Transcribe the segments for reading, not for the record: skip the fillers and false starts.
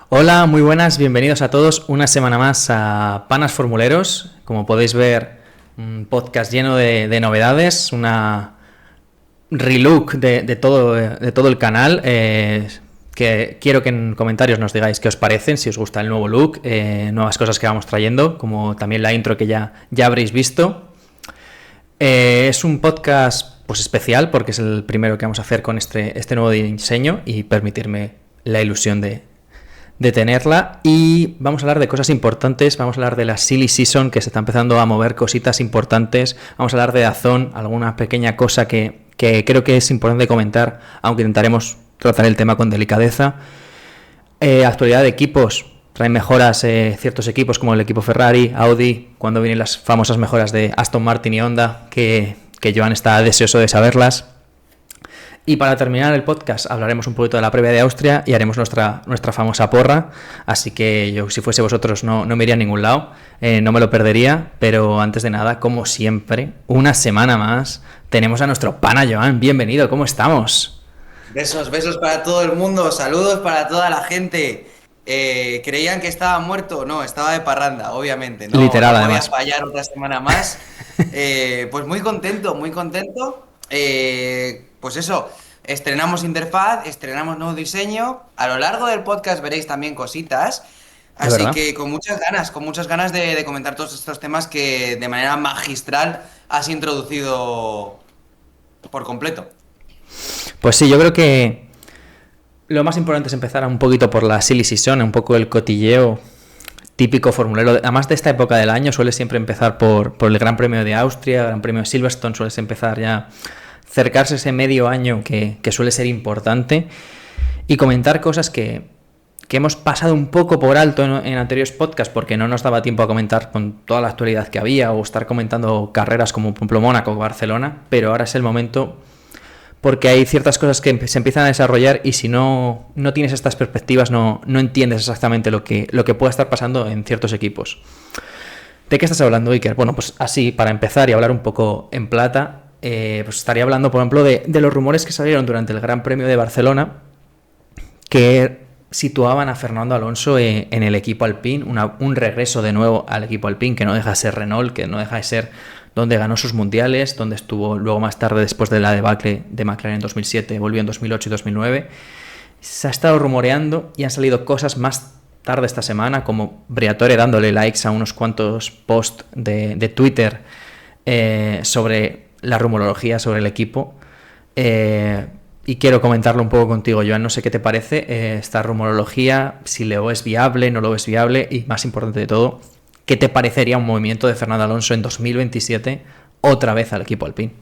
Hola, muy buenas, bienvenidos a todos una semana más a Panas Formuleros. Como podéis ver, un podcast lleno de novedades, una relook de todo el canal. Que quiero que en comentarios nos digáis qué os parecen, si os gusta el nuevo look, nuevas cosas que vamos trayendo, como también la intro que ya habréis visto. Es un podcast pues especial porque es el primero que vamos a hacer con este nuevo diseño y permitirme la ilusión de tenerla. Y vamos a hablar de cosas importantes, vamos a hablar de la Silly Season, que se está empezando a mover cositas importantes, vamos a hablar de DAZN, alguna pequeña cosa que creo que es importante comentar, aunque intentaremos tratar el tema con delicadeza. Actualidad de equipos, traen mejoras ciertos equipos como el equipo Ferrari, Audi, cuando vienen las famosas mejoras de Aston Martin y Honda, que Joan está deseoso de saberlas. Y para terminar el podcast hablaremos un poquito de la previa de Austria y haremos nuestra famosa porra. Así que yo, si fuese vosotros, no me iría a ningún lado, no me lo perdería. Pero antes de nada, como siempre, una semana más, tenemos a nuestro pana Joan. Bienvenido, ¿cómo estamos? Besos para todo el mundo, saludos para toda la gente. Creían que estaba muerto, no, estaba de parranda, obviamente, Literal, no podía además. fallar otra semana más. Pues muy contento, muy contento. Pues eso, estrenamos interfaz, estrenamos nuevo diseño. A lo largo del podcast veréis también cositas. Es Así verdad. que con muchas ganas de comentar todos estos temas que de manera magistral has introducido por completo. Pues sí, yo creo que lo más importante es empezar un poquito por la silly season, un poco el cotilleo típico formulero. Además de esta época del año, suele siempre empezar por el Gran Premio de Austria, el Gran Premio de Silverstone, sueles empezar ya acercarse ese medio año que suele ser importante y comentar cosas que hemos pasado un poco por alto en anteriores podcasts porque no nos daba tiempo a comentar con toda la actualidad que había o estar comentando carreras como por ejemplo Mónaco o Barcelona, pero ahora es el momento porque hay ciertas cosas que se empiezan a desarrollar y si no tienes estas perspectivas no entiendes exactamente lo que puede estar pasando en ciertos equipos. ¿De qué estás hablando, Iker? Bueno, pues así, para empezar y hablar un poco en plata, pues estaría hablando, por ejemplo, de los rumores que salieron durante el Gran Premio de Barcelona que situaban a Fernando Alonso en el equipo Alpine, un regreso de nuevo al equipo Alpine, que no deja de ser Renault, que no deja de ser donde ganó sus mundiales, donde estuvo luego más tarde después de la debacle de McLaren en 2007, volvió en 2008 y 2009. Se ha estado rumoreando y han salido cosas más tarde esta semana, como Briatore dándole likes a unos cuantos posts de Twitter sobre la rumorología sobre el equipo. Y quiero comentarlo un poco contigo, Joan. No sé qué te parece esta rumorología, si lo es viable, no lo es viable y, más importante de todo, ¿qué te parecería un movimiento de Fernando Alonso en 2027 otra vez al equipo Alpine?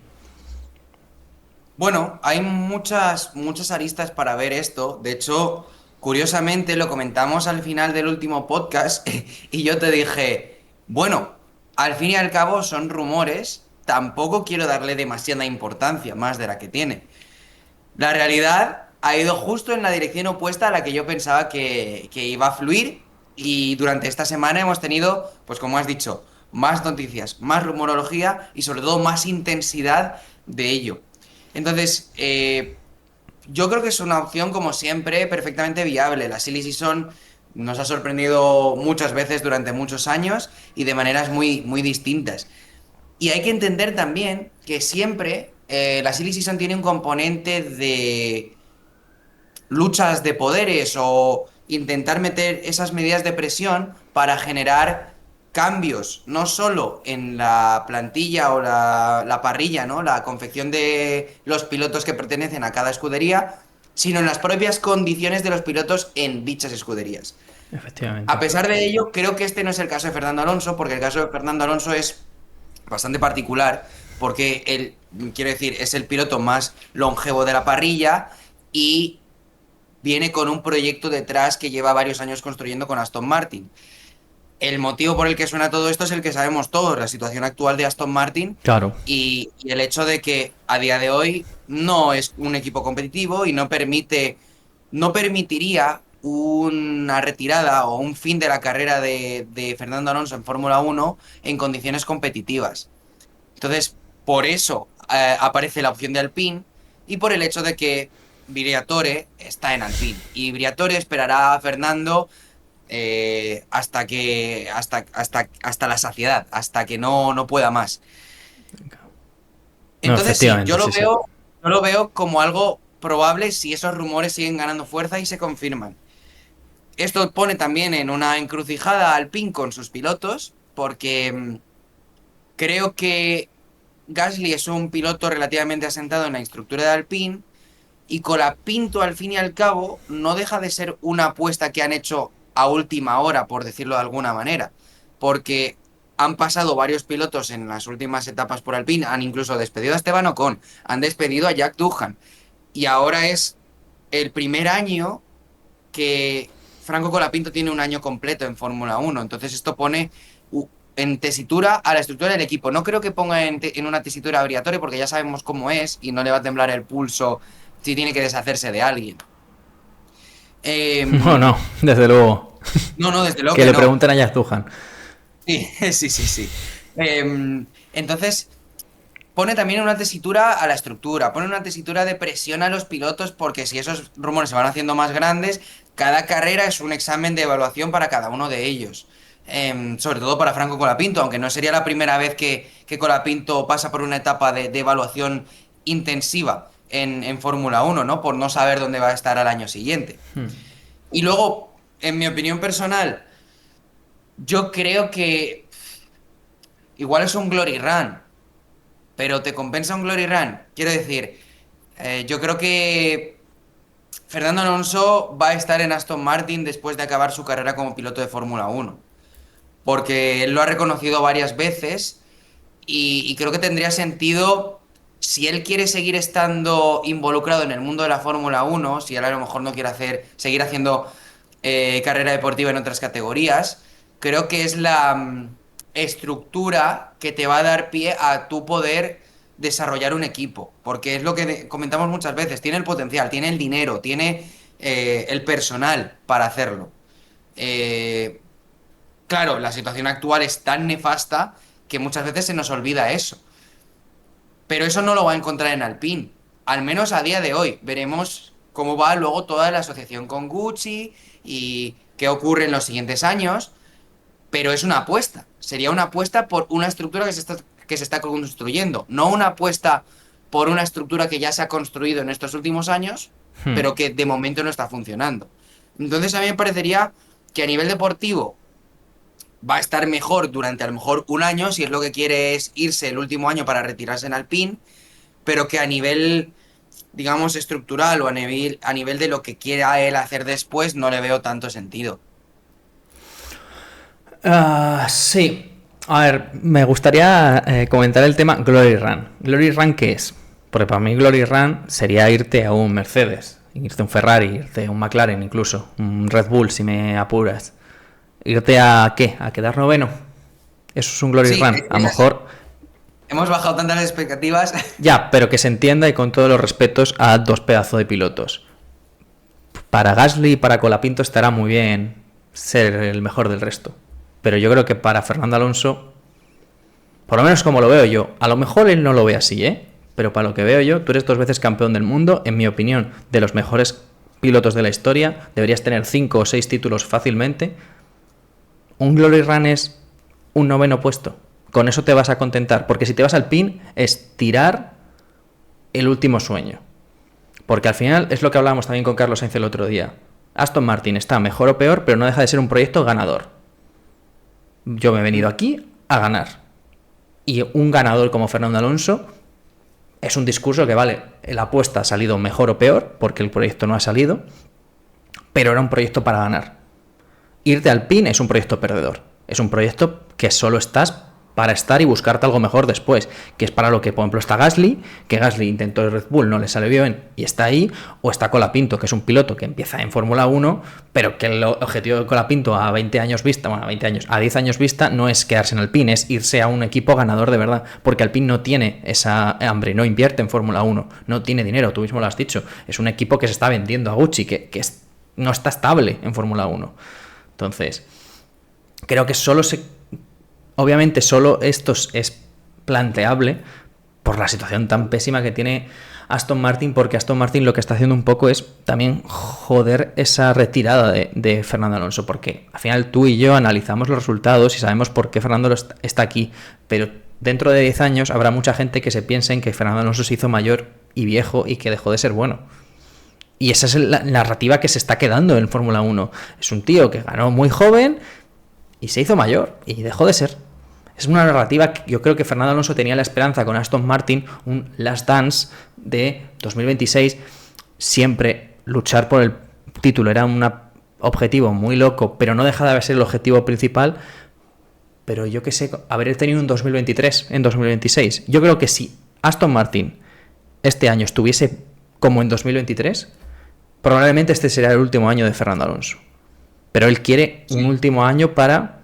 Bueno, hay muchas aristas para ver esto. De hecho, curiosamente lo comentamos al final del último podcast y yo te dije, bueno, al fin y al cabo son rumores, tampoco quiero darle demasiada importancia, más de la que tiene. La realidad ha ido justo en la dirección opuesta a la que yo pensaba que iba a fluir y durante esta semana hemos tenido, pues como has dicho, más noticias, más rumorología y sobre todo más intensidad de ello. Entonces, yo creo que es una opción, como siempre, perfectamente viable. La Silly Season nos ha sorprendido muchas veces durante muchos años y de maneras muy distintas. Y hay que entender también que siempre la Silly Season tiene un componente de luchas de poderes o intentar meter esas medidas de presión para generar cambios, no solo en la plantilla o la parrilla, ¿no? La confección de los pilotos que pertenecen a cada escudería, sino en las propias condiciones de los pilotos en dichas escuderías. A Efectivamente. pesar de ello, creo que este no es el caso de Fernando Alonso, porque el caso de Fernando Alonso es bastante particular, porque él, quiero decir, es el piloto más longevo de la parrilla y viene con un proyecto detrás que lleva varios años construyendo con Aston Martin. El motivo por el que suena todo esto es el que sabemos todos, la situación actual de Aston Martin Claro. y el hecho de que a día de hoy no es un equipo competitivo y no permitiría una retirada o un fin de la carrera de Fernando Alonso en Fórmula Uno en condiciones competitivas. Entonces, por eso aparece la opción de Alpine y por el hecho de que Briatore está en Alpine y Briatore esperará a Fernando hasta la saciedad, hasta que no pueda más. No, Entonces sí, efectivamente, sí, sí. yo lo veo como algo probable si esos rumores siguen ganando fuerza y se confirman. Esto pone también en una encrucijada a Alpine con sus pilotos, porque creo que Gasly es un piloto relativamente asentado en la estructura de Alpine y Colapinto, al fin y al cabo, no deja de ser una apuesta que han hecho a última hora, por decirlo de alguna manera, porque han pasado varios pilotos en las últimas etapas por Alpine, han incluso despedido a Esteban Ocon, han despedido a Jack Doohan, y ahora es el primer año que Franco Colapinto tiene un año completo en Fórmula Uno. Entonces esto pone en tesitura a la estructura del equipo. No creo que ponga en una tesitura aleatoria porque ya sabemos cómo es y no le va a temblar el pulso si tiene que deshacerse de alguien. No, no, desde luego. No, desde luego Que que le no. pregunten a Jack Doohan. Sí, sí, sí, sí. Entonces, pone también una tesitura a la estructura, pone una tesitura de presión a los pilotos porque si esos rumores se van haciendo más grandes, cada carrera es un examen de evaluación para cada uno de ellos. Sobre todo para Franco Colapinto, aunque no sería la primera vez que Colapinto pasa por una etapa de evaluación intensiva en Fórmula Uno, ¿no? Por no saber dónde va a estar al año siguiente. Y luego, en mi opinión personal, yo creo que igual es un glory run, pero ¿te compensa un glory run? Quiero decir, yo creo que Fernando Alonso va a estar en Aston Martin después de acabar su carrera como piloto de Fórmula Uno, porque él lo ha reconocido varias veces y creo que tendría sentido, si él quiere seguir estando involucrado en el mundo de la Fórmula Uno, si él a lo mejor no quiere seguir haciendo carrera deportiva en otras categorías, creo que es la estructura que te va a dar pie a tu poder desarrollar un equipo, porque es lo que comentamos muchas veces, tiene el potencial, tiene el dinero, tiene el personal para hacerlo. Eh, claro, la situación actual es tan nefasta que muchas veces se nos olvida eso. Pero eso no lo va a encontrar en Alpine. Al menos a día de hoy. Veremos cómo va luego toda la asociación con Gucci y qué ocurre en los siguientes años. Pero es una apuesta. Sería una apuesta por una estructura que se está construyendo. No una apuesta por una estructura que ya se ha construido en estos últimos años, Hmm. pero que de momento no está funcionando. Entonces a mí me parecería que a nivel deportivo va a estar mejor durante a lo mejor un año, si es lo que quiere es irse el último año para retirarse en Alpine, pero que a nivel, digamos, estructural o a nivel de lo que quiera él hacer después, no le veo tanto sentido. Sí. A ver, me gustaría comentar el tema Glory Run. ¿Glory Run qué es? Porque para mí Glory Run sería irte a un Mercedes, irte a un Ferrari, irte a un McLaren incluso, un Red Bull si me apuras. ¿Irte a qué? ¿A quedar noveno? Eso es un Glory Sí, Run. A lo mejor hemos bajado tantas las expectativas. ya, pero que se entienda y con todos los respetos a dos pedazos de pilotos. Para Gasly y para Colapinto estará muy bien ser el mejor del resto. Pero yo creo que para Fernando Alonso, por lo menos como lo veo yo, a lo mejor él no lo ve así, ¿eh? Pero para lo que veo yo, tú eres 2 veces campeón del mundo, en mi opinión, de los mejores pilotos de la historia, deberías tener 5 o 6 títulos fácilmente. Un Glory Run es un noveno puesto. Con eso te vas a contentar, porque si te vas al pin es tirar el último sueño. Porque al final es lo que hablábamos también con Carlos Sainz el otro día. Aston Martin está mejor o peor, pero no deja de ser un proyecto ganador. Yo me he venido aquí a ganar. Y un ganador como Fernando Alonso es un discurso que, vale, la apuesta ha salido mejor o peor, porque el proyecto no ha salido, pero era un proyecto para ganar. Irte al PIN es un proyecto perdedor. Es un proyecto que solo estás para estar y buscarte algo mejor después, que es para lo que, por ejemplo, está Gasly, que Gasly intentó el Red Bull, no le salió bien y está ahí, o está Colapinto, que es un piloto que empieza en Fórmula 1, pero que el objetivo de Colapinto a 20 años vista, bueno, a 20 años, a 10 años vista, no es quedarse en Alpine, es irse a un equipo ganador de verdad, porque Alpine no tiene esa hambre, no invierte en Fórmula 1, no tiene dinero, tú mismo lo has dicho, es un equipo que se está vendiendo a Gucci, no está estable en Fórmula 1. Entonces, creo que obviamente solo esto es planteable por la situación tan pésima que tiene Aston Martin, porque Aston Martin lo que está haciendo un poco es también joder esa retirada de Fernando Alonso, porque al final tú y yo analizamos los resultados y sabemos por qué Fernando está aquí, pero dentro de 10 años habrá mucha gente que se piense en que Fernando Alonso se hizo mayor y viejo y que dejó de ser bueno. Y esa es la narrativa que se está quedando en Fórmula 1. Es un tío que ganó muy joven y se hizo mayor y dejó de ser. Es una narrativa que yo creo que Fernando Alonso tenía la esperanza con Aston Martin, un Last Dance de 2026, siempre luchar por el título. Era un objetivo muy loco, pero no deja de ser el objetivo principal. Pero yo qué sé, haber tenido un 2023 en 2026. Yo creo que si Aston Martin este año estuviese como en 2023, probablemente este será el último año de Fernando Alonso. Pero él quiere un último año para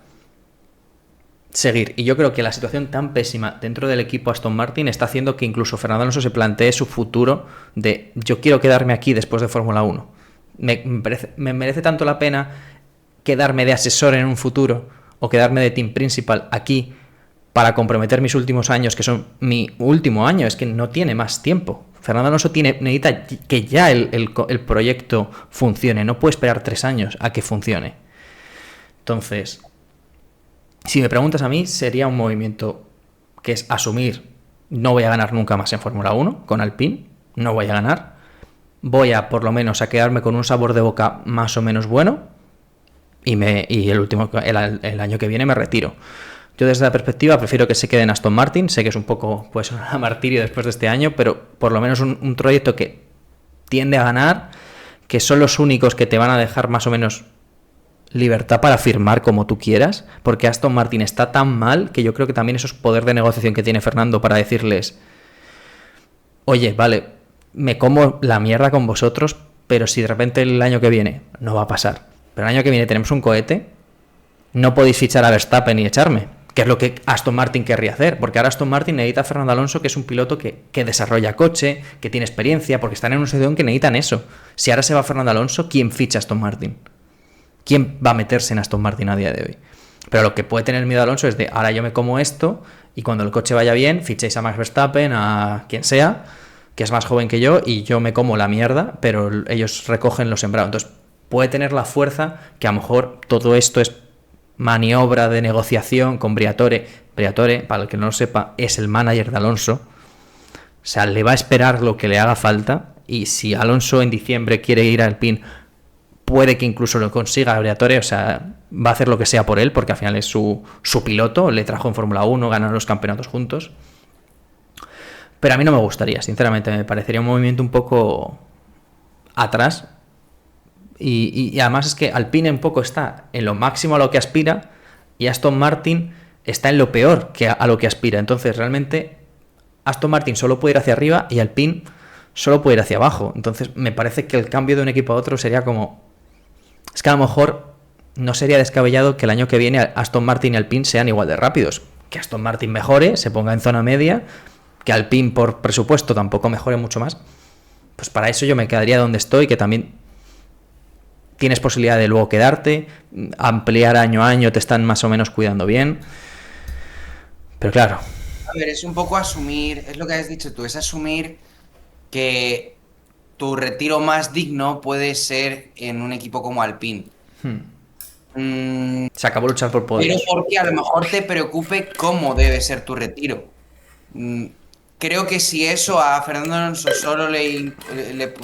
seguir. Y yo creo que la situación tan pésima dentro del equipo Aston Martin está haciendo que incluso Fernando Alonso se plantee su futuro de yo quiero quedarme aquí después de Fórmula 1. Me merece tanto la pena quedarme de asesor en un futuro o quedarme de team principal aquí para comprometer mis últimos años, que son mi último año, es que no tiene más tiempo. Fernando Alonso necesita que ya el proyecto funcione, no puede esperar 3 años a que funcione. Entonces, si me preguntas a mí, sería un movimiento que es asumir, no voy a ganar nunca más en Fórmula 1 con Alpine, no voy a ganar, voy a por lo menos a quedarme con un sabor de boca más o menos bueno y el año que viene me retiro. Yo desde la perspectiva prefiero que se quede en Aston Martin, sé que es un poco pues un martirio después de este año, pero por lo menos un proyecto que tiende a ganar, que son los únicos que te van a dejar más o menos libertad para firmar como tú quieras, porque Aston Martin está tan mal que yo creo que también eso es poder de negociación que tiene Fernando para decirles, oye, vale, me como la mierda con vosotros, pero si de repente el año que viene no va a pasar, pero el año que viene tenemos un cohete, no podéis fichar a Verstappen y echarme, que es lo que Aston Martin querría hacer, porque ahora Aston Martin necesita a Fernando Alonso, que es un piloto que desarrolla coche, que tiene experiencia, porque están en una situación que necesitan eso. Si ahora se va Fernando Alonso, ¿quién ficha a Aston Martin? ¿Quién va a meterse en Aston Martin a día de hoy? Pero lo que puede tener miedo Alonso es de, ahora yo me como esto, y cuando el coche vaya bien, fichéis a Max Verstappen, a quien sea, que es más joven que yo, y yo me como la mierda, pero ellos recogen lo sembrado. Entonces, puede tener la fuerza que a lo mejor todo esto es maniobra de negociación con Briatore. Briatore, para el que no lo sepa, es el manager de Alonso. O sea, le va a esperar lo que le haga falta, y si Alonso en diciembre quiere ir al Alpine, puede que incluso lo consiga Briatore, o sea, va a hacer lo que sea por él, porque al final es su piloto, le trajo en Fórmula 1, ganaron los campeonatos juntos. Pero a mí no me gustaría, sinceramente, me parecería un movimiento un poco atrás. Y además es que Alpine un poco está en lo máximo a lo que aspira y Aston Martin está en lo peor que a lo que aspira. Entonces realmente Aston Martin solo puede ir hacia arriba y Alpine solo puede ir hacia abajo. Entonces me parece que el cambio de un equipo a otro sería como... Es que a lo mejor no sería descabellado que el año que viene Aston Martin y Alpine sean igual de rápidos. Que Aston Martin mejore, se ponga en zona media, que Alpine por presupuesto tampoco mejore mucho más. Pues para eso yo me quedaría donde estoy, que también... Tienes posibilidad de luego quedarte, ampliar año a año, te están más o menos cuidando bien. Pero claro. A ver, es un poco asumir, es lo que has dicho tú, es asumir que tu retiro más digno puede ser en un equipo como Alpine. Se acabó luchar por poder. Pero porque a lo mejor te preocupe cómo debe ser tu retiro. Creo que si eso a Fernando Alonso solo le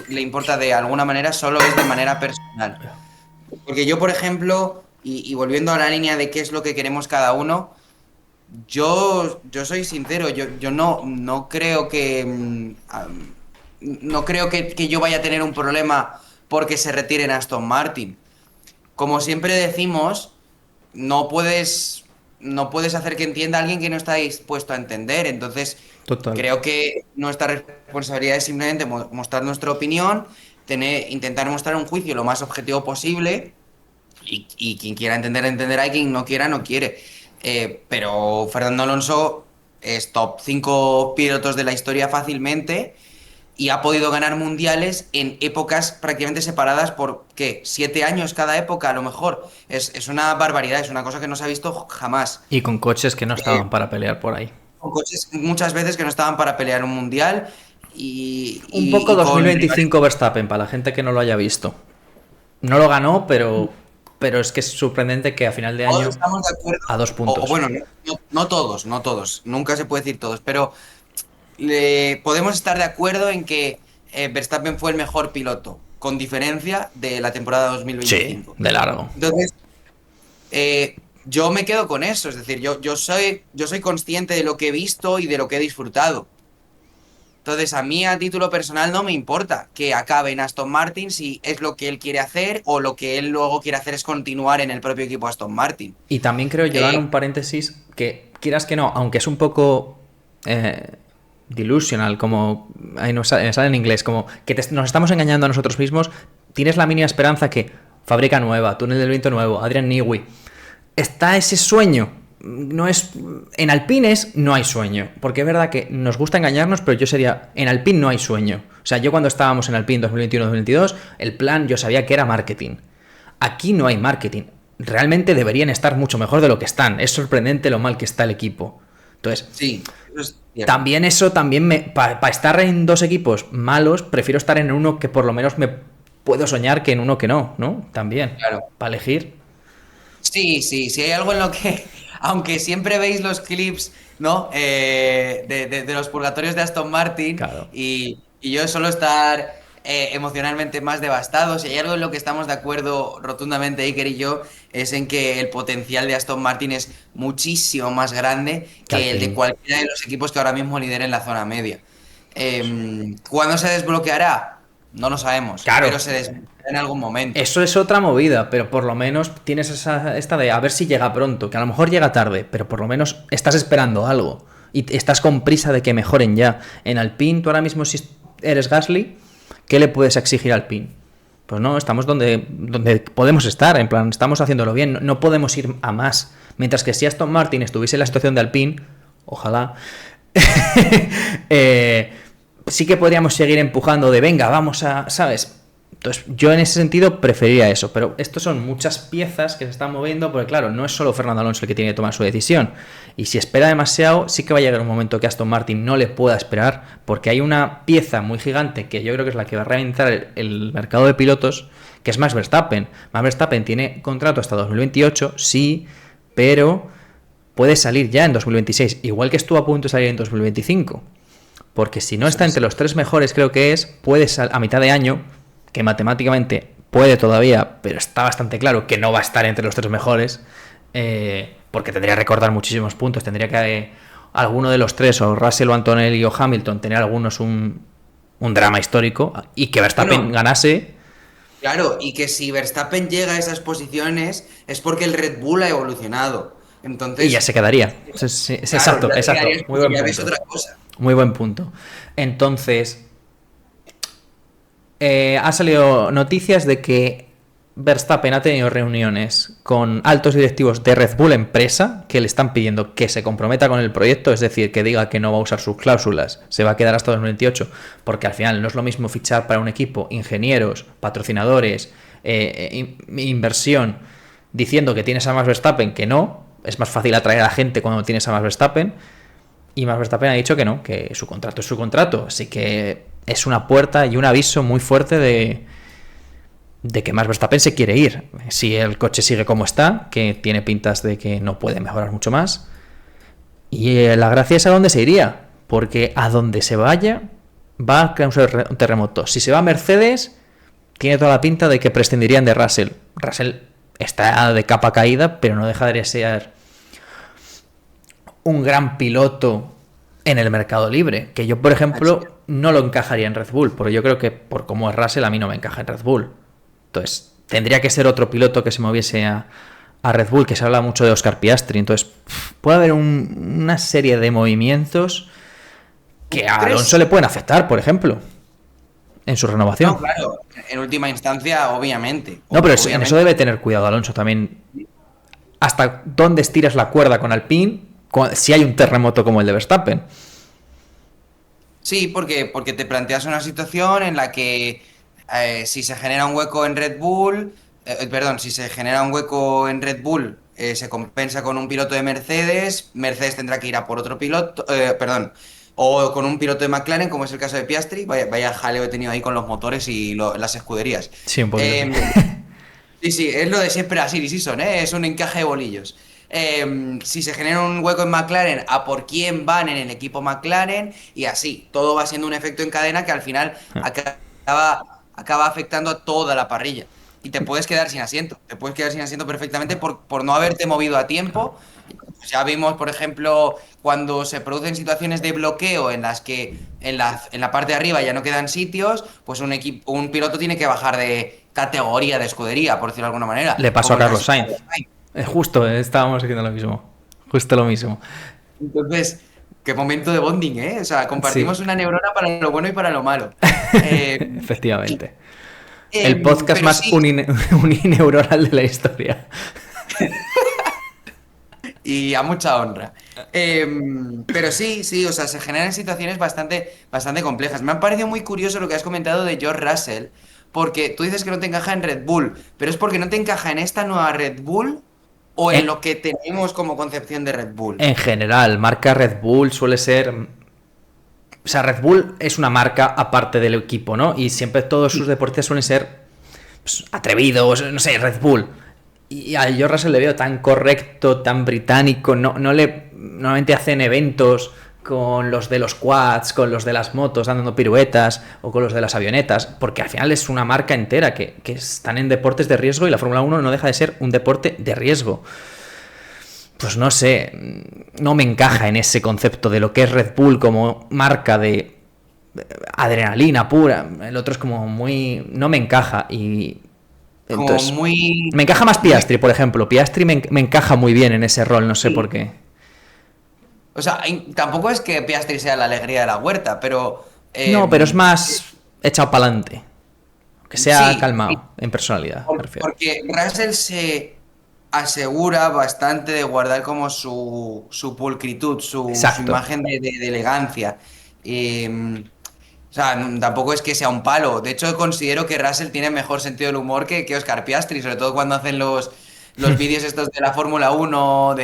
importa de alguna manera, solo es de manera personal. Porque yo, por ejemplo, y volviendo a la línea de qué es lo que queremos cada uno, yo soy sincero, yo no creo que no creo que yo vaya a tener un problema porque se retiren Aston Martin. Como siempre decimos, no puedes hacer que entienda a alguien que no está dispuesto a entender. Entonces, Total. creo que nuestra responsabilidad es simplemente mostrar nuestra opinión, intentar mostrar un juicio lo más objetivo posible, y quien quiera entender, entenderá, y quien no quiera, no quiere. Pero Fernando Alonso es top 5 pilotos de la historia fácilmente, y ha podido ganar mundiales en épocas prácticamente separadas por, ¿qué? 7 años cada época, a lo mejor. Es una barbaridad, es una cosa que no se ha visto jamás. Y con coches que no estaban para pelear por ahí. Con coches muchas veces que no estaban para pelear un mundial, Un poco y con 2025 Verstappen, para la gente que no lo haya visto. No lo ganó, pero es que es sorprendente que a final de todos año estamos de acuerdo, a 2 puntos. bueno, no todos, no todos, nunca se puede decir todos, pero podemos estar de acuerdo en que Verstappen fue el mejor piloto, con diferencia de la temporada Sí, 2025. de largo. Entonces, yo me quedo con eso, es decir, yo soy consciente de lo que he visto y de lo que he disfrutado. Entonces, a mí a título personal no me importa que acabe en Aston Martin si es lo que él quiere hacer o lo que él luego quiere hacer es continuar en el propio equipo Aston Martin. Y también creo, llevan Eh, un paréntesis, que quieras que no, aunque es un poco delusional, como ahí no sale, sale en inglés, como que nos estamos engañando a nosotros mismos, tienes la mínima esperanza que fábrica nueva, túnel del viento nuevo, Adrian Newey, está ese sueño. No es. En Alpines no hay sueño. Porque es verdad que nos gusta engañarnos, pero yo sería. En Alpine no hay sueño. O sea, yo cuando estábamos en Alpine 2021-2022, el plan yo sabía que era marketing. Aquí no hay marketing. Realmente deberían estar mucho mejor de lo que están. Es sorprendente lo mal que está el equipo. Entonces, sí, eso es cierto. también eso, también me. Para estar en dos equipos malos, prefiero estar en uno que por lo menos me puedo soñar que en uno que no, ¿no? También. Claro. Para elegir. Sí, sí, sí hay algo en lo que, aunque siempre veis los clips, ¿no? De los purgatorios de Aston Martin Claro. y yo suelo estar emocionalmente más devastado. Si hay algo en lo que estamos de acuerdo rotundamente, Iker y yo, es en que el potencial de Aston Martin es muchísimo más grande Que que el de Alpine. cualquiera de los equipos que ahora mismo lideren la zona media. ¿Cuándo se desbloqueará? No lo sabemos, Claro. pero se desbloqueará en algún momento. Eso es otra movida, pero por lo menos tienes esta de a ver si llega pronto, que a lo mejor llega tarde, pero por lo menos estás esperando algo y estás con prisa de que mejoren ya. En Alpine, tú ahora mismo si eres Gasly, ¿qué le puedes exigir al Alpine? Pues no, estamos donde podemos estar, en plan, estamos haciéndolo bien, no podemos ir a más. Mientras que si Aston Martin estuviese en la situación de Alpine, ojalá, sí que podríamos seguir empujando de venga, vamos a, ¿sabes? Entonces, yo en ese sentido preferiría eso, pero estos son muchas piezas que se están moviendo, porque claro, no es solo Fernando Alonso el que tiene que tomar su decisión. Y si espera demasiado, sí que va a llegar un momento que Aston Martin no le pueda esperar, porque hay una pieza muy gigante que yo creo que es la que va a reventar el mercado de pilotos, que es Max Verstappen. Max Verstappen tiene contrato hasta 2028, sí, pero puede salir ya en 2026, igual que estuvo a punto de salir en 2025. Porque si no está entre los tres mejores, creo que es, puede a mitad de año, que matemáticamente puede todavía, pero está bastante claro que no va a estar entre los tres mejores, porque tendría que recordar muchísimos puntos, tendría que alguno de los tres, o Russell o Antonelli o Hamilton, tener algunos un drama histórico, y que Verstappen Bueno, ganase. claro, y que si Verstappen llega a esas posiciones es porque el Red Bull ha evolucionado. Y ya Entonces, se quedaría. Es claro, exacto, ya te exacto. quedarías Muy porque buen ya ves punto. otra cosa. Muy buen punto. Entonces, ha salido noticias de que Verstappen ha tenido reuniones con altos directivos de Red Bull empresa que le están pidiendo que se comprometa con el proyecto, es decir, que diga que no va a usar sus cláusulas, se va a quedar hasta 2028, porque al final no es lo mismo fichar para un equipo ingenieros, patrocinadores, inversión, diciendo que tienes a Max Verstappen que no, es más fácil atraer a la gente cuando tienes a Max Verstappen, y Max Verstappen ha dicho que no, que su contrato es su contrato, así que es una puerta y un aviso muy fuerte de que Max Verstappen se quiere ir. Si el coche sigue como está, que tiene pintas de que no puede mejorar mucho más. Y la gracia es a dónde se iría, porque a donde se vaya va a causar un terremoto. Si se va a Mercedes, tiene toda la pinta de que prescindirían de Russell. Russell está de capa caída, pero no deja de ser un gran piloto en el mercado libre. Que yo, por ejemplo, no lo encajaría en Red Bull, porque yo creo que por cómo es Russell, a mí no me encaja en Red Bull. Entonces, tendría que ser otro piloto que se moviese a Red Bull, que se habla mucho de Oscar Piastri. Entonces, puede haber una serie de movimientos que a Alonso ¿Crees? le pueden afectar, por ejemplo, en su renovación. No, claro, en última instancia, obviamente. No, pero en eso Obviamente. debe tener cuidado Alonso también. ¿Hasta dónde estiras la cuerda con Alpine si hay un terremoto como el de Verstappen? Sí, porque te planteas una situación en la que si se genera un hueco en Red Bull, perdón, si se genera un hueco en Red Bull, se compensa con un piloto de Mercedes, Mercedes tendrá que ir a por otro piloto, perdón, O con un piloto de McLaren, como es el caso de Piastri. Vaya jaleo he tenido ahí con los motores y las escuderías. Sí, un poquito sí. Sí, sí, es lo de siempre así, sí son, ¿eh? Es un encaje de bolillos. Si se genera un hueco en McLaren, a por quién van en el equipo McLaren, y así, todo va siendo un efecto en cadena que al final acaba afectando a toda la parrilla. Y te puedes quedar sin asiento, te puedes quedar sin asiento perfectamente por no haberte movido a tiempo. Pues ya vimos, por ejemplo, cuando se producen situaciones de bloqueo en las que en la parte de arriba ya no quedan sitios, pues un piloto tiene que bajar de categoría, de escudería, por decirlo de alguna manera. Le pasó a Como el Carlos caso de Sainz. Carlos Sainz. Justo, estábamos haciendo lo mismo. Justo lo mismo. Entonces, qué momento de bonding, ¿eh? O sea, Sí, compartimos una neurona para lo bueno y para lo malo. Eh, efectivamente. El podcast pero más sí, unineuronal de la historia. y a mucha honra. Pero sí, sí, o sea, se generan situaciones bastante complejas. Me ha parecido muy curioso lo que has comentado de George Russell, porque tú dices que no te encaja en Red Bull, pero es porque no te encaja en esta nueva Red Bull o en En, lo que tenemos como concepción de Red Bull. en general, marca Red Bull suele ser. O sea, Red Bull es una marca aparte del equipo, ¿no? Y siempre todos sus deportes suelen ser pues, atrevidos, no sé, Red Bull. Y a George Russell le veo tan correcto, tan británico, normalmente hacen eventos con los de los quads, con los de las motos dando piruetas o con los de las avionetas, porque al final es una marca entera que están en deportes de riesgo y la Fórmula 1 no deja de ser un deporte de riesgo. Pues no sé, no me encaja en ese concepto de lo que es Red Bull como marca de adrenalina pura. El otro es como muy... no me encaja y... Como Entonces, muy, me encaja más muy, Piastri, por ejemplo. Piastri me encaja muy bien en ese rol, no sé por sí. qué. O sea, tampoco es que Piastri sea la alegría de la huerta, pero No, pero es em, más echado para adelante. Que sea sí, sí, calmado, en personalidad, me refiero. porque Russell se asegura bastante de guardar como su pulcritud, su Exacto. imagen de elegancia. O sea, tampoco es que sea un palo. De hecho, considero que Russell tiene mejor sentido del humor que Oscar Piastri, sobre todo cuando hacen los vídeos estos de la Fórmula 1,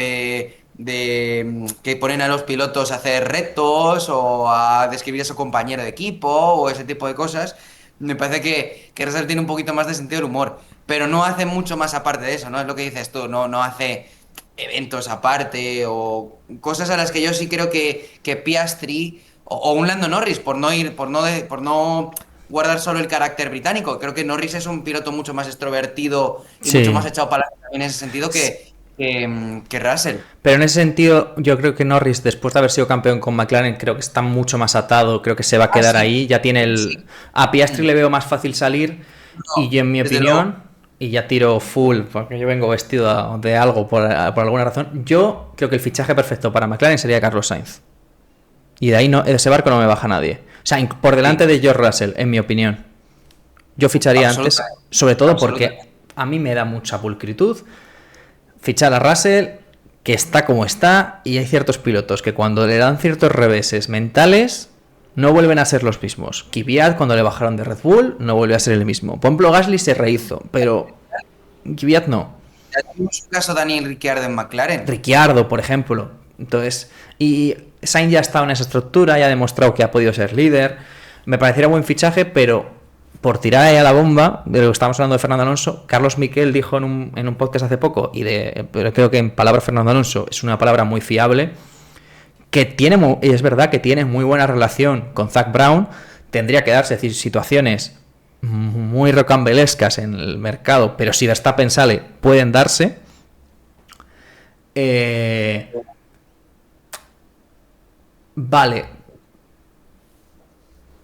que ponen a los pilotos a hacer retos o a describir a su compañero de equipo o ese tipo de cosas. Me parece que Russell tiene un poquito más de sentido del humor, pero no hace mucho más aparte de eso, ¿no? Es lo que dices tú, no hace eventos aparte o cosas a las que yo sí creo que Piastri o un Lando Norris por no ir, por no guardar solo el carácter británico. Creo que Norris es un piloto mucho más extrovertido y mucho más Sí. echado para adelante en ese sentido que Russell. Pero en ese sentido, yo creo que Norris, después de haber sido campeón con McLaren, creo que está mucho más atado, creo que se va a Ah, quedar sí, ahí. Ya tiene sí. el. A Piastri Mm. le veo más fácil salir. Y No, yo, en mi desde luego. opinión, y ya tiro full, porque yo vengo vestido de algo por alguna razón. Yo creo que el fichaje perfecto para McLaren sería Carlos Sainz. Y de ahí no, de ese barco no me baja nadie. O sea, por delante Sí, de George Russell, en mi opinión. Yo ficharía antes, absolutamente. sobre todo porque Absolutamente. a mí me da mucha pulcritud fichar a Russell, que está como está, y hay ciertos pilotos que cuando le dan ciertos reveses mentales no vuelven a ser los mismos. Kvyat cuando le bajaron de Red Bull no vuelve a ser el mismo. Por ejemplo, Gasly se rehizo, pero Kvyat no. Ya tuvimos un caso Daniel Ricciardo en McLaren. Ricciardo, por ejemplo. Entonces, y Sainz ya ha estado en esa estructura, ya ha demostrado que ha podido ser líder. Me pareciera buen fichaje, pero por tirar ahí a la bomba, de lo que estamos hablando de Fernando Alonso, Carlos Miquel dijo en un podcast hace poco, pero creo que en palabra Fernando Alonso es una palabra muy fiable, que tiene, y es verdad que tiene muy buena relación con Zach Brown, tendría que darse, es decir, situaciones muy rocambolescas en el mercado, pero si Verstappen sale, pueden darse. Eh, vale.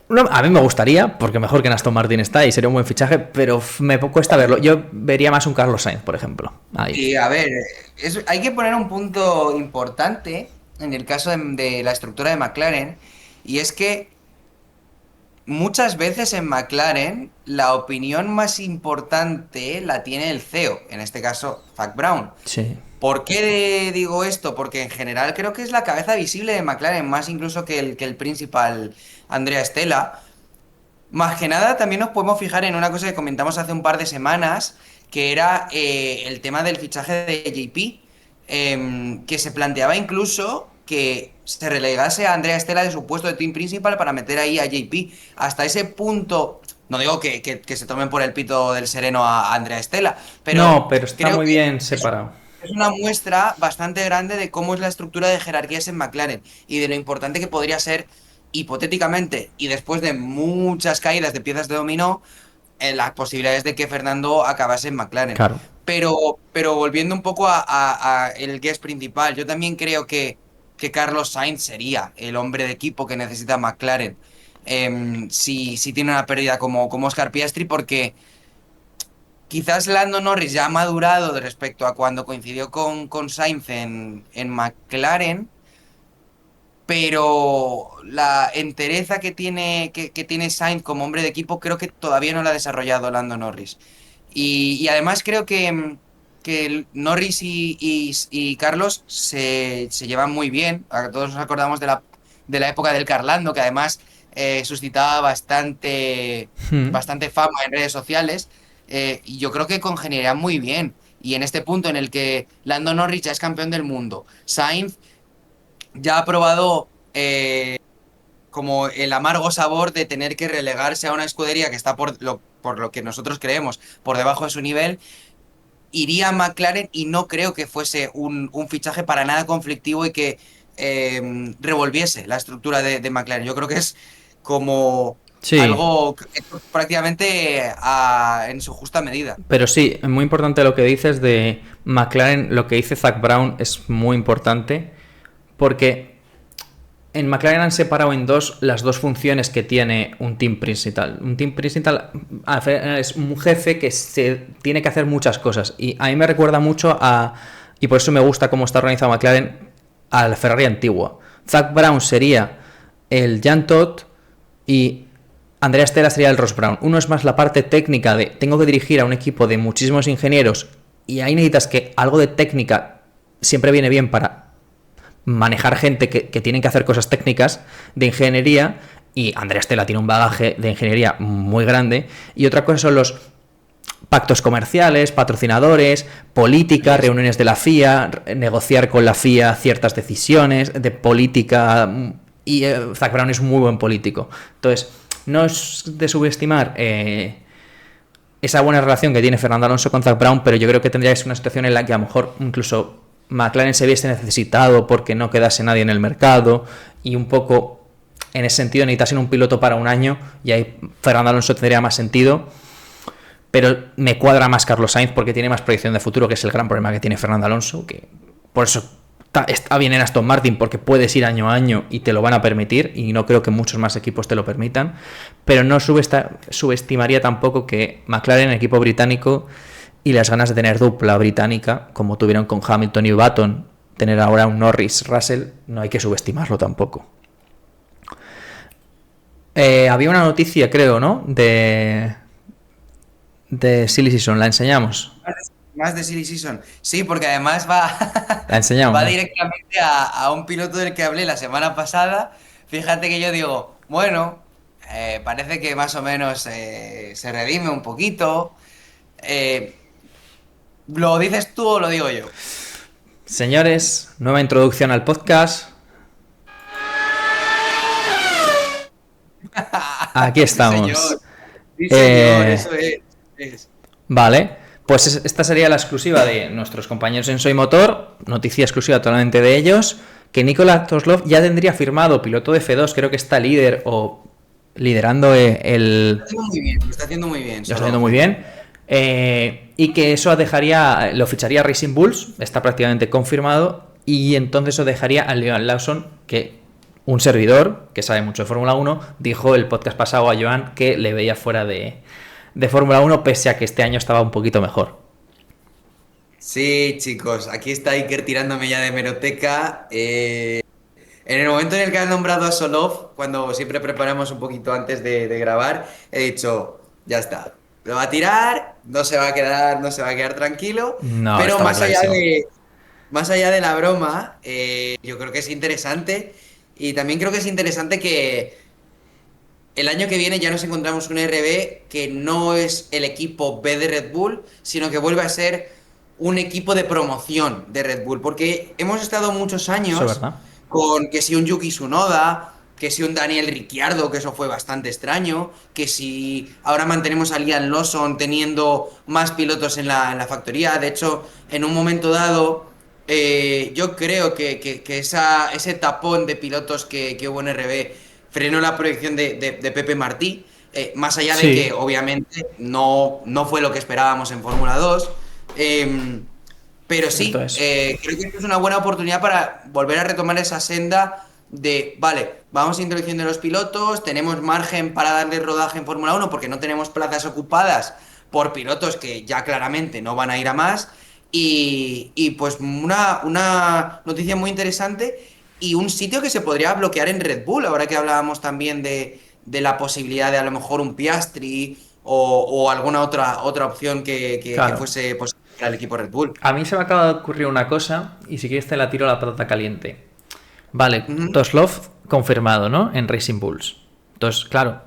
No, a mí me gustaría, porque mejor que en Aston Martin está y sería un buen fichaje, pero me cuesta verlo. Yo vería más un Carlos Sainz, por ejemplo. Ahí. Y a ver, hay que poner un punto importante en el caso de la estructura de McLaren, y es que muchas veces en McLaren la opinión más importante la tiene el CEO, en este caso Zak Brown. Sí. ¿Por qué digo esto? Porque en general creo que es la cabeza visible de McLaren, más incluso que el principal Andrea Stella. Más que nada, también nos podemos fijar en una cosa que comentamos hace un par de semanas, que era el tema del fichaje de JP, que se planteaba incluso que se relegase a Andrea Stella de su puesto de team principal para meter ahí a JP. Hasta ese punto, no digo que se tomen por el pito del sereno a Andrea Stella, No, pero pero está creo muy que bien separado. es una muestra bastante grande de cómo es la estructura de jerarquías en McLaren y de lo importante que podría ser, hipotéticamente, y después de muchas caídas de piezas de dominó, las posibilidades de que Fernando acabase en McLaren. Claro. Pero volviendo un poco a el guest principal, yo también creo que Carlos Sainz sería el hombre de equipo que necesita McLaren si tiene una pérdida como Oscar Piastri, porque quizás Lando Norris ya ha madurado respecto a cuando coincidió con Sainz en McLaren, pero la entereza que tiene Sainz como hombre de equipo creo que todavía no la ha desarrollado Lando Norris. Y además creo que Norris y Carlos se llevan muy bien. Todos nos acordamos de la época del Carlando, que además suscitaba Hmm. bastante fama en redes sociales. Y yo creo que congeniarían muy bien. Y en este punto en el que Lando Norris ya es campeón del mundo, Sainz ya ha probado como el amargo sabor de tener que relegarse a una escudería que está por lo que nosotros creemos por debajo de su nivel, iría a McLaren y no creo que fuese un fichaje para nada conflictivo y que revolviese la estructura de McLaren. Yo creo que es como Sí, algo prácticamente en su justa medida. pero sí, es muy importante lo que dices de McLaren. Lo que dice Zak Brown es muy importante porque en McLaren han separado en dos las dos funciones que tiene un team principal. Un team principal es un jefe que se tiene que hacer muchas cosas. Y a mí me recuerda mucho a, y por eso me gusta cómo está organizado McLaren, al Ferrari antiguo. Zak Brown sería el Jan Todt y Andrea Stella sería el Ross Brown. Uno es más la parte técnica de tengo que dirigir a un equipo de muchísimos ingenieros y ahí necesitas que algo de técnica siempre viene bien para manejar gente que tienen que hacer cosas técnicas de ingeniería, y Andrea Stella tiene un bagaje de ingeniería muy grande, y otra cosa son los pactos comerciales, patrocinadores, política, reuniones de la FIA, negociar con la FIA ciertas decisiones de política, y Zak Brown es un muy buen político. Entonces, no es de subestimar esa buena relación que tiene Fernando Alonso con Zak Brown, pero yo creo que tendría que ser una situación en la que a lo mejor incluso McLaren se viese necesitado porque no quedase nadie en el mercado, y un poco en ese sentido necesitasen un piloto para un año, y ahí Fernando Alonso tendría más sentido. Pero me cuadra más Carlos Sainz porque tiene más proyección de futuro, que es el gran problema que tiene Fernando Alonso, que por eso está bien en Aston Martin, porque puedes ir año a año y te lo van a permitir, y no creo que muchos más equipos te lo permitan. Pero no subestimaría tampoco que McLaren, equipo británico, y las ganas de tener dupla británica, como tuvieron con Hamilton y Button, tener ahora un Norris-Russell, no hay que subestimarlo tampoco. Había una noticia, creo, ¿no? De Silly Season, ¿la enseñamos? Más de Silly Season. Sí, porque además va, La enseñamos, va ¿no? directamente a un piloto del que hablé la semana pasada. Fíjate que yo digo, bueno, parece que más o menos se redime un poquito. Eh, ¿Lo dices tú o lo digo yo? Señores, nueva introducción al podcast. Aquí Sí, estamos. señor. Sí, señor, Eh, eso es. vale, pues esta sería la exclusiva de nuestros compañeros en Soy Motor, noticia exclusiva totalmente de ellos, que Nikola Toslov ya tendría firmado piloto de F2, creo que está líder o liderando Lo está haciendo muy bien, lo está haciendo muy bien, lo está solo. haciendo muy bien, y que eso dejaría, lo ficharía Racing Bulls, está prácticamente confirmado, y entonces eso dejaría a Leon Lawson, que un servidor que sabe mucho de Fórmula 1 dijo el podcast pasado a Joan que le veía fuera de Fórmula 1, pese a que este año estaba un poquito mejor. Sí, chicos, aquí está Iker tirándome ya de meroteca. En el momento en el que han nombrado a Solov, cuando siempre preparamos un poquito antes de grabar, he dicho, ya está, lo va a tirar, no se va a quedar tranquilo, No, pero estaba clarísimo. más allá de la broma, yo creo que es interesante y también creo que es interesante que el año que viene ya nos encontramos un RB que no es el equipo B de Red Bull, sino que vuelve a ser un equipo de promoción de Red Bull, porque hemos estado muchos Eso es años verdad. con que si un Yuki Tsunoda, que si un Daniel Ricciardo, que eso fue bastante extraño, que si ahora mantenemos a Liam Lawson teniendo más pilotos en la factoría. De hecho, en un momento dado, yo creo que ese tapón de pilotos que hubo en RB frenó la proyección de Pepe Martí. Más allá de que Sí, obviamente no fue lo que esperábamos en Fórmula 2. Pero cierto sí, es. creo que esto es una buena oportunidad para volver a retomar esa senda de, vale, vamos introduciendo los pilotos, tenemos margen para darle rodaje en Fórmula 1 porque no tenemos plazas ocupadas por pilotos que ya claramente no van a ir a más. Y pues una noticia muy interesante y un sitio que se podría bloquear en Red Bull, ahora que hablábamos también de la posibilidad de a lo mejor un Piastri o alguna otra opción que Claro. fuese posible para el equipo Red Bull. A mí se me acaba de ocurrir una cosa y si quieres te la tiro a la patata caliente. Vale, Ujú, Toslov confirmado, ¿no? En Racing Bulls. Entonces, claro,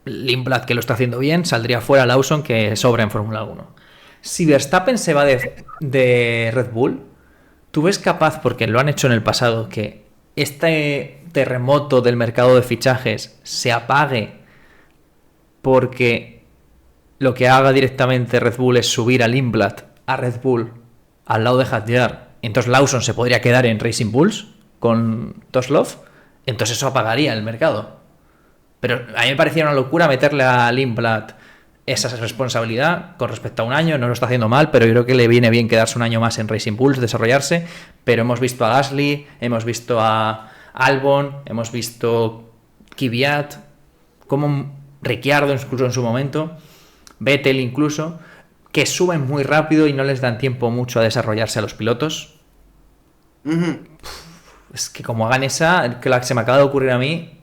Lindblad que lo está haciendo bien, saldría fuera Lawson que sobra en Fórmula 1. Si Verstappen se va de Red Bull, ¿tú ves capaz, porque lo han hecho en el pasado, que este terremoto del mercado de fichajes se apague porque lo que haga directamente Red Bull es subir a Lindblad a Red Bull al lado de Hadjar? Entonces Lawson se podría quedar en Racing Bulls con Toslov. Entonces eso apagaría el mercado. Pero a mí me parecía una locura meterle a Lindblad esa responsabilidad con respecto a un año. No lo está haciendo mal, pero yo creo que le viene bien quedarse un año más en Racing Bulls, desarrollarse. Pero hemos visto a Gasly, hemos visto a Albon, hemos visto Kvyat, como Ricciardo incluso en su momento, Vettel incluso, que suben muy rápido y no les dan tiempo mucho a desarrollarse a los pilotos. ujú. Es que como hagan esa, que la que se me acaba de ocurrir a mí,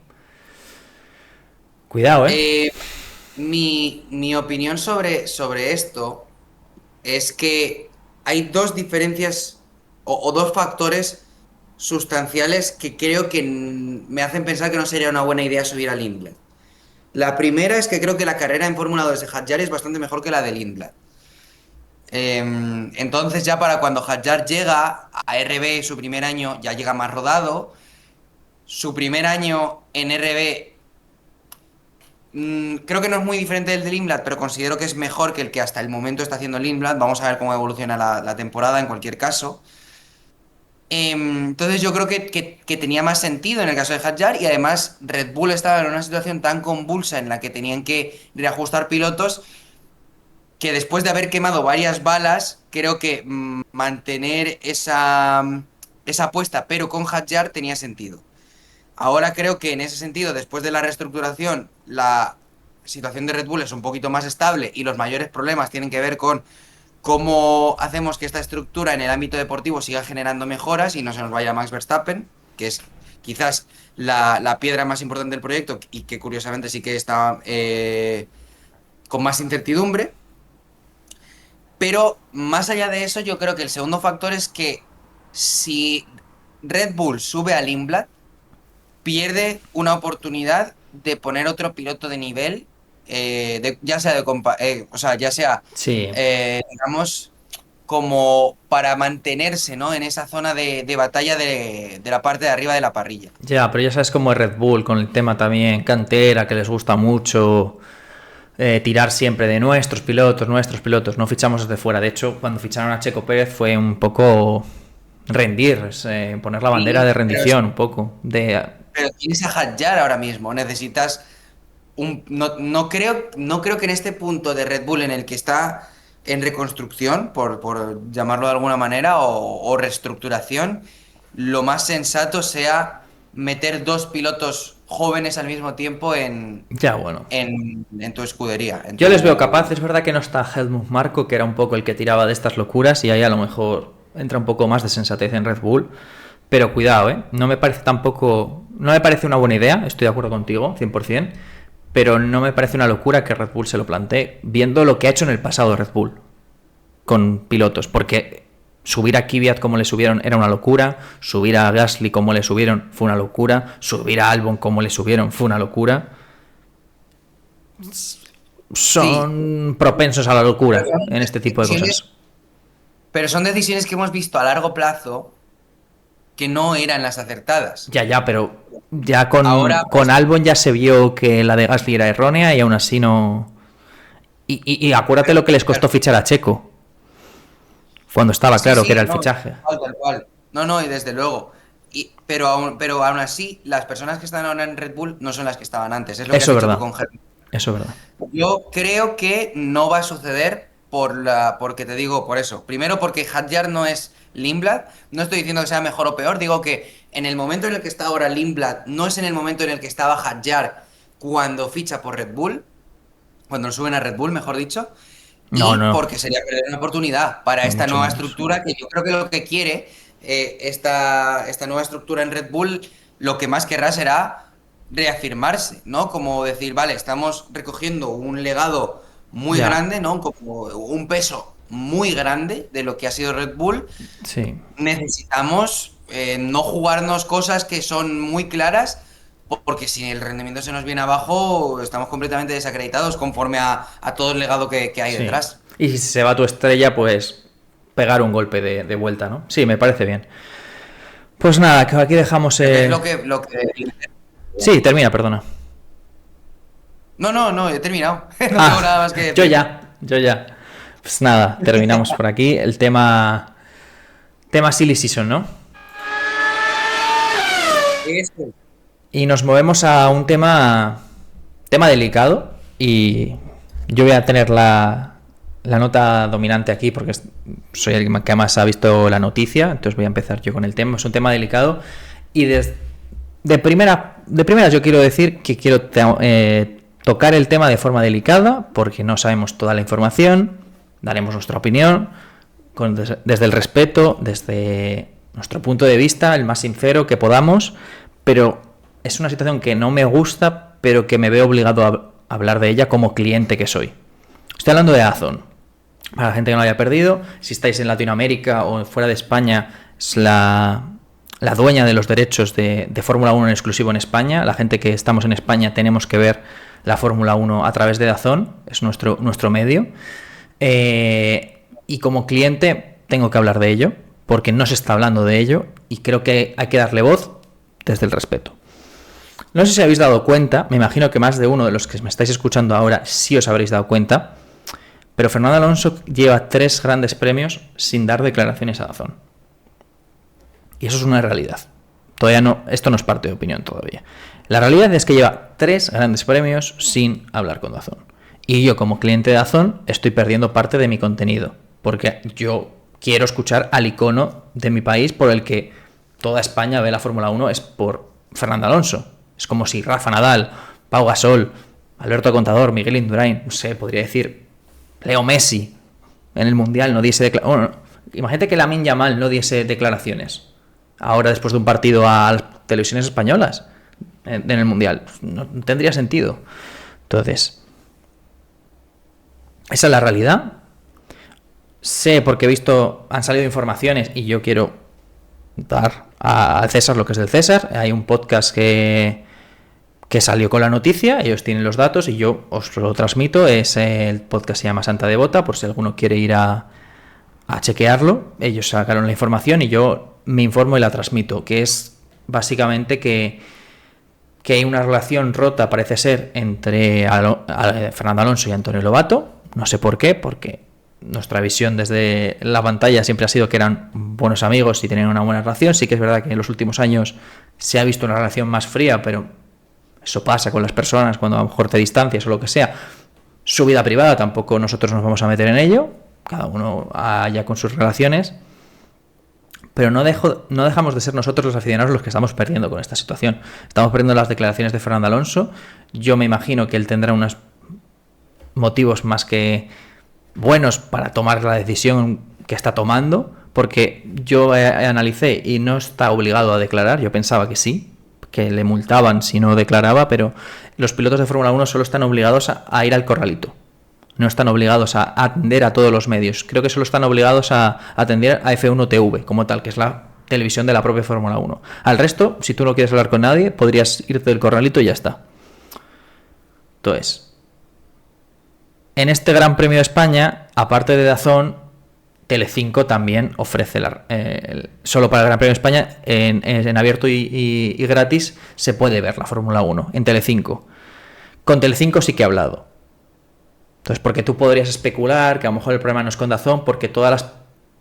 cuidado, ¿eh? Eh, mi opinión sobre esto es que hay dos diferencias o dos factores sustanciales que creo que me hacen pensar que no sería una buena idea subir a Lindblad. La primera es que creo que la carrera en Fórmula 2 de Hadjar es bastante mejor que la de Lindblad. Entonces ya para cuando Hadjar llega a RB su primer año ya llega más rodado. Su primer año en RB creo que no es muy diferente del de Lindblad, pero considero que es mejor que el que hasta el momento está haciendo Lindblad. Vamos a ver cómo evoluciona la temporada en cualquier caso. Entonces yo creo que tenía más sentido en el caso de Hadjar y además Red Bull estaba en una situación tan convulsa en la que tenían que reajustar pilotos que después de haber quemado varias balas, creo que mantener esa apuesta pero con Hadjar tenía sentido. Ahora creo que en ese sentido, después de la reestructuración, la situación de Red Bull es un poquito más estable y los mayores problemas tienen que ver con cómo hacemos que esta estructura en el ámbito deportivo siga generando mejoras y no se nos vaya Max Verstappen, que es quizás la piedra más importante del proyecto y que curiosamente sí que está con más incertidumbre. Pero más allá de eso, yo creo que el segundo factor es que si Red Bull sube al Lindblad, pierde una oportunidad de poner otro piloto de nivel, ya sea o sea, ya sea, Sí, digamos, como para mantenerse, ¿no? En esa zona de batalla de la parte de arriba de la parrilla. ya, pero ya sabes cómo es Red Bull con el tema también cantera, que les gusta mucho tirar siempre de nuestros pilotos, no fichamos desde fuera. De hecho, cuando ficharon a Checo Pérez fue un poco rendir, poner la bandera Sí, de rendición, un poco. pero tienes a Hadjar ahora mismo, necesitas no creo que en este punto de Red Bull en el que está en reconstrucción, por llamarlo de alguna manera, o reestructuración, lo más sensato sea meter dos pilotos jóvenes al mismo tiempo Ya, bueno. en tu escudería, en Yo les veo tu... capaz, es verdad que no está Helmut Marko, que era un poco el que tiraba de estas locuras, y ahí a lo mejor entra un poco más de sensatez en Red Bull. Pero cuidado, ¿eh? No me parece tampoco. No me parece una buena idea, estoy de acuerdo contigo, 100%. Pero no me parece una locura que Red Bull se lo plantee, viendo lo que ha hecho en el pasado Red Bull con pilotos. Porque subir a Kvyat como le subieron era una locura, subir a Gasly como le subieron fue una locura, subir a Albon como le subieron fue una locura. Sí, Son propensos a la pero locura son en este tipo de decisiones, cosas. pero son decisiones que hemos visto a largo plazo. que no eran las acertadas. Ya, pero ya con, Ahora, con pues, Albon ya se vio que la de Gasly era errónea y aún así no... Y acuérdate lo que les costó fichar a Checo, cuando estaba sí, claro que era sí, el no, fichaje. tal cual. No, no, y desde luego. Pero aún así, las personas que están ahora en Red Bull no son las que estaban antes. Es lo que has Eso es dicho tú verdad, con Hamilton. eso es verdad. Yo creo que no va a suceder porque te digo por eso. Primero porque Hadjar no es Lindblad. No estoy diciendo que sea mejor o peor. Digo que en el momento en el que está ahora Lindblad no es en el momento en el que estaba Hadjar cuando ficha por Red Bull, cuando lo suben a Red Bull, mejor dicho. No, Y no, porque sería perder una oportunidad para ni esta mucho nueva menos. estructura que yo creo que lo que quiere esta nueva estructura en Red Bull, lo que más querrá será reafirmarse, ¿no? Como decir, vale, estamos recogiendo un legado muy Ya, grande, ¿no? Como un peso muy grande de lo que ha sido Red Bull. sí. Necesitamos no jugarnos cosas que son muy claras, porque si el rendimiento se nos viene abajo, estamos completamente desacreditados conforme a todo el legado que hay Sí. detrás. Y si se va tu estrella, pues pegar un golpe de vuelta, ¿no? Sí, me parece bien. Pues nada, que aquí dejamos... Es lo que... Sí, termina, perdona. No, no, no, he terminado. No tengo nada Ah, más que yo decir. ya, yo ya. Pues nada, terminamos por aquí. El tema Silly Season, ¿no? Eso. Y nos movemos a un tema delicado y yo voy a tener la nota dominante aquí porque soy el que más ha visto la noticia, entonces voy a empezar yo con el tema. Es un tema delicado y de primera yo quiero decir que quiero tocar el tema de forma delicada porque no sabemos toda la información, daremos nuestra opinión desde el respeto, desde nuestro punto de vista, el más sincero que podamos, pero es una situación que no me gusta, pero que me veo obligado a hablar de ella como cliente que soy. Estoy hablando de Amazon. Para la gente que no lo haya perdido, si estáis en Latinoamérica o fuera de España, es la dueña de los derechos de Fórmula 1 en exclusivo en España. La gente que estamos en España tenemos que ver la Fórmula 1 a través de DAZN, es nuestro medio. Y como cliente tengo que hablar de ello, porque no se está hablando de ello y creo que hay que darle voz desde el respeto. No sé si habéis dado cuenta, me imagino que más de uno de los que me estáis escuchando ahora sí os habréis dado cuenta, pero Fernando Alonso lleva 3 grandes premios sin dar declaraciones a DAZN. Y eso es una realidad. Todavía no, esto no es parte de opinión todavía. La realidad es que lleva 3 grandes premios sin hablar con DAZN. Y yo como cliente de DAZN estoy perdiendo parte de mi contenido, porque yo quiero escuchar al icono de mi país por el que toda España ve la Fórmula 1, es por Fernando Alonso. Es como si Rafa Nadal, Pau Gasol, Alberto Contador, Miguel Indurain, no sé, podría decir Leo Messi en el Mundial no diese declaraciones. Bueno, imagínate que Lamine Yamal no diese declaraciones ahora después de un partido a las televisiones españolas en el Mundial. No tendría sentido. Entonces, esa es la realidad. Sé porque he visto, han salido informaciones y yo quiero dar al César lo que es del César. Hay un podcast que salió con la noticia, ellos tienen los datos y yo os lo transmito. Es el podcast, se llama Santa Devota, por si alguno quiere ir a chequearlo. Ellos sacaron la información y yo me informo y la transmito, que es básicamente que hay una relación rota, parece ser, entre Fernando Alonso y Antonio Lobato. No sé por qué, porque nuestra visión desde la pantalla siempre ha sido que eran buenos amigos y tenían una buena relación. Sí que es verdad que en los últimos años se ha visto una relación más fría, pero eso pasa con las personas cuando a lo mejor te distancias o lo que sea. Su vida privada tampoco nosotros nos vamos a meter en ello, cada uno allá con sus relaciones, pero no dejamos de ser nosotros los aficionados los que estamos perdiendo con esta situación. Estamos perdiendo las declaraciones de Fernando Alonso. Yo me imagino que él tendrá unos motivos más que buenos para tomar la decisión que está tomando, porque yo analicé y no está obligado a declarar. Yo pensaba que sí, que le multaban si no declaraba, pero los pilotos de Fórmula 1 solo están obligados a ir al corralito. No están obligados a atender a todos los medios. Creo que solo están obligados a atender a F1 TV, como tal, que es la televisión de la propia Fórmula 1. Al resto, si tú no quieres hablar con nadie, podrías irte del corralito y ya está. Entonces, en este Gran Premio de España, aparte de DAZN, Telecinco también ofrece, solo para el Gran Premio de España, en abierto y gratis, se puede ver la Fórmula 1 en Telecinco. Con Telecinco sí que he hablado. Entonces, porque tú podrías especular que a lo mejor el problema no es con DAZN, porque todas las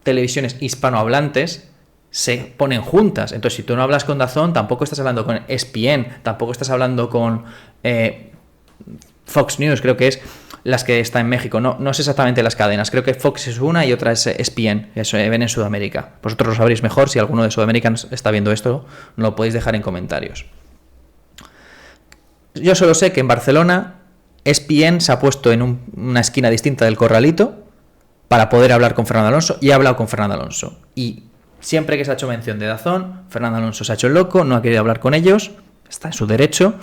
televisiones hispanohablantes se ponen juntas. Entonces, si tú no hablas con DAZN, tampoco estás hablando con ESPN, tampoco estás hablando con Fox News, creo que es las que está en México. No sé exactamente las cadenas. Creo que Fox es una y otra es ESPN, que se ven en Sudamérica. Vosotros lo sabréis mejor. Si alguno de Sudamérica está viendo esto, lo podéis dejar en comentarios. Yo solo sé que en Barcelona ESPN se ha puesto en una esquina distinta del corralito para poder hablar con Fernando Alonso, y ha hablado con Fernando Alonso. Y siempre que se ha hecho mención de DAZN, Fernando Alonso se ha hecho el loco, no ha querido hablar con ellos, está en su derecho,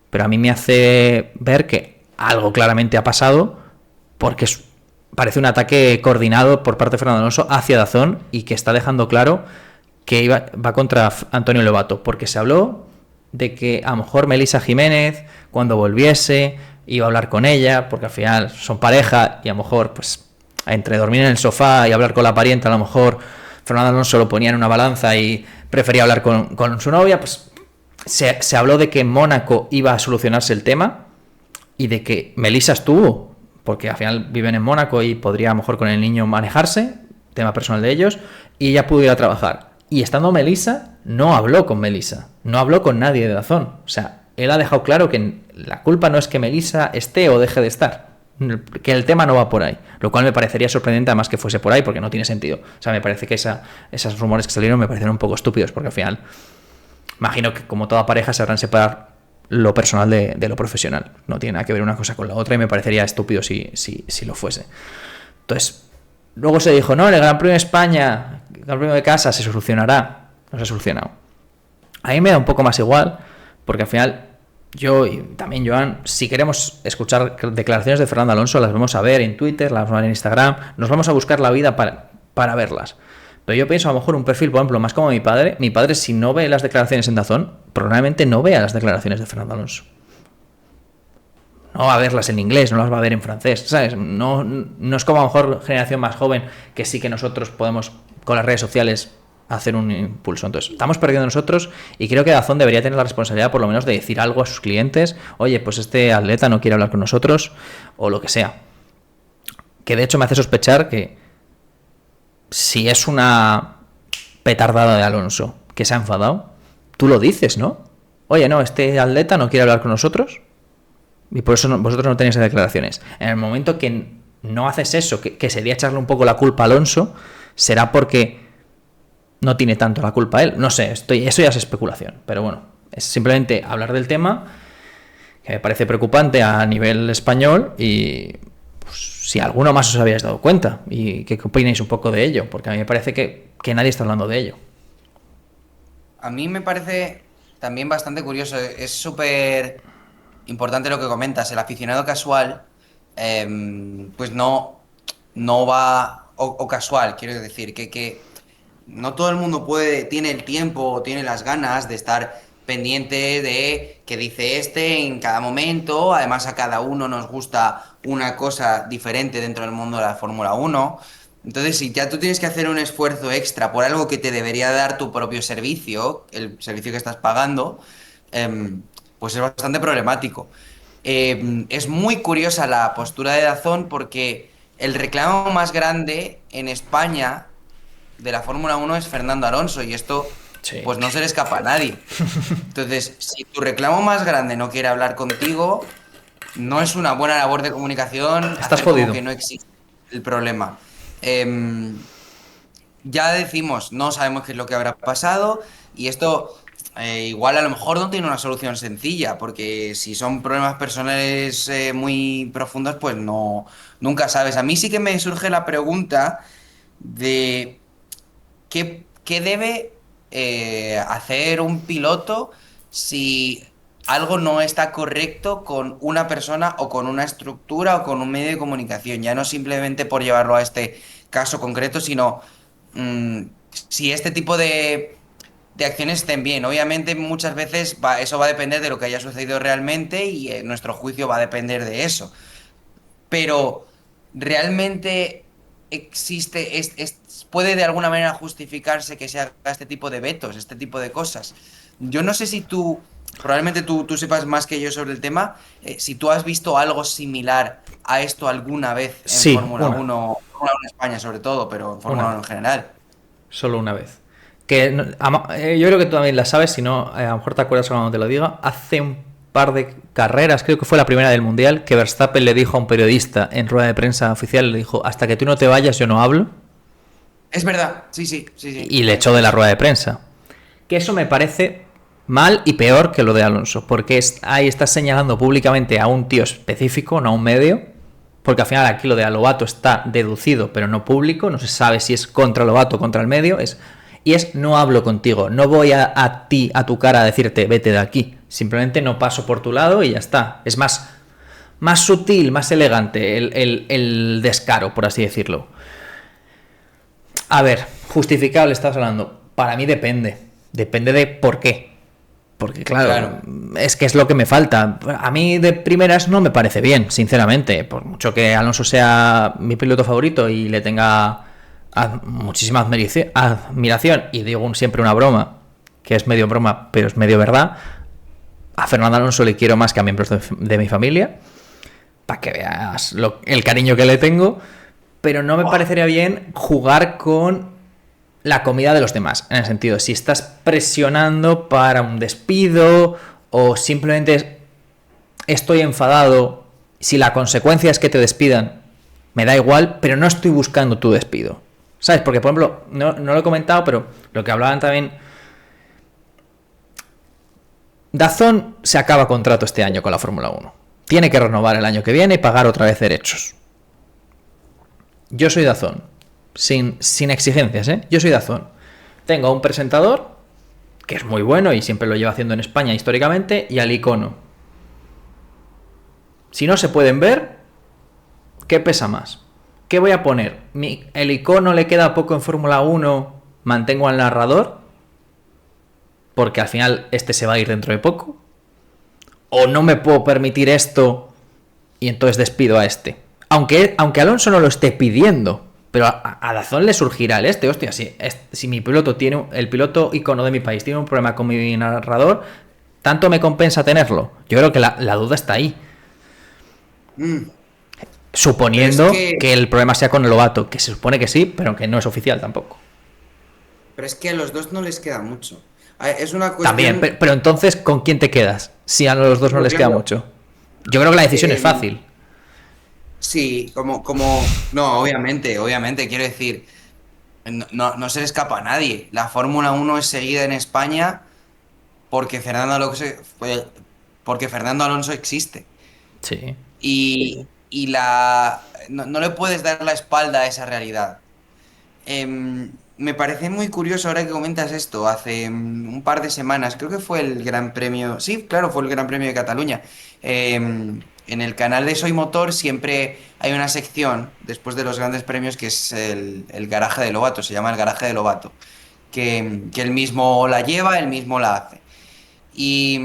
pero a mí me hace ver que algo claramente ha pasado, porque parece un ataque coordinado por parte de Fernando Alonso hacia DAZN, y que está dejando claro que va contra Antonio Lobato, porque se habló de que a lo mejor Melissa Jiménez, cuando volviese, iba a hablar con ella, porque al final son pareja, y a lo mejor, pues, entre dormir en el sofá y hablar con la parienta, a lo mejor Fernando Alonso lo ponía en una balanza y prefería hablar con su novia. Pues se habló de que en Mónaco iba a solucionarse el tema, y de que Melissa estuvo, porque al final viven en Mónaco y podría a lo mejor con el niño manejarse, tema personal de ellos, y ella pudo ir a trabajar. Y estando Melissa, no habló con Melissa, no habló con nadie de DAZN. O sea, él ha dejado claro que la culpa no es que Melissa esté o deje de estar, que el tema no va por ahí, lo cual me parecería sorprendente además que fuese por ahí, porque no tiene sentido. O sea, me parece que esos rumores que salieron me parecieron un poco estúpidos, porque al final imagino que como toda pareja sabrán separar lo personal de lo profesional, no tiene nada que ver una cosa con la otra, y me parecería estúpido si lo fuese. Entonces, luego se dijo, no, el Gran Premio de España, el Gran Premio de casa se solucionará. No se ha solucionado. A mí me da un poco más igual, porque al final yo y también Joan, si queremos escuchar declaraciones de Fernando Alonso, las vamos a ver en Twitter, las vamos a ver en Instagram, nos vamos a buscar la vida para verlas. Pero yo pienso a lo mejor un perfil, por ejemplo, más como mi padre. Mi padre, si no ve las declaraciones en DAZN, probablemente no vea las declaraciones de Fernando Alonso. No va a verlas en inglés, no las va a ver en francés, ¿sabes? No es como a lo mejor generación más joven, que sí que nosotros podemos con las redes sociales hacer un impulso. Entonces, estamos perdiendo nosotros, y creo que DAZN debería tener la responsabilidad por lo menos de decir algo a sus clientes. Oye, pues este atleta no quiere hablar con nosotros, o lo que sea. Que de hecho me hace sospechar que si es una petardada de Alonso que se ha enfadado, tú lo dices, ¿no? Oye, no, este atleta no quiere hablar con nosotros, y por eso vosotros no tenéis declaraciones. En el momento que no haces eso, que sería echarle un poco la culpa a Alonso, será porque no tiene tanto la culpa él. No sé, eso ya es especulación. Pero bueno, es simplemente hablar del tema, que me parece preocupante a nivel español, y pues, si alguno más os habíais dado cuenta, y qué opináis un poco de ello, porque a mí me parece que nadie está hablando de ello. A mí me parece también bastante curioso. Es súper importante lo que comentas. El aficionado casual, pues no va, o casual, quiero decir, que no todo el mundo tiene el tiempo o tiene las ganas de estar pendiente de qué dice este en cada momento. Además, a cada uno nos gusta una cosa diferente dentro del mundo de la Fórmula 1. Entonces, si ya tú tienes que hacer un esfuerzo extra por algo que te debería dar tu propio servicio, el servicio que estás pagando, pues es bastante problemático. Es muy curiosa la postura de DAZN, porque el reclamo más grande en España de la Fórmula 1 es Fernando Alonso, y esto Sí. pues no se le escapa a nadie. Entonces, si tu reclamo más grande no quiere hablar contigo, no es una buena labor de comunicación Estás hacer como jodido. que no existe el problema. Em, ya decimos, no sabemos qué es lo que habrá pasado, y esto igual a lo mejor no tiene una solución sencilla, porque si son problemas personales muy profundos, pues no, nunca sabes. A mí sí que me surge la pregunta de qué debe hacer un piloto si algo no está correcto con una persona o con una estructura o con un medio de comunicación. Ya no simplemente por llevarlo a este caso concreto, sino mm, si este tipo de acciones estén bien. Obviamente muchas veces eso va a depender de lo que haya sucedido realmente, y nuestro juicio va a depender de eso. Pero realmente puede de alguna manera justificarse que se haga este tipo de vetos, este tipo de cosas. Yo no sé si probablemente tú sepas más que yo sobre el tema, si tú has visto algo similar a esto alguna vez en Sí, Fórmula 1 en España sobre todo, pero en una Fórmula 1 vez. en general. Solo una vez. Yo creo que tú también la sabes, si no, a lo mejor te acuerdas cuando te lo diga. Hace un par de carreras, creo que fue la primera del Mundial, que Verstappen le dijo a un periodista en rueda de prensa oficial, le dijo, hasta que tú no te vayas yo no hablo, Es verdad, sí, sí, sí, sí, y le echó de comentas la eso. rueda de prensa. Que eso me parece mal y peor que lo de Alonso, porque ahí estás señalando públicamente a un tío específico, no a un medio, porque al final aquí lo de Lobato está deducido, pero no público, no se sabe si es contra Lobato o contra el medio, y es no hablo contigo, no voy a ti, a tu cara a decirte vete de aquí, simplemente no paso por tu lado y ya está. Es más sutil, más elegante el descaro, por así decirlo. A ver, justificable estás hablando. Para mí depende. Depende de por qué. Porque claro, Claro. es que es lo que me falta. A mí de primeras no me parece bien, sinceramente. Por mucho que Alonso sea mi piloto favorito y le tenga muchísima admiración, y digo siempre una broma, que es medio broma, pero es medio verdad, a Fernando Alonso le quiero más que a miembros de mi familia, para que veas el cariño que le tengo, pero no me parecería bien jugar con la comida de los demás. En el sentido, si estás presionando para un despido o simplemente estoy enfadado, si la consecuencia es que te despidan, me da igual, pero no estoy buscando tu despido. ¿Sabes? Porque, por ejemplo, no lo he comentado, pero lo que hablaban también... DAZN se acaba contrato este año con la Fórmula 1. Tiene que renovar el año que viene y pagar otra vez derechos. Yo soy DAZN. Sin exigencias, ¿eh? Yo soy DAZN. Tengo a un presentador, que es muy bueno y siempre lo lleva haciendo en España históricamente, y al icono. Si no se pueden ver, ¿qué pesa más? ¿Qué voy a poner? ¿El icono le queda poco en Fórmula 1? ¿Mantengo al narrador? Porque al final este se va a ir dentro de poco. ¿O no me puedo permitir esto y entonces despido a este? Aunque Alonso no lo esté pidiendo, pero a DAZN le surgirá hostia, si mi piloto tiene, el piloto icono de mi país tiene un problema con mi narrador, ¿tanto me compensa tenerlo? Yo creo que la duda está ahí. Mm, pero es Suponiendo que, que el problema sea con el Lobato, que se supone que sí, pero que no es oficial tampoco. pero es que a los dos no les queda mucho. Es una También, cuestión, pero entonces, ¿con quién te quedas? Si a los dos no pero les queda claro, mucho. Yo creo que la decisión es em, fácil. sí, no, obviamente, quiero decir, no se le escapa a nadie. La Fórmula 1 es seguida en España porque porque Fernando Alonso existe. Sí. No le puedes dar la espalda a esa realidad. Me parece muy curioso ahora que comentas esto. Hace un par de semanas, creo que fue el Gran Premio. Sí, claro, fue el Gran Premio de Cataluña. En el canal de Soy Motor siempre hay una sección después de los grandes premios que es el garaje de Lobato, se llama el garaje de Lobato, que él mismo la lleva, él mismo la hace. Y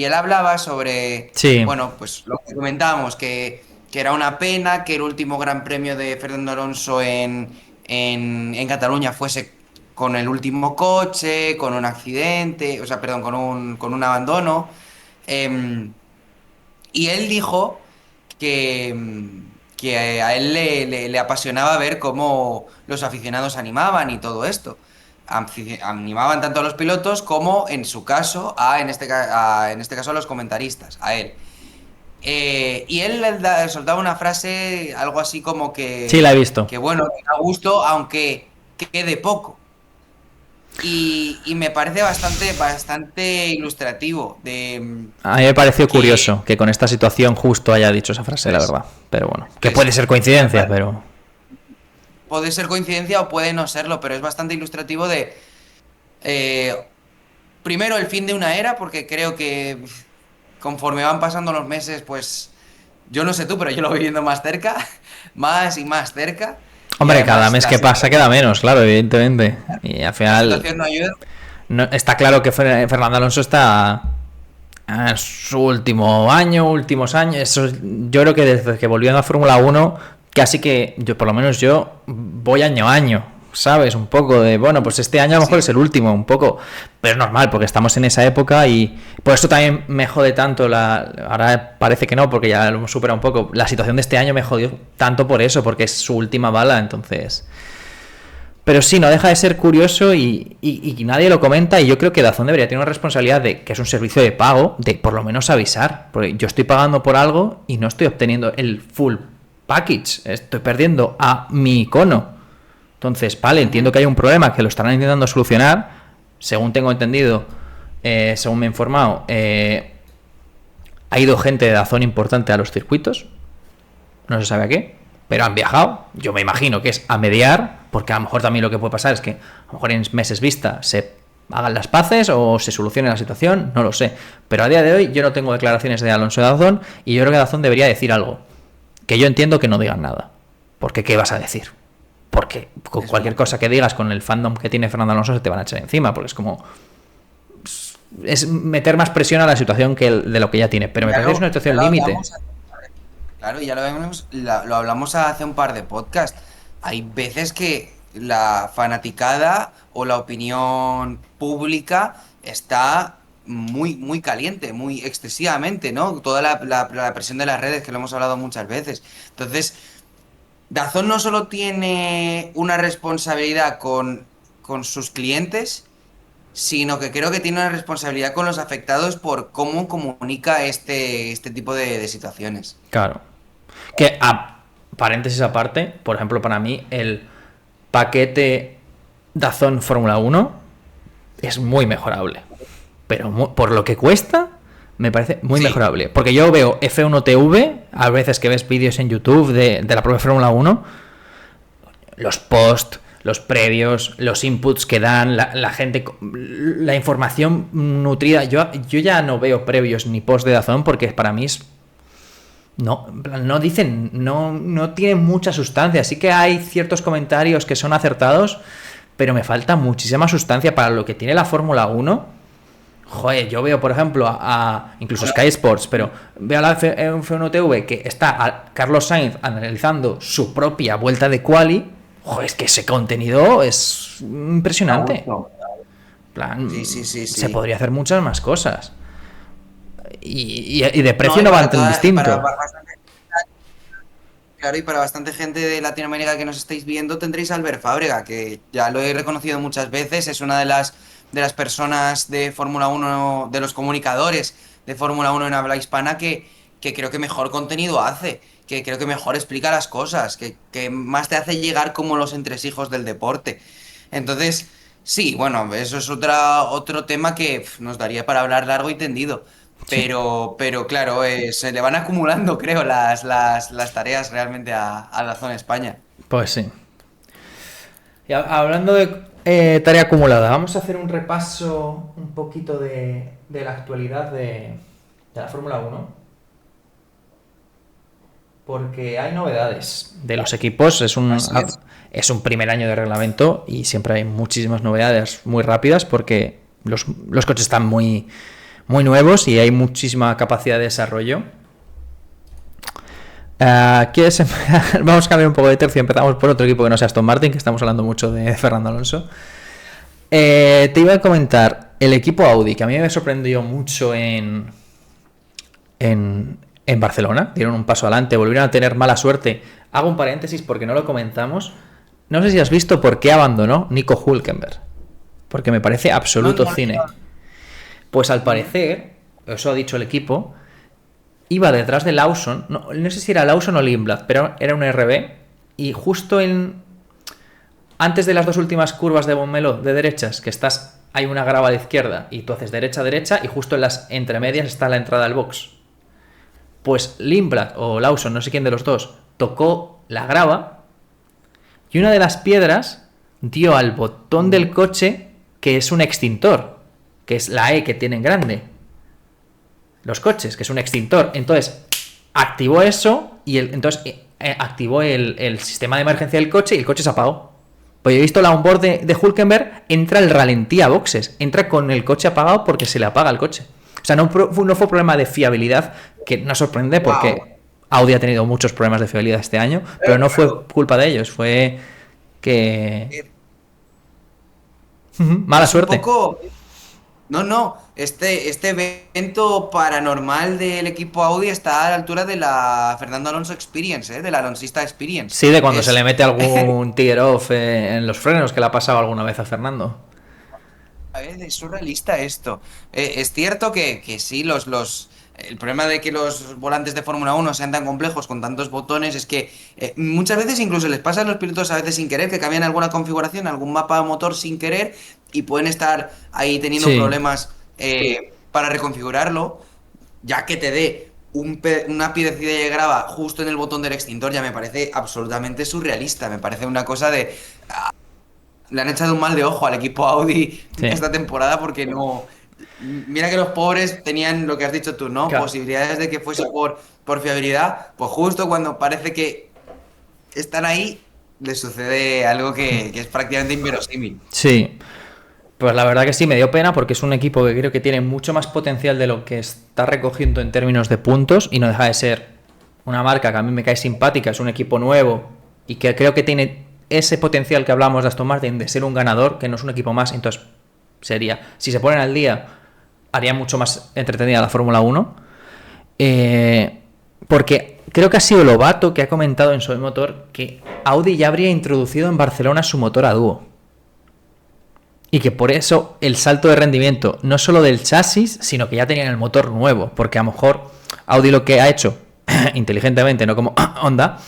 él hablaba sobre, Sí, bueno, pues lo que comentábamos, que era una pena que el último Gran Premio de Fernando Alonso en Cataluña fuese con el último coche, con un accidente, o sea, perdón, con un abandono. Em, y él dijo que a él le apasionaba ver cómo los aficionados animaban y todo esto. Animaban tanto a los pilotos como, en su caso, en este caso a los comentaristas, a él. Y él soltaba una frase, algo así como sí la he visto. que bueno, que da gusto, aunque quede poco. Y me parece bastante ilustrativo A mí me pareció que curioso que con esta situación justo haya dicho esa frase, la pues, verdad. Pero bueno, que pues, puede ser me coincidencia, pa- pero... puede ser coincidencia o puede no serlo, pero es bastante ilustrativo de, eh, primero, el fin de una era, porque creo que conforme van pasando los meses, pues yo no sé tú, pero yo lo voy viendo más cerca, más y más cerca, y Hombre, cada además mes que pasa queda menos, claro, evidentemente. Y al la final situación no ayuda. está claro que Fernando Alonso está en su último año, últimos años. Yo creo que desde que volvió a la Fórmula 1 Que así que yo, por lo menos yo, voy año a año, ¿sabes? Un poco de, bueno, pues este año a lo mejor es el último, un poco, pero es normal, porque estamos en esa época y por eso también me jode tanto ahora parece que no, porque ya lo hemos superado un poco, la situación de este año me jodió tanto por eso, porque es su última bala, entonces... Pero sí, no deja de ser curioso y nadie lo comenta, y yo creo que DAZN debería tener una responsabilidad de que es un servicio de pago, de por lo menos avisar, porque yo estoy pagando por algo y no estoy obteniendo el full package, estoy perdiendo a mi icono. Entonces, vale, entiendo que hay un problema que lo estarán intentando solucionar, según tengo entendido, según me he informado, ha ido gente de DAZN importante a los circuitos, no se sabe a qué, pero han viajado, yo me imagino que es a mediar, porque a lo mejor también lo que puede pasar es que a lo mejor en meses vista se hagan las paces o se solucione la situación, no lo sé, pero a día de hoy yo no tengo declaraciones de Alonso de DAZN y yo creo que DAZN debería decir algo, que yo entiendo que no digan nada, porque ¿qué vas a decir? Porque con cualquier cosa que digas con el fandom que tiene Fernando Alonso se te van a echar encima, porque es como... es meter más presión a la situación de lo que ya tiene, pero me parece que es una situación límite. Claro, ya lo hablamos hace un par de podcasts. Hay veces que la fanaticada o la opinión pública está muy, muy caliente, muy excesivamente, ¿no? Toda la presión de las redes, que lo hemos hablado muchas veces. Entonces, DAZN no solo tiene una responsabilidad con sus clientes, sino que creo que tiene una responsabilidad con los afectados por cómo comunica este tipo de situaciones. Claro. Que, paréntesis aparte, por ejemplo, para mí el paquete DAZN Fórmula 1 es muy mejorable. Pero por lo que cuesta, me parece muy mejorable. Porque yo veo F1 TV, a veces que ves vídeos en YouTube de la propia Fórmula 1, los posts, los previos, los inputs que dan, la gente, la información nutrida. Yo ya no veo previos ni posts de DAZN porque para mí es... No dicen, no tienen mucha sustancia. Sí que hay ciertos comentarios que son acertados, pero me falta muchísima sustancia para lo que tiene la Fórmula 1. Joder, yo veo, por ejemplo, incluso Sky Sports, pero veo a la F1 TV que está a Carlos Sainz analizando su propia vuelta de quali. Joder, es que ese contenido es impresionante. Plan, Sí. se podría hacer muchas más cosas. Y de precio no van tan distinto. Claro, y para bastante gente de Latinoamérica que nos estáis viendo, tendréis a Albert Fábrega, que ya lo he reconocido muchas veces, es una de las personas de Fórmula 1, de los comunicadores de Fórmula 1 en habla hispana, que creo que mejor contenido hace, que creo que mejor explica las cosas, que más te hace llegar como los entresijos del deporte. Entonces, sí, bueno, eso es otro tema que nos daría para hablar largo y tendido. Pero claro, se le van acumulando, creo, las tareas realmente a DAZN España. Pues sí. Y hablando de tarea acumulada, vamos a hacer un repaso un poquito de la actualidad de la Fórmula 1. Porque hay novedades de los equipos. Es un primer año de reglamento y siempre hay muchísimas novedades muy rápidas porque los coches están muy nuevos y hay muchísima capacidad de desarrollo. Vamos a cambiar un poco de tercio. Empezamos por otro equipo que no sea Aston Martin, que estamos hablando mucho de Fernando Alonso. Te iba a comentar el equipo Audi, que a mí me sorprendió mucho en Barcelona. Dieron un paso adelante, volvieron a tener mala suerte. Hago un paréntesis porque no lo comentamos. No sé si has visto por qué abandonó Nico Hülkenberg, porque me parece absoluto cine. Pues al parecer, eso ha dicho el equipo, iba detrás de Lawson, no sé si era Lawson o Lindblad, pero era un RB, y justo antes de las dos últimas curvas de Montmeló, de derechas, que hay una grava de izquierda, y tú haces derecha, y justo en las entremedias está la entrada al box. Pues Lindblad o Lawson, no sé quién de los dos, tocó la grava, y una de las piedras dio al botón del coche, que es un extintor, que es la E que tienen grande los coches, que es un extintor. Entonces activó eso y entonces activó el sistema de emergencia del coche y el coche se apagó. Pues yo he visto la onboard de Hülkenberg, entra el ralentí a boxes, entra con el coche apagado porque se le apaga el coche. O sea, no fue problema de fiabilidad, que nos sorprende porque Audi ha tenido muchos problemas de fiabilidad este año, pero no fue culpa de ellos, fue que... Mala Es un suerte. poco... No, este evento paranormal del equipo Audi está a la altura de la Fernando Alonso Experience, de la Alonsista Experience. Sí, de cuando se le Es, mete algún tear-off en los frenos, que le ha pasado alguna vez a Fernando. a ver, es surrealista esto. Es cierto que sí, el problema de que los volantes de Fórmula 1 sean tan complejos con tantos botones es que muchas veces incluso les pasa a los pilotos a veces sin querer, que cambian alguna configuración, algún mapa de motor sin querer y pueden estar ahí teniendo Sí, problemas para reconfigurarlo, ya que te dé una piedrecilla de grava justo en el botón del extintor, ya me parece absolutamente surrealista. Me parece una cosa de... Le han echado un mal de ojo al equipo Audi sí. esta temporada porque no... Mira que los pobres tenían lo que has dicho tú, ¿no? Claro. Posibilidades de que fuese por fiabilidad. Pues justo cuando parece que están ahí, les sucede algo que es prácticamente inverosímil. Sí, pues la verdad que sí, me dio pena porque es un equipo que creo que tiene mucho más potencial de lo que está recogiendo en términos de puntos y no deja de ser una marca que a mí me cae simpática, es un equipo nuevo y que creo que tiene ese potencial que hablamos de Aston Martin de ser un ganador, que no es un equipo más, entonces sería, si se ponen al día, haría mucho más entretenida la Fórmula 1, porque creo que ha sido Lobato que ha comentado en su motor que Audi ya habría introducido en Barcelona su motor a dúo. Y que por eso el salto de rendimiento, no solo del chasis, sino que ya tenían el motor nuevo. Porque a lo mejor Audi lo que ha hecho, inteligentemente, no como Honda,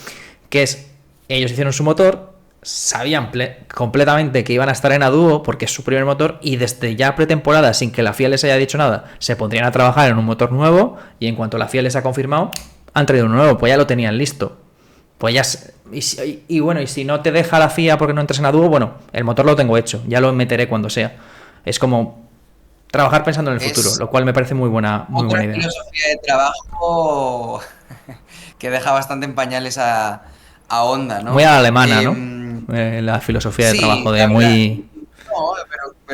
que es, ellos hicieron su motor, sabían completamente que iban a estar en a dúo, porque es su primer motor, y desde ya pretemporada, sin que la FIA les haya dicho nada, se pondrían a trabajar en un motor nuevo, y en cuanto la FIA les ha confirmado, han traído uno nuevo, pues ya lo tenían listo. Pues ya. Y bueno, y si no te deja la FIA porque no entras en a dúo, bueno, el motor lo tengo hecho, ya lo meteré cuando sea. Es como trabajar pensando en el futuro, Es lo cual me parece muy otra buena idea. filosofía de trabajo que deja bastante en pañales a Honda, Muy a ¿no? la alemana, ¿no? La filosofía de trabajo Sí, de la verdad. muy...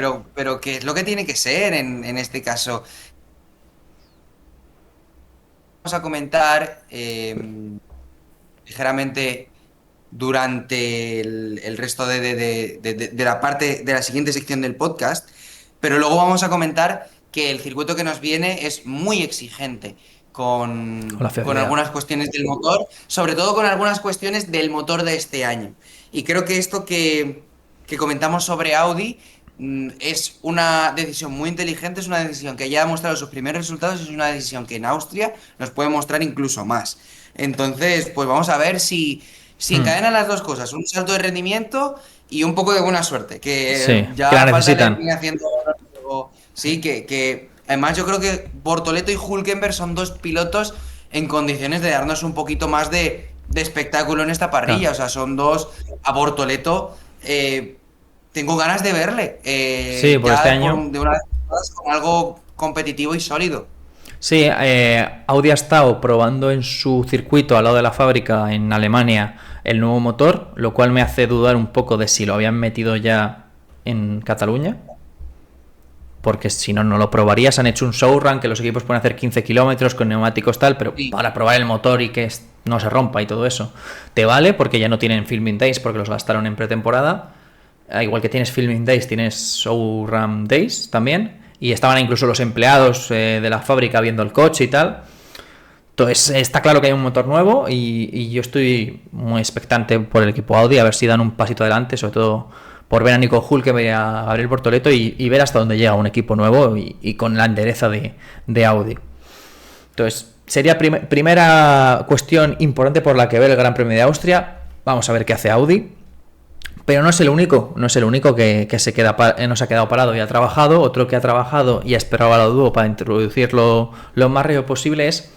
No, pero ¿qué es lo que tiene que ser en este caso? Vamos a comentar ligeramente durante el resto de la parte de la siguiente sección del podcast, pero luego vamos a comentar que el circuito que nos viene es muy exigente con la con fiabilidad. algunas cuestiones del motor, sobre todo con algunas cuestiones del motor de este año. Y creo que esto que comentamos sobre Audi es una decisión muy inteligente, es una decisión que ya ha mostrado sus primeros resultados, es una decisión que en Austria nos puede mostrar incluso más. Entonces, pues vamos a ver si Hmm. encadenan las dos cosas, un salto de rendimiento y un poco de buena suerte, que Sí, que la ya falta necesitan. ir haciendo... Sí, que además yo creo que Bortoleto y Hülkenberg son dos pilotos en condiciones de darnos un poquito más de espectáculo en esta parrilla. Claro. O sea, son dos... A Bortoleto tengo ganas de verle Sí, por este año. de una vez por todas con algo competitivo y sólido. Sí, Audi ha estado probando en su circuito al lado de la fábrica en Alemania el nuevo motor, lo cual me hace dudar un poco de si lo habían metido ya en Cataluña, porque si no, no lo probarías. Han hecho un showrun que los equipos pueden hacer 15 kilómetros con neumáticos tal, pero Sí. para probar el motor y que no se rompa y todo eso, te vale porque ya no tienen filming days porque los gastaron en pretemporada. Igual que tienes filming days, tienes showrun days también. Y estaban incluso los empleados de la fábrica viendo el coche y tal. Entonces está claro que hay un motor nuevo y yo estoy muy expectante por el equipo Audi a ver si dan un pasito adelante, sobre todo por ver a Nico Hülkenberg y a Gabriel Bortoleto y ver hasta dónde llega un equipo nuevo y con la entereza de Audi. Entonces sería primera cuestión importante por la que ver el Gran Premio de Austria. Vamos a ver qué hace Audi. Pero no es el único, no es el único que se no se ha quedado parado y ha trabajado. Otro que ha trabajado y ha esperado a la dúo para introducirlo lo más rápido posible es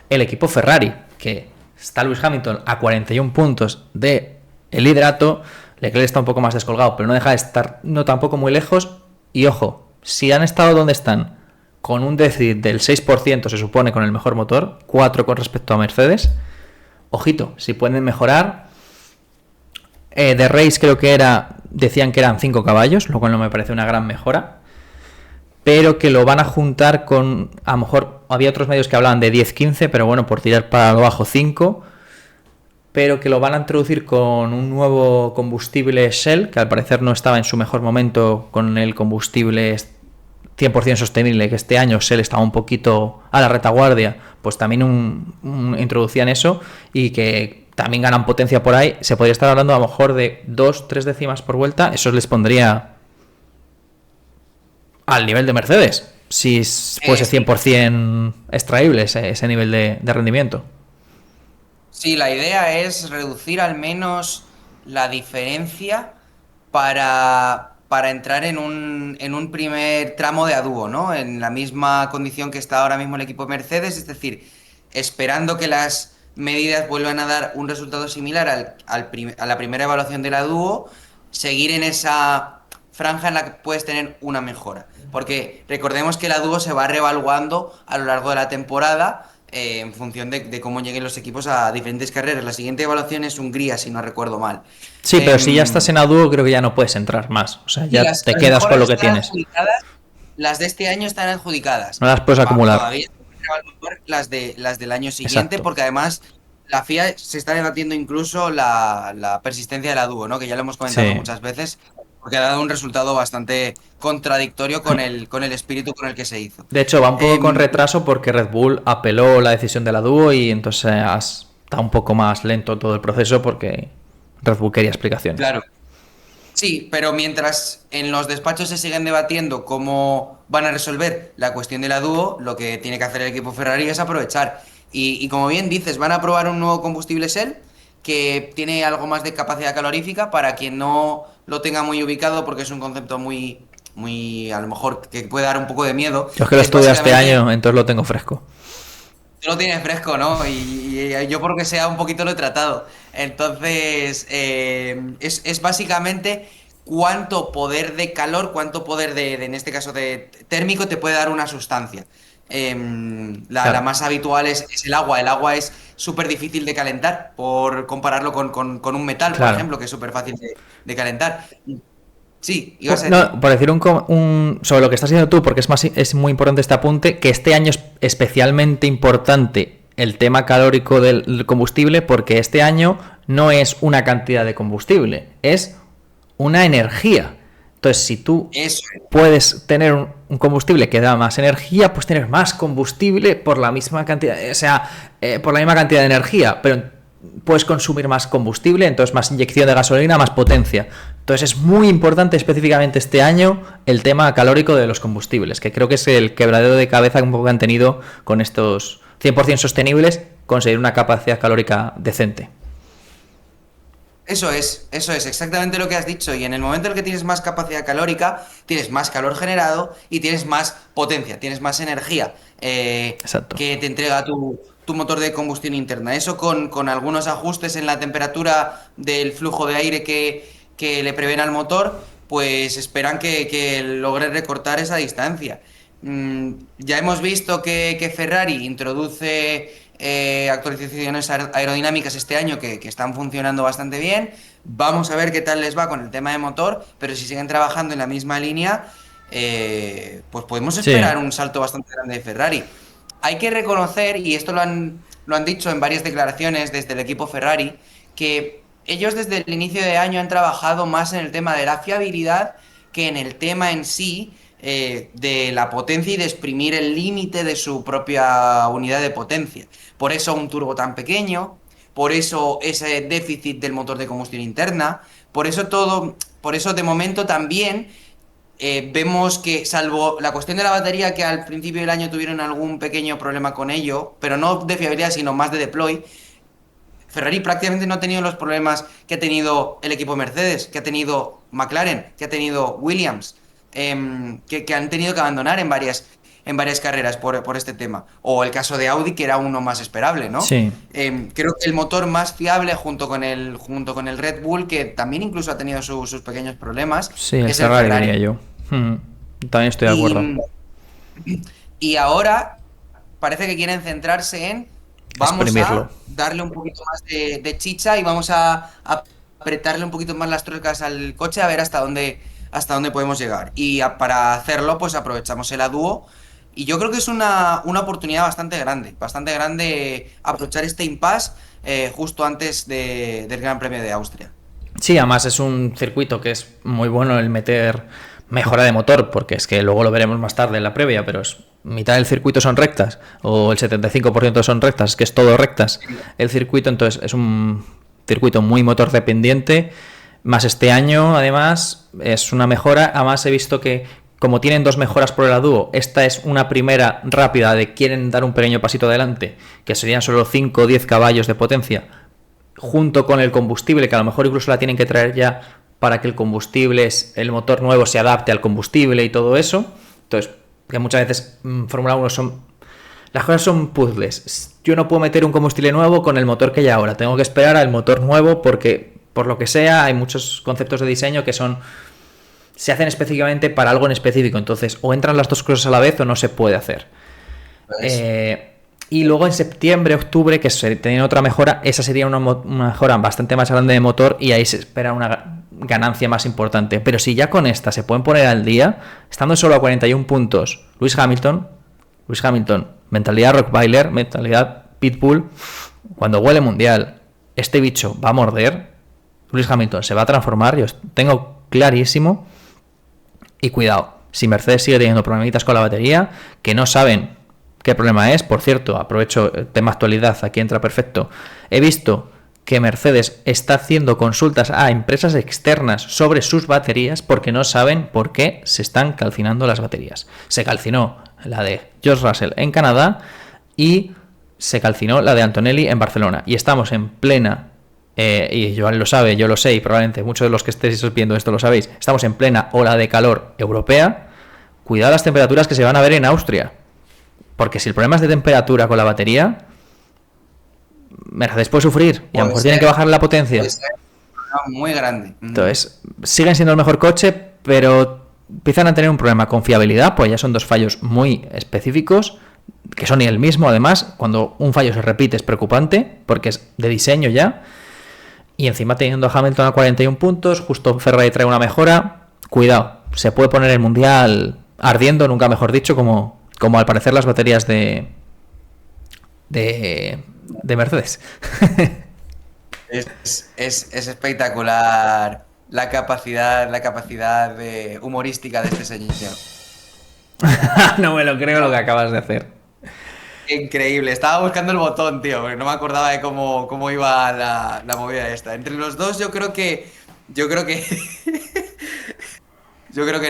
el equipo Ferrari, que está Lewis Hamilton a 41 puntos de el liderato. Leclerc está un poco más descolgado, pero no deja de estar no tampoco muy lejos. Y ojo, si han estado donde están con un déficit del 6% se supone con el mejor motor, 4 con respecto a Mercedes, ojito, si pueden mejorar. De Race creo que decían que eran 5 caballos, lo cual no me parece una gran mejora, pero que lo van a juntar con, a lo mejor, había otros medios que hablaban de 10-15, pero bueno, por tirar para lo bajo 5, pero que lo van a introducir con un nuevo combustible Shell, que al parecer no estaba en su mejor momento con el combustible 100% sostenible, que este año Shell estaba un poquito a la retaguardia, pues también introducían eso, y que también ganan potencia por ahí. Se podría estar hablando a lo mejor de 2-3 décimas por vuelta. Eso les pondría al nivel de Mercedes, si fuese 100% extraíble ese nivel de rendimiento. Sí, la idea es reducir al menos la diferencia para entrar en un primer tramo de a dúo, ¿no? En la misma condición que está ahora mismo el equipo Mercedes, es decir, esperando que las medidas vuelvan a dar un resultado similar a la primera evaluación de la dúo, seguir en esa franja en la que puedes tener una mejora. Porque recordemos que la dúo se va reevaluando a lo largo de la temporada en función de cómo lleguen los equipos a diferentes carreras. La siguiente evaluación es Hungría, si no recuerdo mal. Sí, pero si ya estás en a dúo, creo que ya no puedes entrar más. O sea, ya te quedas con lo que tienes. Las de este año están adjudicadas. No las puedes acumular. Todavía las del año siguiente, exacto, porque además la FIA se está debatiendo incluso la persistencia de la dúo, ¿no? Que ya lo hemos comentado muchas veces, porque ha dado un resultado bastante contradictorio con el espíritu con el que se hizo. De hecho, va un poco con retraso porque Red Bull apeló la decisión de la dúo y entonces está un poco más lento todo el proceso porque Red Bull quería explicaciones. Claro. Sí, pero mientras en los despachos se siguen debatiendo cómo van a resolver la cuestión de la dúo, lo que tiene que hacer el equipo Ferrari es aprovechar. Y como bien dices, van a probar un nuevo combustible Shell que tiene algo más de capacidad calorífica para quien no lo tenga muy ubicado, porque es un concepto muy, a lo mejor, que puede dar un poco de miedo. Yo es que lo estudié este año, entonces lo tengo fresco. Tú lo tienes fresco, ¿no? Y yo porque sea un poquito lo he tratado. Entonces, es básicamente cuánto poder de calor, cuánto poder en este caso de térmico te puede dar una sustancia. Claro. La más habitual es el agua. El agua es súper difícil de calentar, por compararlo con un metal, claro, por ejemplo, que es súper fácil de calentar. Sí, ibas a decir. No, por decir sobre lo que estás haciendo tú, porque es muy importante este apunte, que este año es especialmente importante el tema calórico del combustible, porque este año no es una cantidad de combustible, es una energía. Entonces, si tú puedes tener un combustible que da más energía, pues tienes más combustible por la misma cantidad, o sea, por la misma cantidad de energía, pero puedes consumir más combustible, entonces más inyección de gasolina, más potencia. Entonces es muy importante específicamente este año el tema calórico de los combustibles, que creo que es el quebradero de cabeza un poco que han tenido con estos 100% sostenibles, conseguir una capacidad calórica decente. Eso es exactamente lo que has dicho. Y en el momento en el que tienes más capacidad calórica, tienes más calor generado y tienes más potencia, tienes más energía que te entrega tu motor de combustión interna. Eso con algunos ajustes en la temperatura del flujo de aire que le prevén al motor, pues esperan que logre recortar esa distancia. Ya hemos visto que Ferrari introduce actualizaciones aerodinámicas este año que están funcionando bastante bien. Vamos a ver qué tal les va con el tema de motor, pero si siguen trabajando en la misma línea, pues podemos esperar un salto bastante grande de Ferrari. Hay que reconocer, y esto lo han dicho en varias declaraciones desde el equipo Ferrari, que ellos desde el inicio de año han trabajado más en el tema de la fiabilidad que en el tema en sí de la potencia y de exprimir el límite de su propia unidad de potencia. Por eso un turbo tan pequeño, por eso ese déficit del motor de combustión interna, por eso de momento también vemos que, salvo la cuestión de la batería, que al principio del año tuvieron algún pequeño problema con ello, pero no de fiabilidad, sino más de deploy, Ferrari prácticamente no ha tenido los problemas que ha tenido el equipo Mercedes, que ha tenido McLaren, que ha tenido Williams, que han tenido que abandonar en varias carreras por este tema. O el caso de Audi, que era uno más esperable, ¿no? Sí. Creo que el motor más fiable junto con el Red Bull, que también incluso ha tenido sus pequeños problemas, sí, es el Ferrari, diría yo. También estoy de acuerdo. Y ahora parece que quieren centrarse en vamos a darle un poquito más de chicha y vamos a apretarle un poquito más las tuercas al coche a ver hasta dónde podemos llegar. Y para hacerlo, pues aprovechamos el A-Duo Y yo creo que es una oportunidad bastante grande aprovechar este impasse justo antes del Gran Premio de Austria. Sí, además es un circuito que es muy bueno el meter mejora de motor, porque es que luego lo veremos más tarde en la previa, pero es, mitad del circuito son rectas, o el 75% son rectas, que es todo rectas el circuito, entonces es un circuito muy motor dependiente, más este año además es una mejora, además he visto que como tienen dos mejoras por el dúo, esta es una primera rápida de quieren dar un pequeño pasito adelante, que serían solo 5 o 10 caballos de potencia, junto con el combustible, que a lo mejor incluso la tienen que traer ya para que el combustible, el motor nuevo se adapte al combustible y todo eso. Entonces, que muchas veces Fórmula 1 son... Las cosas son puzzles. Yo no puedo meter un combustible nuevo con el motor que hay ahora. Tengo que esperar al motor nuevo porque, por lo que sea, hay muchos conceptos de diseño que son... Se hacen específicamente para algo en específico. Entonces, o entran las dos cosas a la vez o no se puede hacer. Y luego en septiembre, octubre, que tenía otra mejora, esa sería una mejora bastante más grande de motor y ahí se espera una ganancia más importante. Pero si ya con esta se pueden poner al día, estando solo a 41 puntos, Lewis Hamilton, mentalidad Rottweiler, mentalidad Pitbull, cuando huele mundial, este bicho va a morder, Lewis Hamilton se va a transformar, yo tengo clarísimo. Y cuidado, si Mercedes sigue teniendo problemitas con la batería, que no saben qué problema es, por cierto, aprovecho el tema actualidad, aquí entra perfecto, he visto que Mercedes está haciendo consultas a empresas externas sobre sus baterías porque no saben por qué se están calcinando las baterías. Se calcinó la de George Russell en Canadá y se calcinó la de Antonelli en Barcelona. Y estamos en plena, y Joan lo sabe, yo lo sé, y probablemente muchos de los que estéis viendo esto lo sabéis, estamos en plena ola de calor europea. Cuidado las temperaturas que se van a ver en Austria. Porque si el problema es de temperatura con la batería, Mercedes puede sufrir y a lo mejor tienen que bajar la potencia. Muy grande. Entonces, siguen siendo el mejor coche, pero empiezan a tener un problema con fiabilidad, pues ya son dos fallos muy específicos, que son el mismo además. Cuando un fallo se repite es preocupante, porque es de diseño ya. Y encima teniendo a Hamilton a 41 puntos, justo Ferrari trae una mejora. Cuidado, se puede poner el mundial ardiendo, nunca mejor dicho, como al parecer las baterías de Mercedes. Es espectacular la capacidad humorística de este señor. No me lo creo lo que acabas de hacer. Increíble, estaba buscando el botón, tío, porque no me acordaba de cómo iba la movida esta. Entre los dos yo creo que yo creo que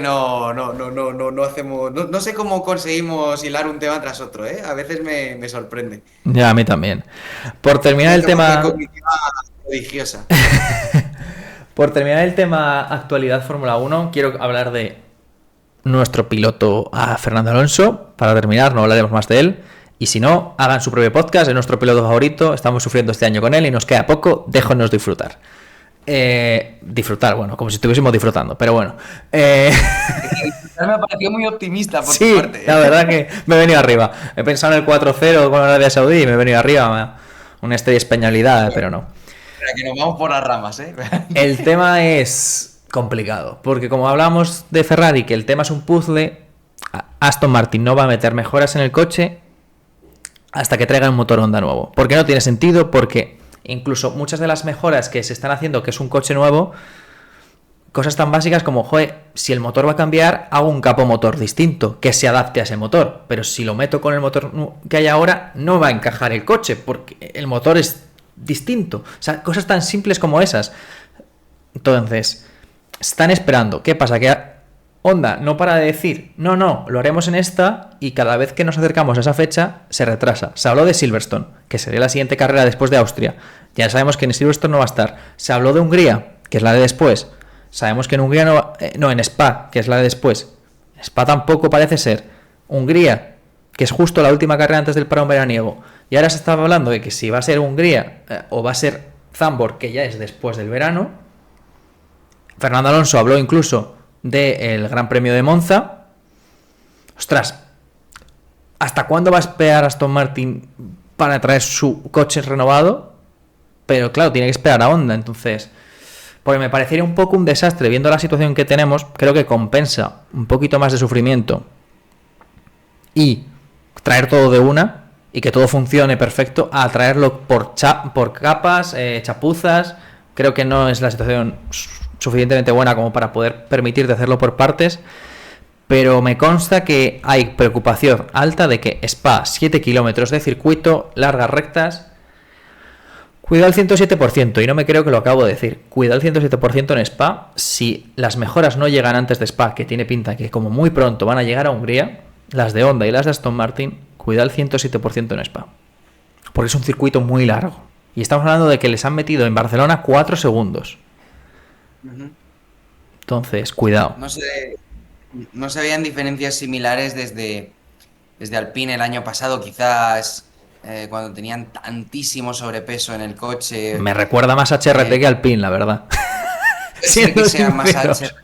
no hacemos. No sé cómo conseguimos hilar un tema tras otro, ¿eh? A veces me sorprende. Ya, a mí también. Por terminar el tema. Prodigiosa. Por terminar el tema actualidad Fórmula 1, quiero hablar de nuestro piloto a Fernando Alonso. Para terminar, no hablaremos más de él. Y si no, hagan su propio podcast, es nuestro piloto favorito. Estamos sufriendo este año con él y nos queda poco. Déjonos disfrutar. Disfrutar, bueno, como si estuviésemos disfrutando, pero bueno. Me ha parecido muy optimista por tu parte. La verdad que me he venido arriba. He pensado en el 4-0 con Arabia Saudí y me he venido arriba. Una estrella españolidad, pero no. Para que nos vamos por las ramas, ¿eh? El tema es complicado, porque como hablamos de Ferrari, que el tema es un puzzle, Aston Martin no va a meter mejoras en el coche hasta que traigan un motor Honda nuevo. Porque no tiene sentido, porque incluso muchas de las mejoras que se están haciendo, que es un coche nuevo, cosas tan básicas como, joder, si el motor va a cambiar, hago un capó motor distinto, que se adapte a ese motor. Pero si lo meto con el motor que hay ahora, no va a encajar el coche, porque el motor es distinto. O sea, cosas tan simples como esas. Entonces, están esperando. ¿Qué pasa? Que Honda no para de decir, no, lo haremos en esta, y cada vez que nos acercamos a esa fecha, se retrasa. Se habló de Silverstone, que sería la siguiente carrera después de Austria. Ya sabemos que en Silverstone no va a estar. Se habló de Hungría, que es la de después. Sabemos que en Hungría en Spa, que es la de después. Spa tampoco parece ser. Hungría, que es justo la última carrera antes del parón veraniego. Y ahora se estaba hablando de que si va a ser Hungría o va a ser Zandvoort, que ya es después del verano. Fernando Alonso habló incluso del Gran Premio de Monza. Ostras, ¿hasta cuándo va a esperar Aston Martin para traer su coche renovado? Pero claro, tiene que esperar a Honda, entonces... Porque me parecería un poco un desastre, viendo la situación que tenemos, creo que compensa un poquito más de sufrimiento y traer todo de una y que todo funcione perfecto, a traerlo por capas, chapuzas. Creo que no es la situación suficientemente buena como para poder permitirte hacerlo por partes, pero me consta que hay preocupación alta de que Spa, 7 kilómetros de circuito, largas rectas, cuidado al 107%, y no me creo que lo acabo de decir, cuidado al 107% en Spa. Si las mejoras no llegan antes de Spa, que tiene pinta que como muy pronto van a llegar a Hungría, las de Honda y las de Aston Martin, cuidado al 107% en Spa, porque es un circuito muy largo, y estamos hablando de que les han metido en Barcelona 4 segundos. Entonces, cuidado. No se veían diferencias similares desde Alpine el año pasado, quizás cuando tenían tantísimo sobrepeso en el coche. Me recuerda más a HRT que Alpine, la verdad. Puede ser que sea más sinceros. HRT,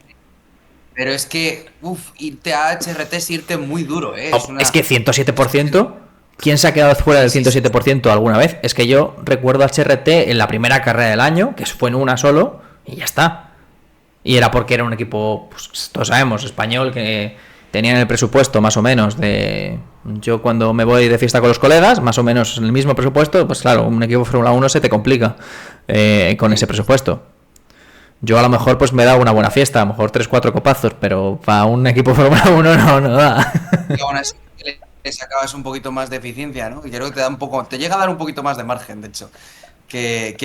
pero es que irte a HRT es irte muy duro, ¿eh? Es que 107%, ¿quién se ha quedado fuera del 107% alguna vez? Es que yo recuerdo HRT en la primera carrera del año, que fue en una solo, y ya está. Y era porque era un equipo, pues todos sabemos, español, que tenían el presupuesto más o menos de... Yo cuando me voy de fiesta con los colegas, más o menos en el mismo presupuesto, pues claro, un equipo Fórmula 1 se te complica con ese presupuesto. Yo a lo mejor pues me da una buena fiesta, a lo mejor 3-4 copazos, pero para un equipo Fórmula 1 no da. Y aún así le sacabas un poquito más de eficiencia, ¿no? Y creo que te llega a dar un poquito más de margen, de hecho. Que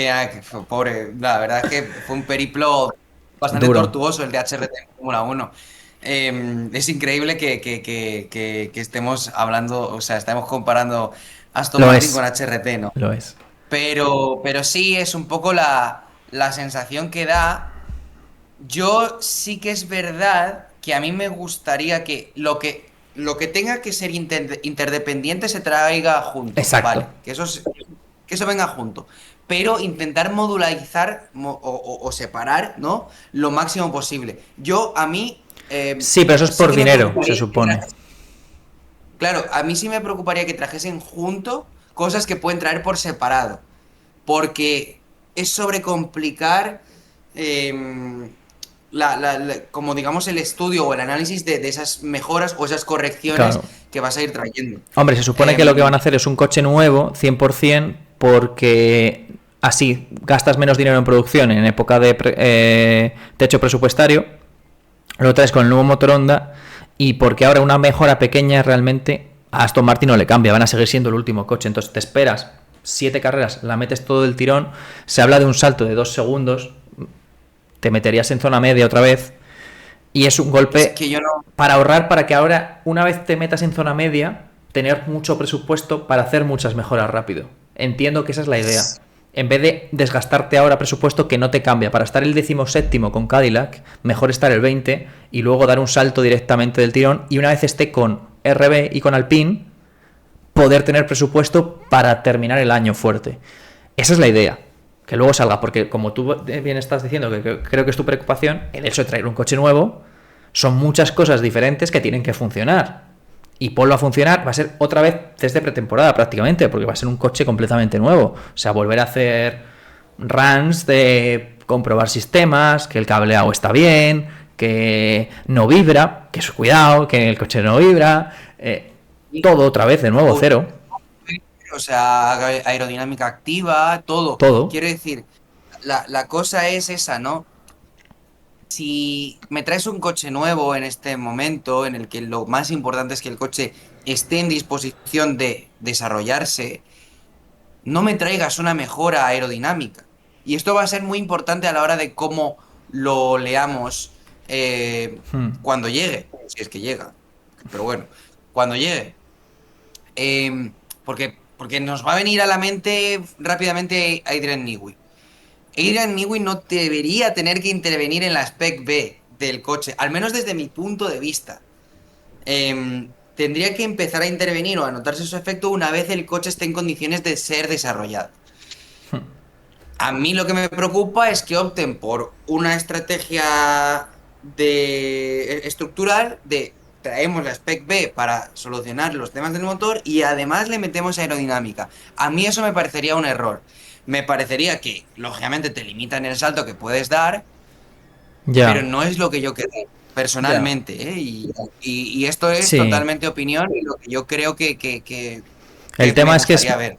pobre, la verdad es que fue un periplo bastante Duro. tortuoso el de HRT en Fórmula 1. Es increíble que estemos hablando, o sea, estamos comparando Aston Lo Martin es, con HRT, ¿no? lo es. Pero sí es un poco la sensación que da. Yo sí que es verdad que a mí me gustaría que lo que tenga que ser interdependiente se traiga junto, Exacto. ¿vale? Que eso venga junto. Pero intentar modularizar o separar, ¿no? Lo máximo posible. A mí, Sí, pero eso es sí por que me dinero, se preocuparía supone. claro, a mí sí me preocuparía que trajesen junto cosas que pueden traer por separado. Porque es sobrecomplicar como digamos el estudio o el análisis de esas mejoras o esas correcciones Claro. que vas a ir trayendo. Hombre, se supone que lo que van a hacer es un coche nuevo, 100%, porque así gastas menos dinero en producción en época de techo presupuestario, lo traes con el nuevo motor Honda, y porque ahora una mejora pequeña realmente a Aston Martin no le cambia, van a seguir siendo el último coche. Entonces te esperas 7 carreras, la metes todo el tirón, se habla de un salto de 2 segundos, te meterías en zona media otra vez, y es un Es golpe que yo no. para ahorrar, para que ahora, una vez te metas en zona media, tener mucho presupuesto para hacer muchas mejoras rápido. Entiendo que esa es la idea. En vez de desgastarte ahora presupuesto que no te cambia. Para estar el 17º con Cadillac, mejor estar el 20 y luego dar un salto directamente del tirón, y una vez esté con RB y con Alpine, poder tener presupuesto para terminar el año fuerte. Esa es la idea. Que luego salga, porque como tú bien estás diciendo, que creo que es tu preocupación, el hecho de traer un coche nuevo, son muchas cosas diferentes que tienen que funcionar. Y ponlo a funcionar va a ser otra vez desde pretemporada prácticamente, porque va a ser un coche completamente nuevo. O sea, volver a hacer runs de comprobar sistemas, que el cableado está bien, que no vibra, que cuidado, que el coche no vibra, todo otra vez de nuevo, cero. O sea, aerodinámica activa, todo. Todo. Quiero decir, la cosa es esa, ¿no? Si me traes un coche nuevo en este momento, en el que lo más importante es que el coche esté en disposición de desarrollarse, no me traigas una mejora aerodinámica. Y esto va a ser muy importante a la hora de cómo lo leamos cuando llegue, si es que llega. Pero bueno, cuando llegue. Porque nos va a venir a la mente rápidamente Adrian Newey. Adrian Newey no debería tener que intervenir en la Spec B del coche, al menos desde mi punto de vista. Tendría que empezar a intervenir o a notarse su efecto una vez el coche esté en condiciones de ser desarrollado. A mí lo que me preocupa es que opten por una estrategia estructural de traemos la Spec B para solucionar los temas del motor y además le metemos aerodinámica. A mí eso me parecería un error. Me parecería que, lógicamente, te limitan el salto que puedes dar, Ya. pero no es lo que yo querría. Ya. personalmente, ¿eh? Y esto es Sí. totalmente opinión y lo que yo creo El que me tema es que gustaría ver.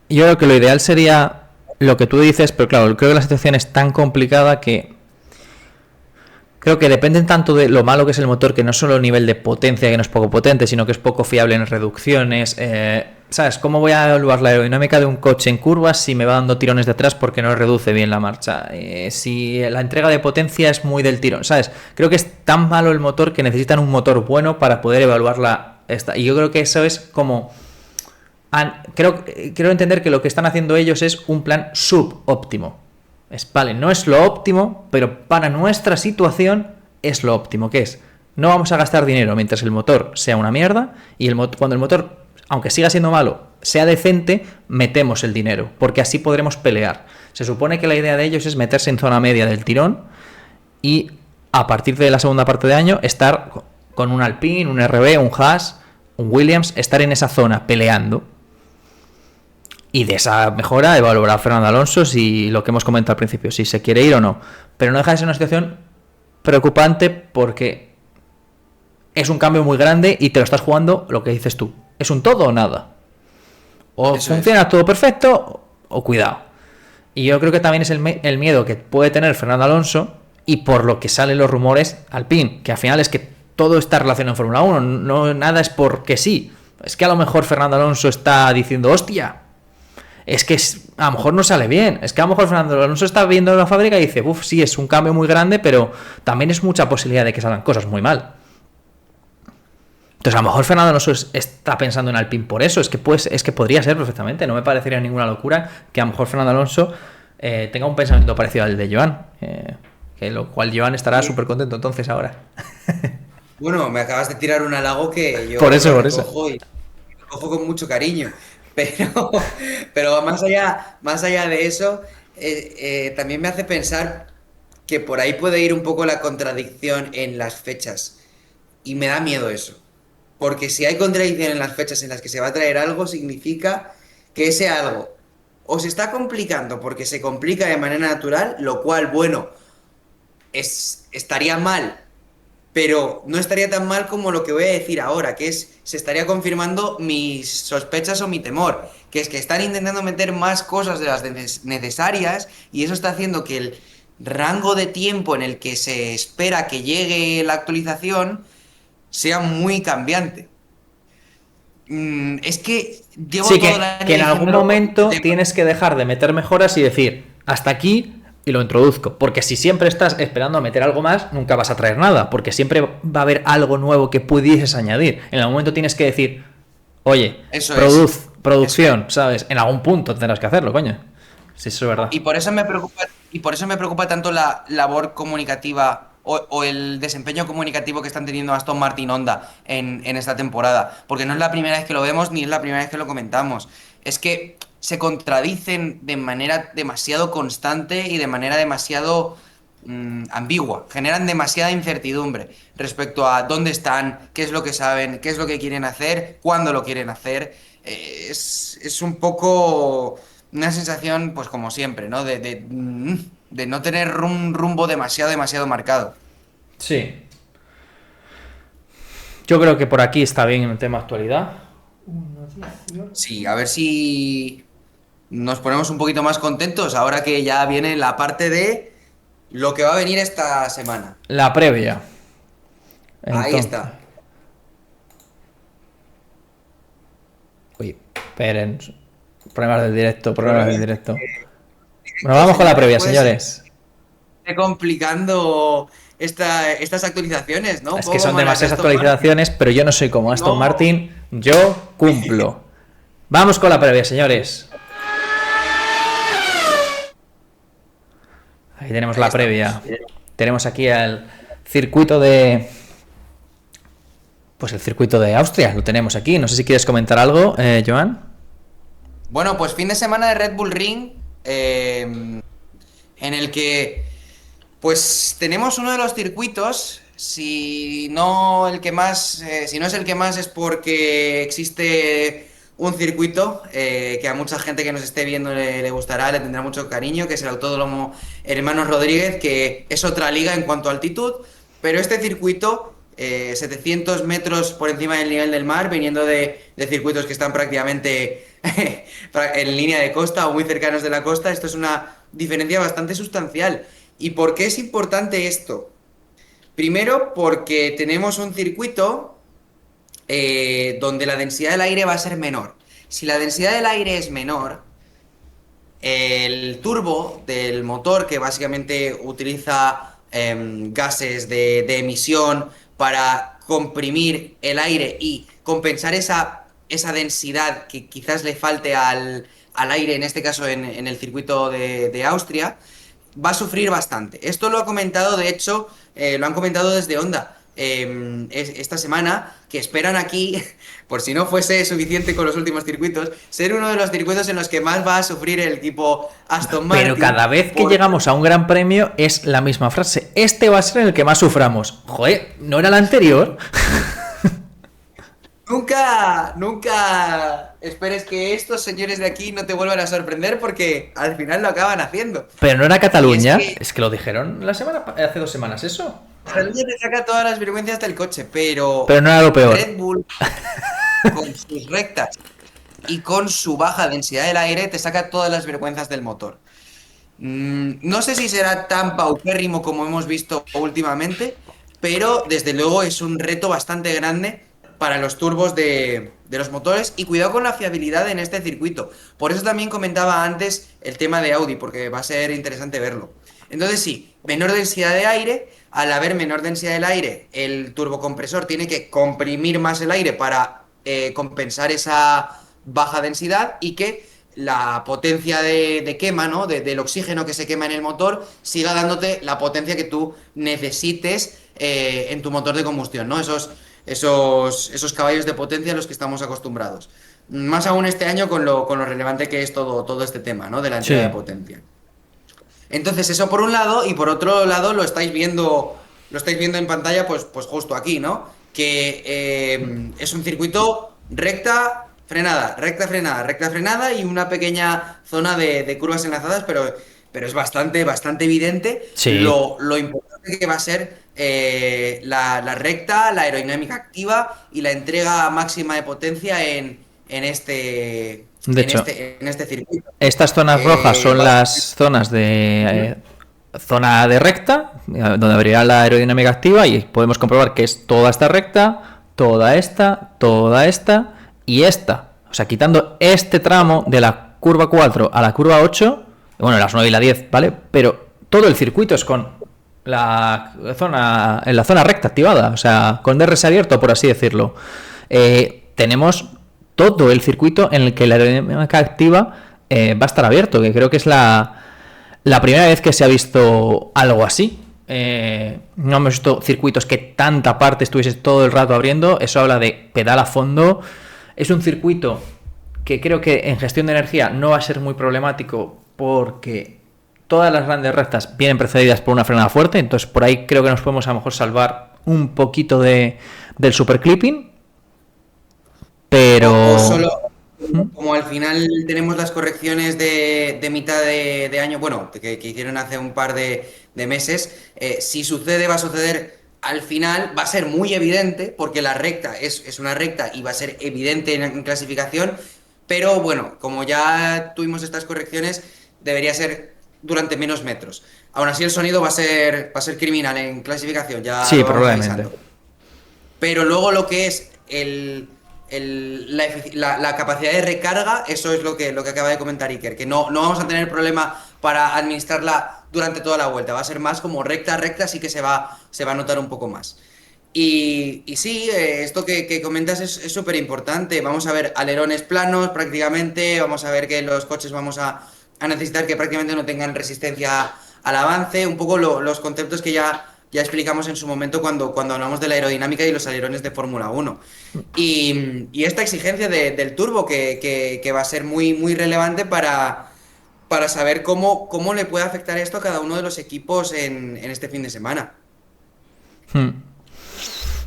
yo creo que lo ideal sería lo que tú dices, pero claro, creo que la situación es tan complicada que creo que dependen tanto de lo malo que es el motor, que no solo el nivel de potencia, que no es poco potente, sino que es poco fiable en reducciones. ¿Sabes? ¿Cómo voy a evaluar la aerodinámica de un coche en curvas si me va dando tirones de atrás porque no reduce bien la marcha? Si la entrega de potencia es muy del tirón, ¿sabes? Creo que es tan malo el motor que necesitan un motor bueno para poder evaluarla esta. Y yo creo que eso es como... Creo entender que lo que están haciendo ellos es un plan subóptimo. Vale, no es lo óptimo, pero para nuestra situación es lo óptimo, que es, no vamos a gastar dinero mientras el motor sea una mierda y cuando el motor, aunque siga siendo malo, sea decente, metemos el dinero, porque así podremos pelear. Se supone que la idea de ellos es meterse en zona media del tirón y a partir de la segunda parte de año estar con un Alpine, un RB, un Haas, un Williams, estar en esa zona peleando. Y de esa mejora evaluará a Fernando Alonso si lo que hemos comentado al principio, si se quiere ir o no. Pero no deja de ser una situación preocupante porque es un cambio muy grande y te lo estás jugando lo que dices tú. Es un todo o nada. O Eso es. funciona todo perfecto o cuidado. Y yo creo que también es el miedo que puede tener Fernando Alonso y por lo que salen los rumores Alpine, que al final es que todo está relacionado en Fórmula 1, no, nada es porque sí. Es que a lo mejor Fernando Alonso está diciendo, hostia, es que a lo mejor no sale bien. Es que a lo mejor Fernando Alonso está viendo la fábrica y dice, uff, sí, es un cambio muy grande, pero también es mucha posibilidad de que salgan cosas muy mal. Entonces a lo mejor Fernando Alonso está pensando en Alpine por eso. Es que podría ser perfectamente. No me parecería ninguna locura que a lo mejor Fernando Alonso tenga un pensamiento parecido al de Joan. Que lo cual Joan estará súper contento entonces ahora. Bueno, me acabas de tirar un halago que Por yo eso, lo por eso. recojo y lo recojo con mucho cariño. Pero, pero más allá de eso, también me hace pensar que por ahí puede ir un poco la contradicción en las fechas. Y me da miedo eso. Porque si hay contradicción en las fechas en las que se va a traer algo, significa que ese algo o se está complicando porque se complica de manera natural, lo cual, bueno, estaría mal, pero no estaría tan mal como lo que voy a decir ahora, que es, se estaría confirmando mis sospechas o mi temor, que es que están intentando meter más cosas de las necesarias y eso está haciendo que el rango de tiempo en el que se espera que llegue la actualización sea muy cambiante. Es que llevo Sí, todo el que año en algún diciéndolo con este momento tema. tienes que dejar de meter mejoras y decir, hasta aquí y lo introduzco. Porque si siempre estás esperando a meter algo más, nunca vas a traer nada. Porque siempre va a haber algo nuevo que pudieses añadir. En algún momento tienes que decir, oye, Eso es, eso es. producción, ¿sabes? En algún punto tendrás que hacerlo, coño. Sí, eso es verdad. Y por eso me preocupa, y por eso me preocupa tanto la labor comunicativa o el desempeño comunicativo que están teniendo Aston Martin Honda en esta temporada. Porque no es la primera vez que lo vemos ni es la primera vez que lo comentamos. Es que se contradicen de manera demasiado constante y de manera demasiado ambigua. Generan demasiada incertidumbre respecto a dónde están, qué es lo que saben, qué es lo que quieren hacer, cuándo lo quieren hacer. Es un poco una sensación, pues como siempre, ¿no? De no tener un rumbo demasiado marcado. Sí. Yo creo que por aquí está bien el tema actualidad. Sí, a ver si nos ponemos un poquito más contentos ahora que ya viene la parte de lo que va a venir esta semana. La previa. Ahí Entonces. está. Uy, esperen. Problemas del directo, problemas del Problemas directo. Bueno, directos, vamos con la señores, previa, pues señores. complicando estas actualizaciones, ¿no? Un Es que poco son como las de demasiadas Aston Martin. actualizaciones, pero yo no soy como Aston No. Martin, yo cumplo. Vamos con la previa, señores. Ahí tenemos Ahí la estamos. previa. Tenemos aquí el circuito de... Pues el circuito de Austria, lo tenemos aquí. No sé si quieres comentar algo, Joan. Bueno, pues fin de semana de Red Bull Ring, en el que pues tenemos uno de los circuitos, si no el que más, si no es el que más es porque existe un circuito que a mucha gente que nos esté viendo le gustará, le tendrá mucho cariño, que es el Autódromo Hermanos Rodríguez, que es otra liga en cuanto a altitud. pero este circuito, 700 metros por encima del nivel del mar, viniendo de circuitos que están prácticamente en línea de costa o muy cercanos de la costa, esto es una diferencia bastante sustancial. ¿Y por qué es importante esto? Primero, porque tenemos un circuito donde la densidad del aire va a ser menor. Si la densidad del aire es menor, el turbo del motor, que básicamente utiliza gases de emisión para comprimir el aire y compensar esa densidad que quizás le falte al aire, en este caso en el circuito de Austria, va a sufrir bastante. Esto lo ha comentado, de hecho, lo han comentado desde Honda esta semana, que esperan aquí, por si no fuese suficiente con los últimos circuitos, ser uno de los circuitos en los que más va a sufrir el equipo Aston Martin. Pero cada vez que llegamos a un gran premio es la misma frase. Este va a ser el que más suframos. Joder, ¿no era el anterior? Nunca esperes que estos señores de aquí no te vuelvan a sorprender, porque al final lo acaban haciendo. Pero no era Cataluña. Es que Es que lo dijeron hace 2 semanas eso. Cataluña te saca todas las vergüenzas del coche, pero Pero no era lo peor. Red Bull, con sus rectas y con su baja densidad del aire, te saca todas las vergüenzas del motor. No sé si será tan paupérrimo como hemos visto últimamente, pero desde luego es un reto bastante grande para los turbos de los motores, y cuidado con la fiabilidad en este circuito. Por eso también comentaba antes el tema de Audi, porque va a ser interesante verlo. Entonces sí, menor densidad de aire. Al haber menor densidad del aire, el turbocompresor tiene que comprimir más el aire para compensar esa baja densidad, y que la potencia de quema, ¿no? Del oxígeno que se quema en el motor siga dándote la potencia que tú necesites en tu motor de combustión, ¿no? Esos caballos de potencia a los que estamos acostumbrados. Más aún este año con lo relevante que es todo este tema, ¿no? De la entrega de potencia. Entonces, eso por un lado, y por otro lado lo estáis viendo en pantalla, pues justo aquí, ¿no? Que es un circuito recta, frenada, recta, frenada, recta, frenada, y una pequeña zona de curvas enlazadas, pero es bastante evidente Sí. lo importante que va a ser la recta, la aerodinámica activa y la entrega máxima de potencia en este, De hecho, en este circuito. estas zonas rojas son las zonas de zona de recta, donde habría la aerodinámica activa, y podemos comprobar que es toda esta recta, toda esta y esta. O sea, quitando este tramo de la curva 4 a la curva 8, bueno, las 9 y la 10, ¿vale? Pero todo el circuito es con en la zona recta activada, o sea, con DRS abierto, por así decirlo. Tenemos todo el circuito en el que la aerodinámica activa va a estar abierto, que creo que es la primera vez que se ha visto algo así. No hemos visto circuitos que tanta parte estuviese todo el rato abriendo. Eso habla de pedal a fondo. Es un circuito que creo que en gestión de energía no va a ser muy problemático, porque todas las grandes rectas vienen precedidas por una frenada fuerte. Entonces por ahí creo que nos podemos a lo mejor salvar un poquito del super clipping. Pero o solo, como al final tenemos las correcciones de mitad de año, bueno, que hicieron hace un par de meses, si sucede, va a suceder al final, va a ser muy evidente, porque la recta es una recta y va a ser evidente en clasificación, pero bueno, como ya tuvimos estas correcciones, debería ser durante menos metros. Aún así el sonido va a ser criminal en clasificación, ya sí, lo vamos probablemente. avisando. Pero luego lo que es la capacidad de recarga, eso es lo que acaba de comentar Iker, que no vamos a tener problema para administrarla durante toda la vuelta. Va a ser más como recta, sí que se va a notar un poco más. Y sí, esto que comentas es súper importante. Vamos a ver alerones planos prácticamente, vamos a ver que los coches vamos a necesitar que prácticamente no tengan resistencia al avance, un poco los conceptos que ya explicamos en su momento cuando hablamos de la aerodinámica y los alerones de Fórmula 1. Y esta exigencia del turbo que va a ser muy, muy relevante para saber cómo le puede afectar esto a cada uno de los equipos en este fin de semana.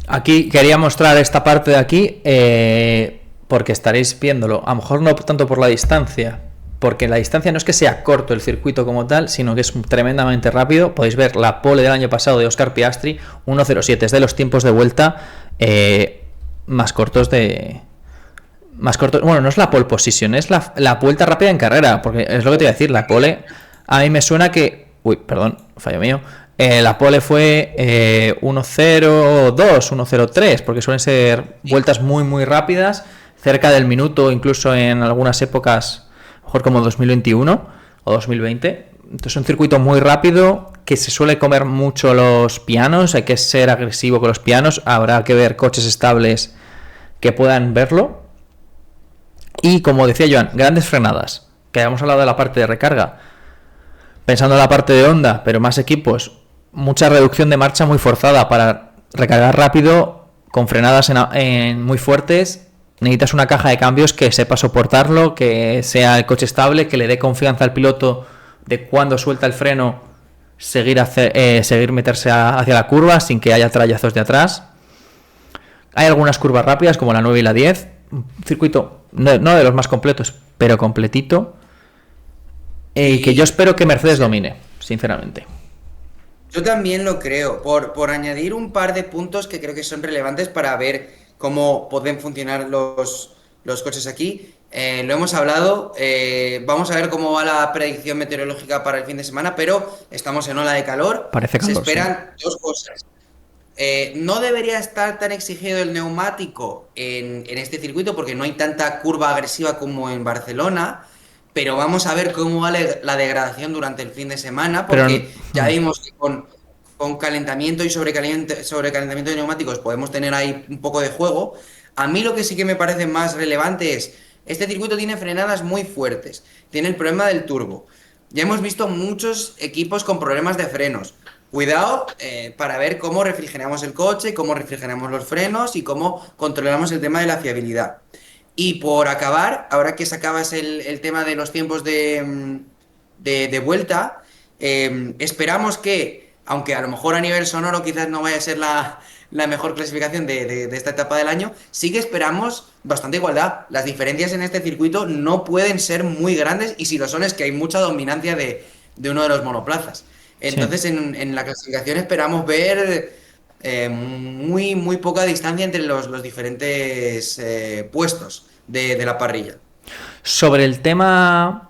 Aquí quería mostrar esta parte de aquí, porque estaréis viéndolo, a lo mejor no tanto por la distancia, porque la distancia no es que sea corto el circuito como tal, sino que es tremendamente rápido. Podéis ver la pole del año pasado de Oscar Piastri, 1.07, es de los tiempos de vuelta más cortos bueno, no es la pole position, es la vuelta rápida en carrera, porque es lo que te iba a decir, la pole, a mí me suena que, perdón, fallo mío, la pole fue 1.02, 1.03, porque suelen ser vueltas muy muy rápidas, cerca del minuto, incluso en algunas épocas, mejor como 2021 o 2020. Entonces es un circuito muy rápido que se suele comer mucho los pianos, hay que ser agresivo con los pianos, habrá que ver coches estables que puedan verlo. Y como decía Joan, grandes frenadas, que habíamos hablado de la parte de recarga, pensando en la parte de Honda, pero más equipos, mucha reducción de marcha muy forzada para recargar rápido, con frenadas muy fuertes. Necesitas una caja de cambios que sepa soportarlo, que sea el coche estable, que le dé confianza al piloto de cuando suelta el freno, seguir meterse hacia la curva sin que haya trayazos de atrás. Hay algunas curvas rápidas como la 9 y la 10, un circuito no de los más completos, pero completito, que yo espero que Mercedes domine, sinceramente. Yo también lo creo, por añadir un par de puntos que creo que son relevantes para ver cómo pueden funcionar los coches aquí. Lo hemos hablado, vamos a ver cómo va la predicción meteorológica para el fin de semana, pero estamos en ola de calor. Parece calor, se esperan dos cosas. No debería estar tan exigido el neumático en este circuito porque no hay tanta curva agresiva como en Barcelona, pero vamos a ver cómo va la degradación durante el fin de semana, porque ya vimos que con calentamiento y sobrecalentamiento de neumáticos podemos tener ahí un poco de juego. A mí lo que sí que me parece más relevante es, este circuito tiene frenadas muy fuertes, tiene el problema del turbo. Ya hemos visto muchos equipos con problemas de frenos. Cuidado para ver cómo refrigeramos el coche, cómo refrigeramos los frenos y cómo controlamos el tema de la fiabilidad. Y por acabar, ahora que sacabas el tema de los tiempos de vuelta, esperamos que, aunque a lo mejor a nivel sonoro quizás no vaya a ser la mejor clasificación de esta etapa del año, sí que esperamos bastante igualdad. Las diferencias en este circuito no pueden ser muy grandes y si lo son es que hay mucha dominancia de uno de los monoplazas. Entonces, sí, en la clasificación esperamos ver muy, muy poca distancia entre los diferentes puestos de la parrilla. Sobre el tema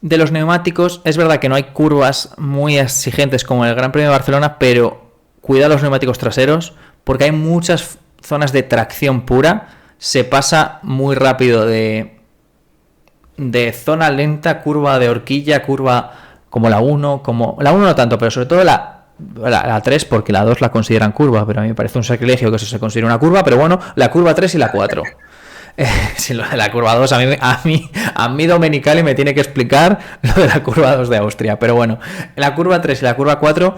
de los neumáticos, es verdad que no hay curvas muy exigentes como en el Gran Premio de Barcelona, pero cuida los neumáticos traseros porque hay muchas zonas de tracción pura. Se pasa muy rápido de zona lenta, curva de horquilla, curva como la 1, la 1 no tanto, pero sobre todo la 3, porque la 2 la consideran curva, pero a mí me parece un sacrilegio que eso se considere una curva, pero bueno, la curva 3 y la 4. Si lo de la curva 2, a mí Domenicali me tiene que explicar lo de la curva 2 de Austria, pero bueno, la curva 3 y la curva 4,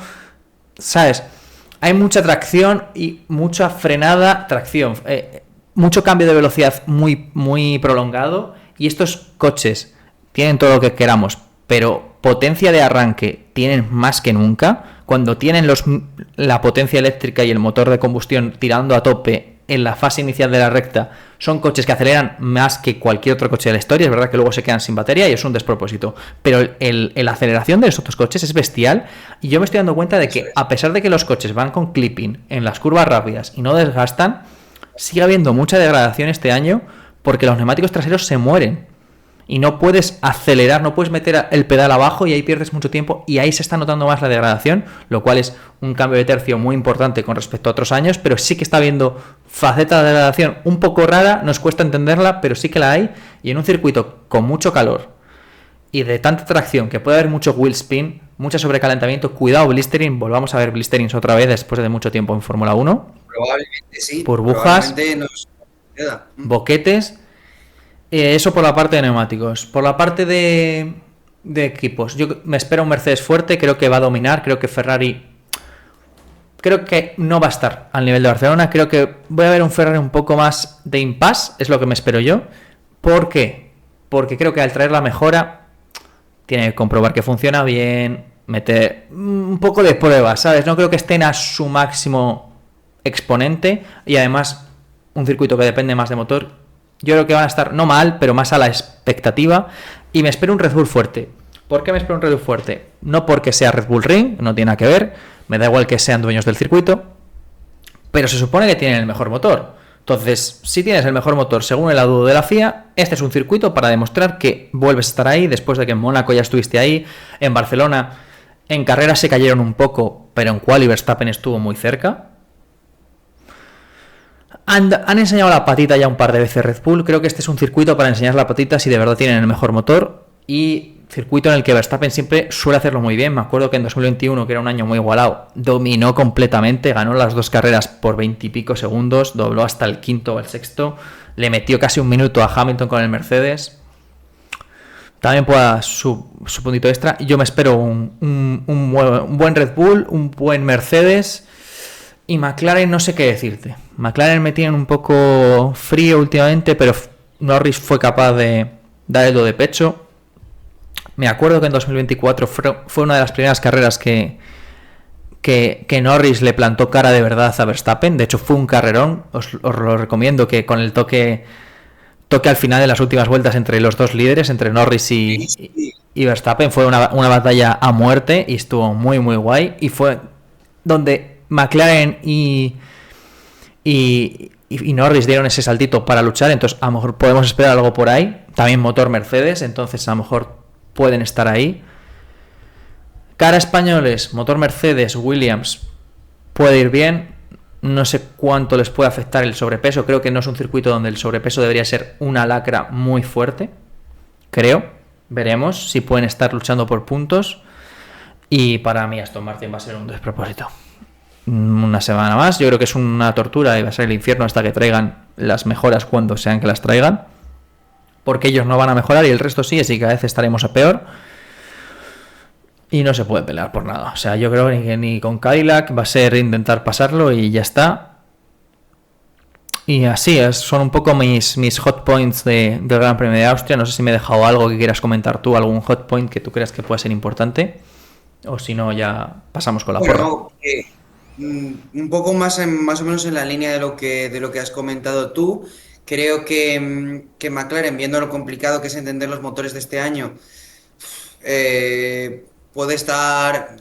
¿sabes? Hay mucha tracción y mucha frenada, mucho cambio de velocidad muy, muy prolongado, y estos coches tienen todo lo que queramos, pero potencia de arranque tienen más que nunca. Cuando tienen la potencia eléctrica y el motor de combustión tirando a tope en la fase inicial de la recta, son coches que aceleran más que cualquier otro coche de la historia. Es verdad que luego se quedan sin batería y es un despropósito, pero la aceleración de estos otros coches es bestial, y yo me estoy dando cuenta de que a pesar de que los coches van con clipping en las curvas rápidas y no desgastan, sigue habiendo mucha degradación este año porque los neumáticos traseros se mueren. Y no puedes acelerar, no puedes meter el pedal abajo y ahí pierdes mucho tiempo, y ahí se está notando más la degradación, lo cual es un cambio de tercio muy importante con respecto a otros años, pero sí que está habiendo faceta de degradación un poco rara, nos cuesta entenderla, pero sí que la hay, y en un circuito con mucho calor y de tanta tracción que puede haber mucho wheel spin, mucho sobrecalentamiento, cuidado blistering, volvamos a ver blisterings otra vez después de mucho tiempo en Fórmula 1. Probablemente sí. Burbujas, probablemente nos queda. Boquetes. Eso por la parte de neumáticos. Por la parte de equipos, yo me espero un Mercedes fuerte, creo que va a dominar, creo que Ferrari no va a estar al nivel de Barcelona, creo que voy a ver un Ferrari un poco más de impasse, es lo que me espero yo. ¿Por qué? Porque creo que al traer la mejora tiene que comprobar que funciona bien, meter un poco de prueba, ¿sabes? No creo que estén a su máximo exponente, y además un circuito que depende más de motor Yo creo que van a estar no mal, pero más a la expectativa. Y me espero un Red Bull fuerte. ¿Por qué me espero un Red Bull fuerte? No porque sea Red Bull Ring, no tiene nada que ver. Me da igual que sean dueños del circuito. Pero se supone que tienen el mejor motor. Entonces, si tienes el mejor motor según el laudo de la FIA, este es un circuito para demostrar que vuelves a estar ahí después de que en Mónaco ya estuviste ahí, en Barcelona. En carrera se cayeron un poco, pero en quali Verstappen estuvo muy cerca. Han enseñado la patita ya un par de veces Red Bull. Creo que este es un circuito para enseñar la patita si de verdad tienen el mejor motor. Y circuito en el que Verstappen siempre suele hacerlo muy bien. Me acuerdo que en 2021, que era un año muy igualado, dominó completamente, ganó las 2 carreras por 20 y pico segundos, dobló hasta el quinto o el sexto, le metió casi un minuto a Hamilton con el Mercedes. También puede dar su puntito extra. Yo me espero un buen Red Bull, un buen Mercedes. Y McLaren no sé qué decirte. McLaren me tienen un poco frío últimamente, pero Norris fue capaz de dar el do de pecho. Me acuerdo que en 2024 fue una de las primeras carreras que Norris le plantó cara de verdad a Verstappen. De hecho fue un carrerón. Os lo recomiendo, que con el toque al final de las últimas vueltas entre los dos líderes, entre Norris y Verstappen, fue una batalla a muerte y estuvo muy muy guay. Y fue donde McLaren y Norris dieron ese saltito para luchar. Entonces a lo mejor podemos esperar algo por ahí. También motor Mercedes, entonces a lo mejor pueden estar ahí. Cara españoles, motor Mercedes, Williams, puede ir bien. No sé cuánto les puede afectar el sobrepeso. Creo que no es un circuito donde el sobrepeso debería ser una lacra muy fuerte. Creo. Veremos si pueden estar luchando por puntos. Y para mí Aston Martin va a ser un despropósito. Una semana más. Yo creo que es una tortura y va a ser el infierno hasta que traigan las mejoras, cuando sean que las traigan. Porque ellos no van a mejorar y el resto sí, así que cada vez estaremos a peor. Y no se puede pelear por nada. O sea, yo creo que ni con Cadillac va a ser intentar pasarlo y ya está. Y así es, son un poco mis hot points del Gran Premio de Austria. No sé si me he dejado algo que quieras comentar tú, algún hot point que tú creas que pueda ser importante. O si no, ya pasamos con la porra. Un poco más o menos en la línea de lo que has comentado tú. Creo que McLaren, viendo lo complicado que es entender los motores de este año,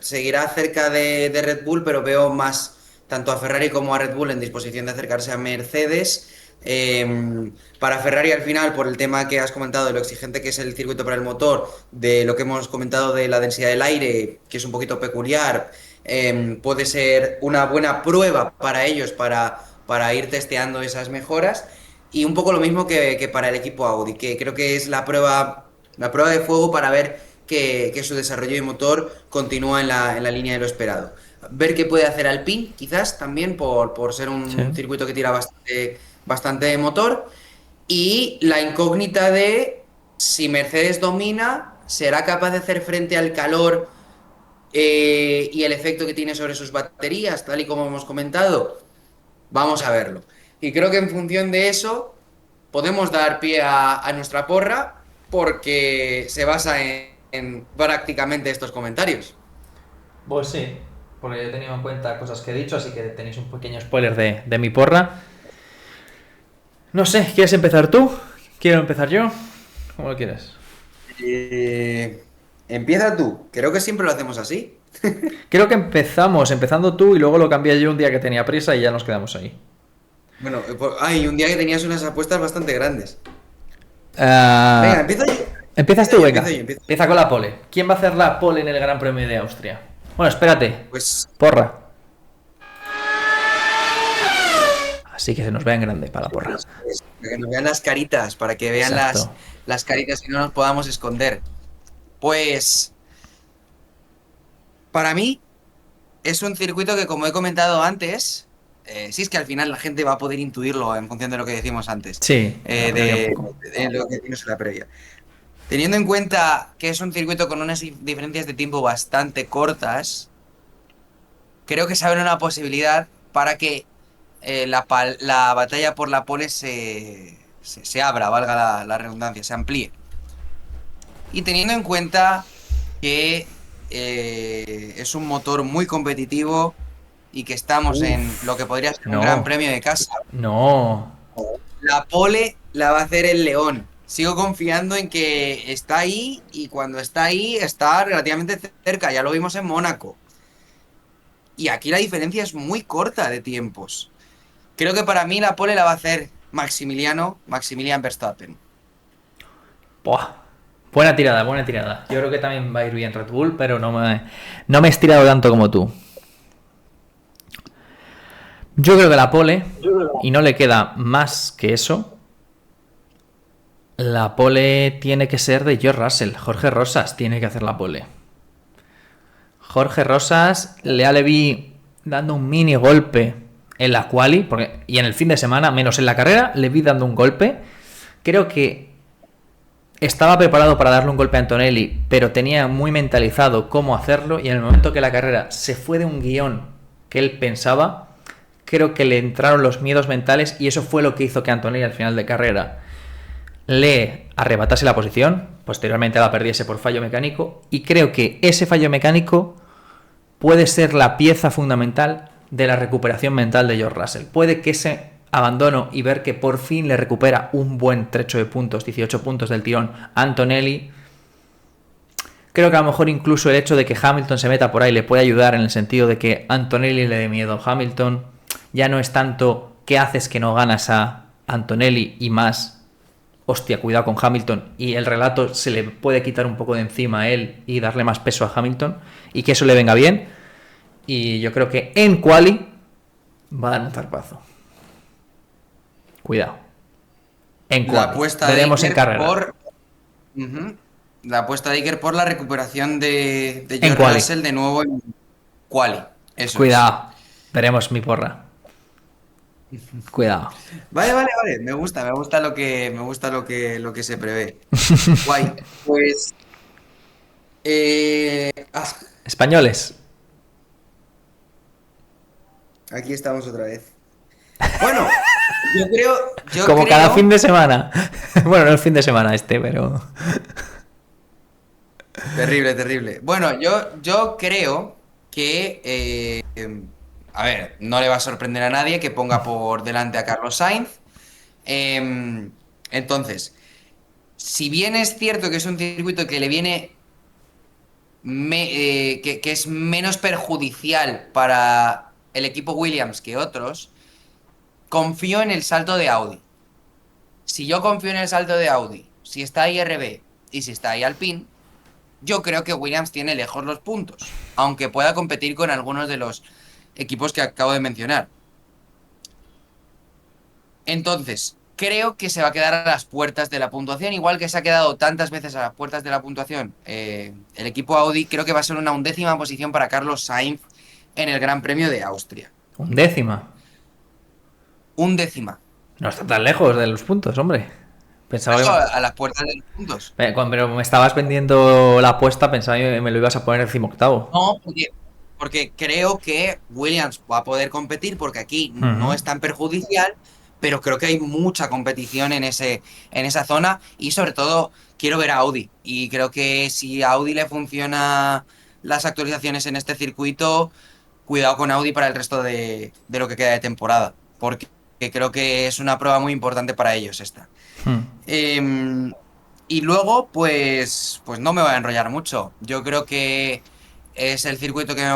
seguirá cerca de Red Bull, pero veo más tanto a Ferrari como a Red Bull en disposición de acercarse a Mercedes. Para Ferrari al final, por el tema que has comentado de lo exigente que es el circuito para el motor, de lo que hemos comentado de la densidad del aire, que es un poquito peculiar, puede ser una buena prueba para ellos para ir testeando esas mejoras. Y un poco lo mismo que para el equipo Audi, que creo que es la prueba de fuego para ver que su desarrollo de motor continúa en la línea de lo esperado. Ver qué puede hacer Alpine, quizás también por ser un circuito que tira bastante motor. Y la incógnita de si Mercedes domina, será capaz de hacer frente al calor y el efecto que tiene sobre sus baterías, tal y como hemos comentado. Vamos a verlo. Y creo que en función de eso podemos dar pie a nuestra porra, porque se basa en prácticamente estos comentarios. Pues sí, porque he tenido en cuenta cosas que he dicho, así que tenéis un pequeño spoiler de mi porra. No sé, ¿quieres empezar tú? ¿Quiero empezar yo? ¿Cómo lo quieres? Empieza tú. Creo que siempre lo hacemos así. Creo que empezando tú y luego lo cambié yo un día que tenía prisa y ya nos quedamos ahí. Bueno, un día que tenías unas apuestas bastante grandes. Venga, empiezo yo. Empiezas tú, venga. Empiezo. Empieza con la pole. ¿Quién va a hacer la pole en el Gran Premio de Austria? Bueno, espérate. Pues porra. Así que se nos vea en grande para la porra. Para que nos vean las caritas, para que vean las caritas y no nos podamos esconder. Pues para mí es un circuito que, como he comentado antes, sí, es que al final la gente va a poder intuirlo en función de lo que decimos antes. Sí. De lo que tienes en la previa. Teniendo en cuenta que es un circuito con unas diferencias de tiempo bastante cortas, creo que se abre una posibilidad para que la batalla por la pole se abra, valga la redundancia, se amplíe. Y teniendo en cuenta que es un motor muy competitivo y que estamos en lo que podría ser un gran premio de casa. No. La pole la va a hacer el León. Sigo confiando en que está ahí y cuando está ahí está relativamente cerca. Ya lo vimos en Mónaco. Y aquí la diferencia es muy corta de tiempos. Creo que para mí la pole la va a hacer Maximilian Verstappen. Buah. Buena tirada, buena tirada. Yo creo que también va a ir bien Red Bull, pero no me he estirado tanto como tú. Yo creo que la pole, y no le queda más que eso, la pole tiene que ser de George Russell. Jorge Rosas tiene que hacer la pole. Jorge Rosas le vi dando un mini golpe en la quali, y en el fin de semana, menos en la carrera, le vi dando un golpe. Creo que estaba preparado para darle un golpe a Antonelli, pero tenía muy mentalizado cómo hacerlo, y en el momento que la carrera se fue de un guión que él pensaba, creo que le entraron los miedos mentales, y eso fue lo que hizo que Antonelli al final de carrera le arrebatase la posición, posteriormente la perdiese por fallo mecánico, y creo que ese fallo mecánico puede ser la pieza fundamental de la recuperación mental de George Russell. Puede que ese abandono y ver que por fin le recupera un buen trecho de puntos, 18 puntos del tirón a Antonelli. Creo que a lo mejor incluso el hecho de que Hamilton se meta por ahí le puede ayudar, en el sentido de que Antonelli le dé miedo a Hamilton. Ya no es tanto qué haces que no ganas a Antonelli, y más, hostia, cuidado con Hamilton, y el relato se le puede quitar un poco de encima a él y darle más peso a Hamilton, y que eso le venga bien. Y yo creo que en quali va a dar un zarpazo. Cuidado. En La quali. apuesta de Veremos en Iker carrera. por. Ujú. La apuesta de Iker por la recuperación de En George quali. Russell de nuevo en quali. Eso es. Cuidado. Veremos mi porra. Cuidado. Vale, vale, vale. Me gusta lo que se prevé. Guay. Pues. eh, ah, Españoles. aquí estamos otra vez. Bueno, yo creo, yo Como cada fin creo. de semana. Bueno, no el fin de semana este, pero... Terrible, terrible. Bueno, yo creo que, a ver, no le va a sorprender a nadie que ponga por delante a Carlos Sainz. Entonces, si bien es cierto que es un circuito que le viene, que es menos perjudicial para el equipo Williams que otros, confío en el salto de Audi. Si yo confío en el salto de Audi, si está ahí RB y si está ahí Alpine, yo creo que Williams tiene lejos los puntos, aunque pueda competir con algunos de los equipos que acabo de mencionar. Entonces, creo que se va a quedar a las puertas de la puntuación, igual que se ha quedado tantas veces a las puertas de la puntuación. El equipo Audi creo que va a ser una 11ª posición para Carlos Sainz en el Gran Premio de Austria. 1/10. 11ª. No está tan lejos de los puntos, hombre. Pensaba que... A las puertas de los puntos. Pero me estabas vendiendo la apuesta, pensaba que me lo ibas a poner 18º. No, porque creo que Williams va a poder competir porque aquí no Ujú. es tan perjudicial, pero creo que hay mucha competición en esa zona y sobre todo quiero ver a Audi. Y creo que si a Audi le funciona las actualizaciones en este circuito, cuidado con Audi para el resto de lo que queda de temporada, porque creo que es una prueba muy importante para ellos esta. Hmm. Em, y luego, pues no me voy a enrollar mucho. Yo creo que es el circuito que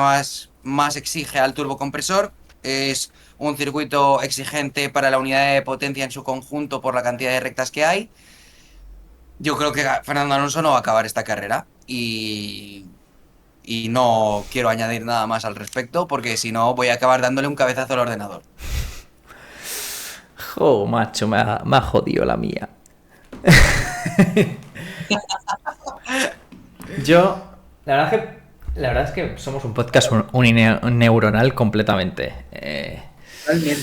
más exige al turbocompresor. Es un circuito exigente para la unidad de potencia en su conjunto por la cantidad de rectas que hay. Yo creo que Fernando Alonso no va a acabar esta carrera y no quiero añadir nada más al respecto porque si no voy a acabar dándole un cabezazo al ordenador. Jo, macho, me ha jodido la mía. Yo, la verdad es que somos un podcast unineuronal completamente. Totalmente.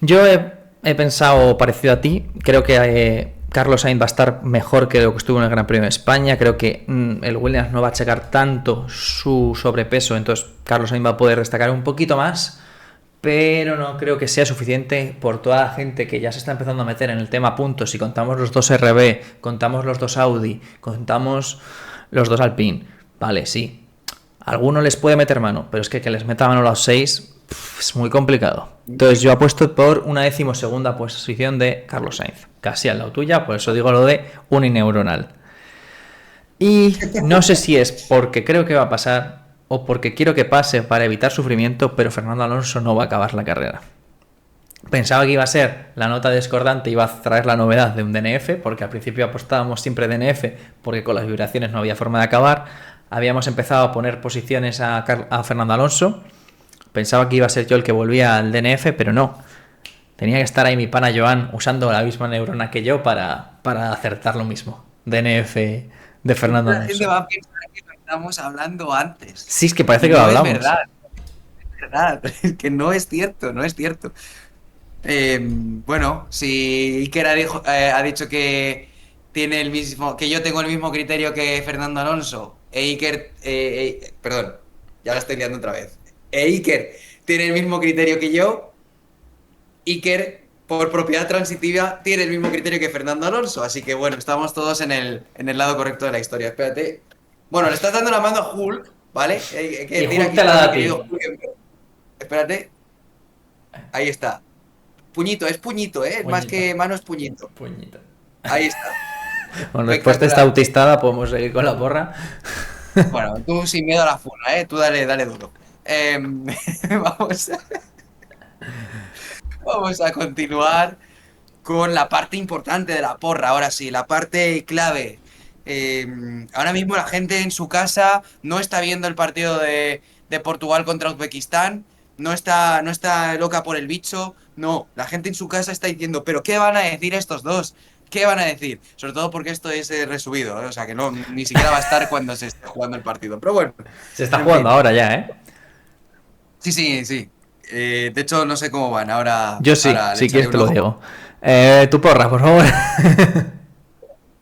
Yo he pensado parecido a ti. Creo que Carlos Sainz va a estar mejor que lo que estuvo en el Gran Premio de España. Creo que el Williams no va a checar tanto su sobrepeso, entonces Carlos Sainz va a poder destacar un poquito más. Pero no creo que sea suficiente por toda la gente que ya se está empezando a meter en el tema puntos. Si contamos los dos RB, contamos los dos Audi, contamos los dos Alpine. Vale, sí. Alguno les puede meter mano, pero es que les meta mano a los 6 Es muy complicado. Entonces yo apuesto por una 12ª posición de Carlos Sainz. Casi al lado tuya, por eso digo lo de unineuronal. Y no sé si es porque creo que va a pasar o porque quiero que pase para evitar sufrimiento, pero Fernando Alonso no va a acabar la carrera. Pensaba que iba a ser la nota discordante, iba a traer la novedad de un DNF, porque al principio apostábamos siempre DNF, porque con las vibraciones no había forma de acabar. Habíamos empezado a poner posiciones a Fernando Alonso. Pensaba que iba a ser yo el que volvía al DNF, pero no. Tenía que estar ahí mi pana Joan usando la misma neurona que yo para acertar lo mismo. DNF de Fernando La gente Alonso. va a pensar que lo estamos hablando antes. Sí, es que parece Y que lo no es hablamos. verdad, es verdad. Es que no es cierto, no es cierto. Bueno, si Iker ha dicho que tiene el mismo, que yo tengo el mismo criterio que Fernando Alonso, e Iker, perdón, ya la estoy liando otra vez. E Iker tiene el mismo criterio que yo, Iker, por propiedad transitiva, tiene el mismo criterio que Fernando Alonso. Así que bueno, estamos todos en el lado correcto de la historia. Espérate. Bueno, le estás dando la mano a Hulk, ¿vale? Hay que Y decir, Hulk aquí te la está da mi a querido ti. Hulk. Espérate, ahí está. Puñito, es puñito, ¿eh? Más Puñito. que mano es puñito. Puñito. Ahí está. Bueno, después de esta Espectacular. autistada podemos seguir con la porra. Bueno, tú sin miedo a la funa, ¿eh? Tú dale, dale duro. Vamos a, vamos a continuar con la parte importante de la porra. Ahora sí, la parte clave. Eh, Ahora mismo la gente en su casa no está viendo el partido de Portugal contra Uzbekistán, no está loca por el bicho, no, la gente en su casa está diciendo, pero ¿qué van a decir estos dos? ¿Qué van a decir? Sobre todo porque esto es resubido, ¿eh? O sea que no, ni siquiera va a estar cuando se esté jugando el partido. Pero bueno, Se está en jugando fin. ahora ya, ¿eh? Sí, sí, sí. De hecho, no sé cómo van. Ahora, Yo sí, ahora le si echaré quieres te un lo ojo. digo. Tu porra, por favor.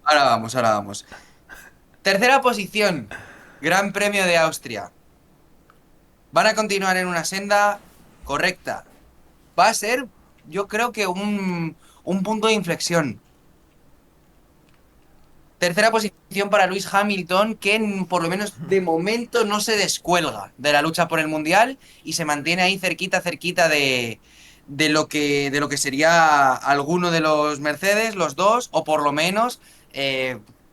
Ahora vamos, ahora vamos. Tercera posición, Gran Premio de Austria. Van a continuar en una senda correcta. Va a ser, yo creo que un punto de inflexión. Tercera posición para Lewis Hamilton, que por lo menos de momento no se descuelga de la lucha por el Mundial y se mantiene ahí cerquita, cerquita de lo que sería alguno de los Mercedes, los dos, o por lo menos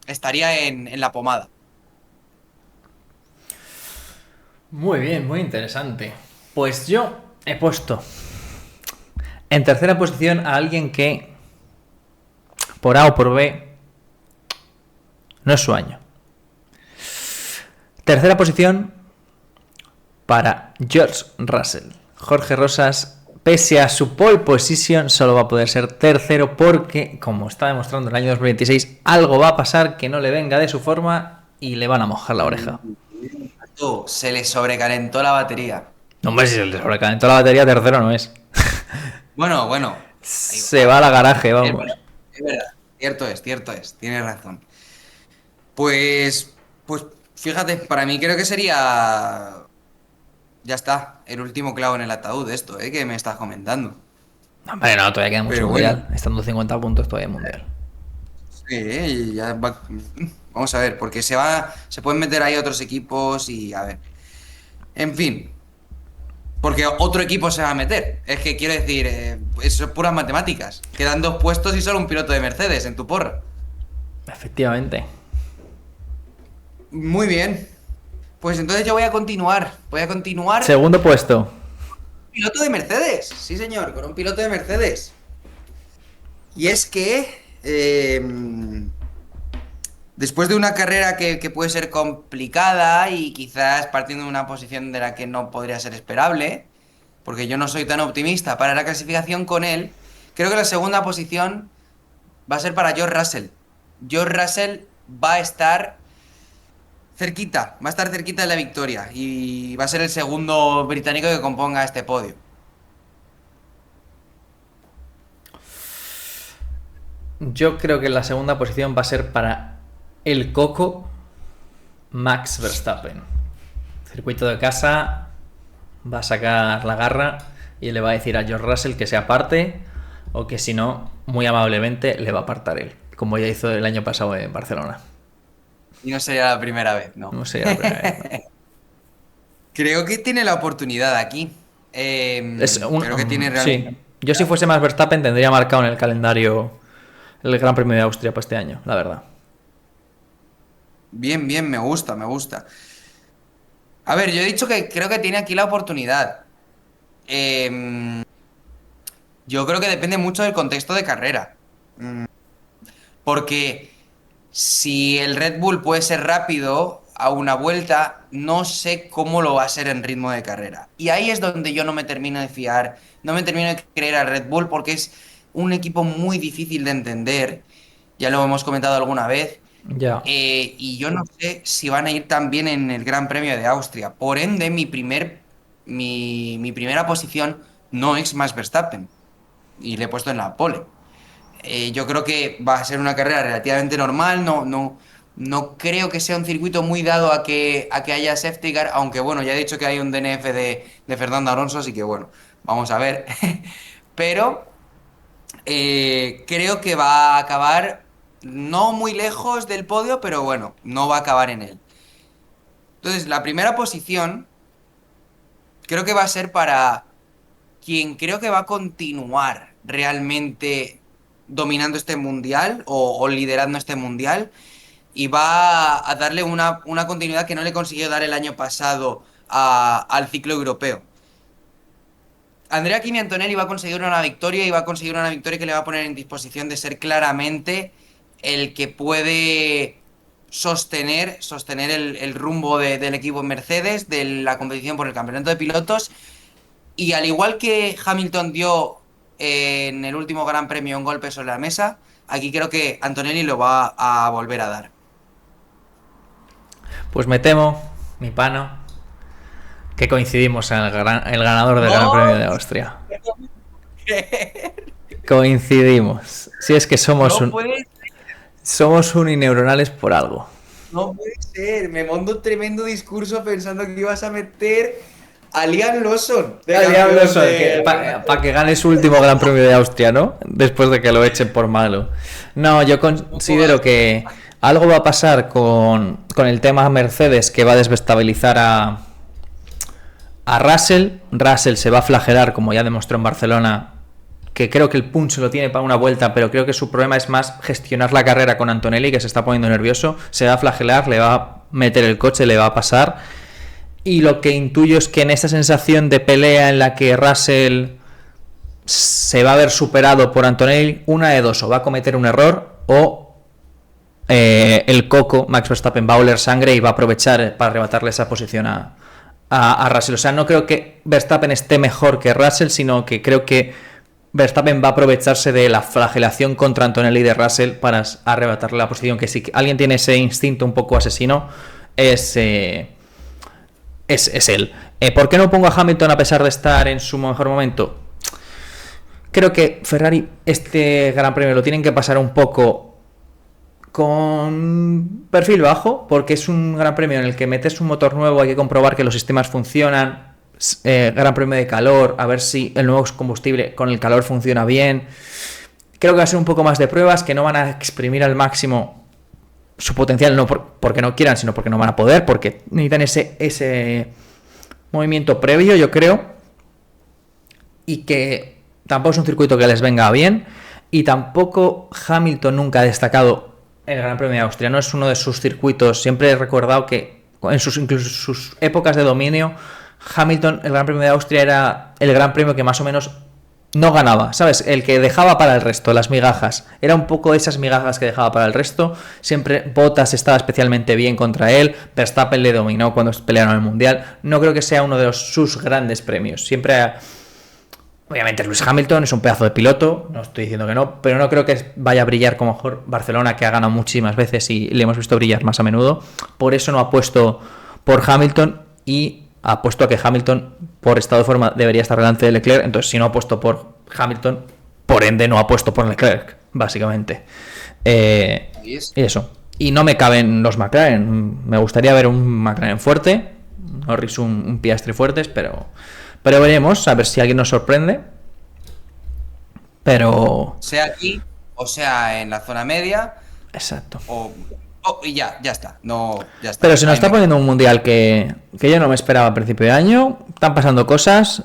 estaría en la pomada. Muy bien, muy interesante. Pues yo he puesto en tercera posición a alguien que, por A o por B, no es su año. Tercera posición para George Russell. Jorge Rosas, pese a su pole position, solo va a poder ser tercero porque, como está demostrando en el año 2026, algo va a pasar que no le venga de su forma y le van a mojar la oreja. Se le sobrecalentó la batería. No, hombre, si se le sobrecalentó la batería, tercero no es. Bueno, bueno. Ahí Se va. va a la garaje, Es verdad, vamos. es verdad. Cierto es. Tienes razón. Pues fíjate, para mí creo que sería. Ya está, el último clavo en el ataúd de esto, que me estás comentando. No, hombre, no, todavía queda mucho Pero bueno, mundial. Estando 50 puntos todavía hay mundial. sí, y ya vamos a ver, porque se pueden meter ahí otros equipos y a ver. En fin, porque otro equipo se va a meter. Es que quiero decir, eso es puras matemáticas. Quedan dos puestos y solo un piloto de Mercedes en tu porra. Efectivamente. Muy bien. Pues entonces yo voy a continuar. Voy a continuar. Segundo puesto. Piloto de Mercedes. Sí, señor, con un piloto de Mercedes. Y es que después de una carrera que puede ser complicada y quizás partiendo de una posición de la que no podría ser esperable, porque yo no soy tan optimista para la clasificación con él, creo que la segunda posición va a ser para George Russell. George Russell va a estar cerquita de la victoria y va a ser el segundo británico que componga este podio. Yo creo que la segunda posición va a ser para el Coco Max Verstappen. Circuito de casa, va a sacar la garra y le va a decir a George Russell que se aparte o que si no, muy amablemente le va a apartar él, como ya hizo el año pasado en Barcelona. Y no sería la primera vez, ¿no? No sé, la primera vez, ¿no? Creo que tiene la oportunidad aquí. Creo que tiene realmente... Sí, yo si fuese más Verstappen tendría marcado en el calendario el Gran Premio de Austria para este año, la verdad. Bien, bien, me gusta, me gusta. A ver, yo he dicho que creo que tiene aquí la oportunidad. Em, yo creo que depende mucho del contexto de carrera. Porque si el Red Bull puede ser rápido a una vuelta, no sé cómo lo va a ser en ritmo de carrera. Y ahí es donde yo no me termino de fiar, no me termino de creer al Red Bull porque es un equipo muy difícil de entender. Ya lo hemos comentado alguna vez. Ya. Y yo no sé si van a ir tan bien en el Gran Premio de Austria. Por ende, mi primera posición no es Max Verstappen. Y le he puesto en la pole. Yo creo que va a ser una carrera relativamente normal. No creo que sea un circuito muy dado a que haya safety car. Aunque bueno, ya he dicho que hay un DNF de Fernando Alonso. Así que bueno, vamos a ver. Pero creo que va a acabar no muy lejos del podio, pero bueno, no va a acabar en él. Entonces, la primera posición creo que va a ser para quien creo que va a continuar realmente dominando este mundial o liderando este mundial y va a darle una continuidad que no le consiguió dar el año pasado al ciclo europeo. Andrea Kimi Antonelli va a conseguir una victoria y va a conseguir una victoria que le va a poner en disposición de ser claramente el que puede sostener el rumbo del equipo Mercedes, de la competición por el campeonato de pilotos. Y al igual que Hamilton dio en el último Gran Premio un golpe sobre la mesa, aquí creo que Antonelli lo va a volver a dar. Pues me temo, mi pano, que coincidimos en el ganador del Gran Premio ¡No! de Austria. Coincidimos. Si es que No puede, somos unинeuronales por algo. no puede ser. Me mando un tremendo discurso pensando que ibas a meter a Liam Lawson de campeón de... Para que gane su último Gran Premio de Austria, ¿no? Después de que lo echen por malo. No, yo considero que algo va a pasar con el tema Mercedes que va a desestabilizar a Russell. Russell se va a flagelar, como ya demostró en Barcelona, que creo que el punch lo tiene para una vuelta, pero creo que su problema es más gestionar la carrera con Antonelli, que se está poniendo nervioso. Se va a flagelar, le va a meter el coche, le va a pasar. Y lo que intuyo es que en esa sensación de pelea en la que Russell se va a ver superado por Antonelli, una de dos, o va a cometer un error o el coco, Max Verstappen, va a oler sangre y va a aprovechar para arrebatarle esa posición a Russell. O sea, no creo que Verstappen esté mejor que Russell, sino que creo que Verstappen va a aprovecharse de la flagelación contra Antonelli de Russell para arrebatarle la posición. Que si alguien tiene ese instinto un poco asesino, es él. ¿Por qué no pongo a Hamilton a pesar de estar en su mejor momento? Creo que Ferrari este Gran Premio lo tienen que pasar un poco con perfil bajo, porque es un Gran Premio en el que metes un motor nuevo, hay que comprobar que los sistemas funcionan. Gran Premio de calor, a ver si el nuevo combustible con el calor funciona bien. Creo que va a ser un poco más de pruebas, que no van a exprimir al máximo su potencial, no porque no quieran, sino porque no van a poder, porque necesitan ese movimiento previo, yo creo, y que tampoco es un circuito que les venga bien, y tampoco Hamilton nunca ha destacado en el Gran Premio de Austria, no es uno de sus circuitos. Siempre he recordado que incluso sus épocas de dominio, Hamilton, el Gran Premio de Austria era el Gran Premio que más o menos no ganaba, ¿sabes? El que dejaba para el resto, las migajas. Era un poco esas migajas que dejaba para el resto. Siempre Bottas estaba especialmente bien contra él. Verstappen le dominó cuando pelearon el Mundial. No creo que sea uno de sus grandes premios. Siempre... Obviamente Lewis Hamilton es un pedazo de piloto, no estoy diciendo que no, pero no creo que vaya a brillar como mejor Barcelona, que ha ganado muchísimas veces y le hemos visto brillar más a menudo. Por eso no apuesto por Hamilton y apuesto a que Hamilton, por estado de forma, debería estar delante de Leclerc. Entonces, si no apuesto por Hamilton, por ende no apuesto por Leclerc, básicamente. Y eso. Y no me caben los McLaren. Me gustaría ver un McLaren fuerte, Norris un Piastri fuertes, pero veremos, a ver si alguien nos sorprende. Pero... sea aquí, o sea en la zona media. Exacto. Y ya está. No, ya está. Pero se nos está poniendo un mundial que yo no me esperaba a principio de año. Están pasando cosas.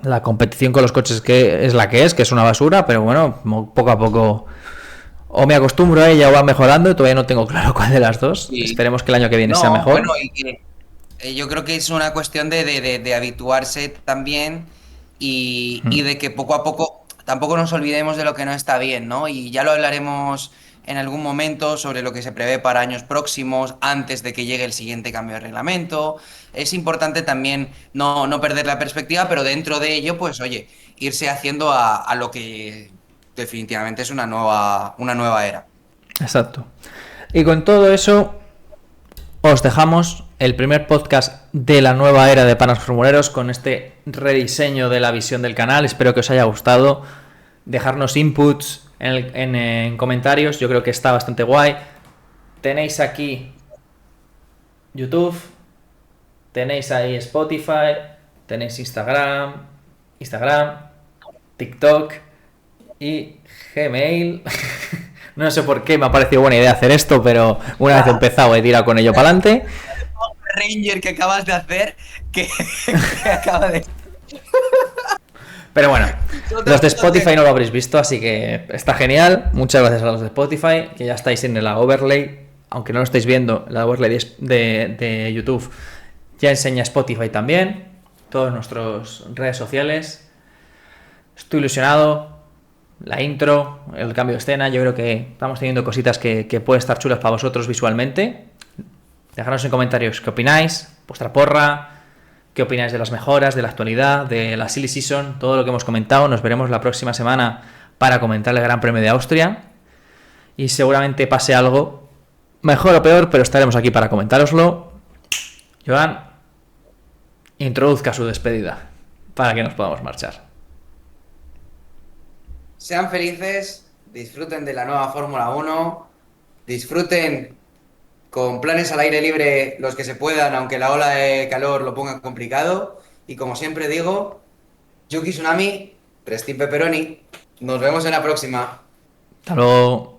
La competición con los coches que es la que es una basura, pero bueno, poco a poco o me acostumbro a ella o va mejorando y todavía no tengo claro cuál de las dos. Sí. Esperemos que el año que viene sea No, bueno, mejor. y que yo creo que es una cuestión de habituarse también y de que poco a poco tampoco nos olvidemos de lo que no está bien, ¿no? Y ya lo hablaremos en algún momento sobre lo que se prevé para años próximos, antes de que llegue el siguiente cambio de reglamento. Es importante también no perder la perspectiva, pero dentro de ello, pues oye, irse haciendo a lo que definitivamente es una nueva era. Exacto. Y con todo eso, os dejamos el primer podcast de la nueva era de Panas Formuleros con este rediseño de la visión del canal. Espero que os haya gustado. Dejarnos inputs en comentarios. Yo creo que está bastante guay. Tenéis aquí YouTube, tenéis ahí Spotify, tenéis Instagram, TikTok y Gmail. No sé por qué me ha parecido buena idea hacer esto, pero una vez empezado he tirado con ello para adelante. Ranger que acabas de hacer que acaba de... Pero bueno, No los de no Spotify no lo habréis visto, así que está genial. Muchas gracias a los de Spotify, que ya estáis en la overlay. Aunque no lo estáis viendo, la overlay de YouTube ya enseña Spotify también. Todas nuestras redes sociales. Estoy ilusionado. La intro, el cambio de escena, yo creo que estamos teniendo cositas que pueden estar chulas para vosotros visualmente. Dejadnos en comentarios qué opináis, vuestra porra, qué opináis de las mejoras, de la actualidad, de la Silly Season, todo lo que hemos comentado. Nos veremos la próxima semana para comentar el Gran Premio de Austria. Y seguramente pase algo, mejor o peor, pero estaremos aquí para comentároslo. Joan, introduzca su despedida para que nos podamos marchar. Sean felices, disfruten de la nueva Fórmula 1, disfruten con planes al aire libre los que se puedan, aunque la ola de calor lo ponga complicado. Y como siempre digo, Yuki Tsunami, Restin Pepperoni, nos vemos en la próxima. Hasta luego.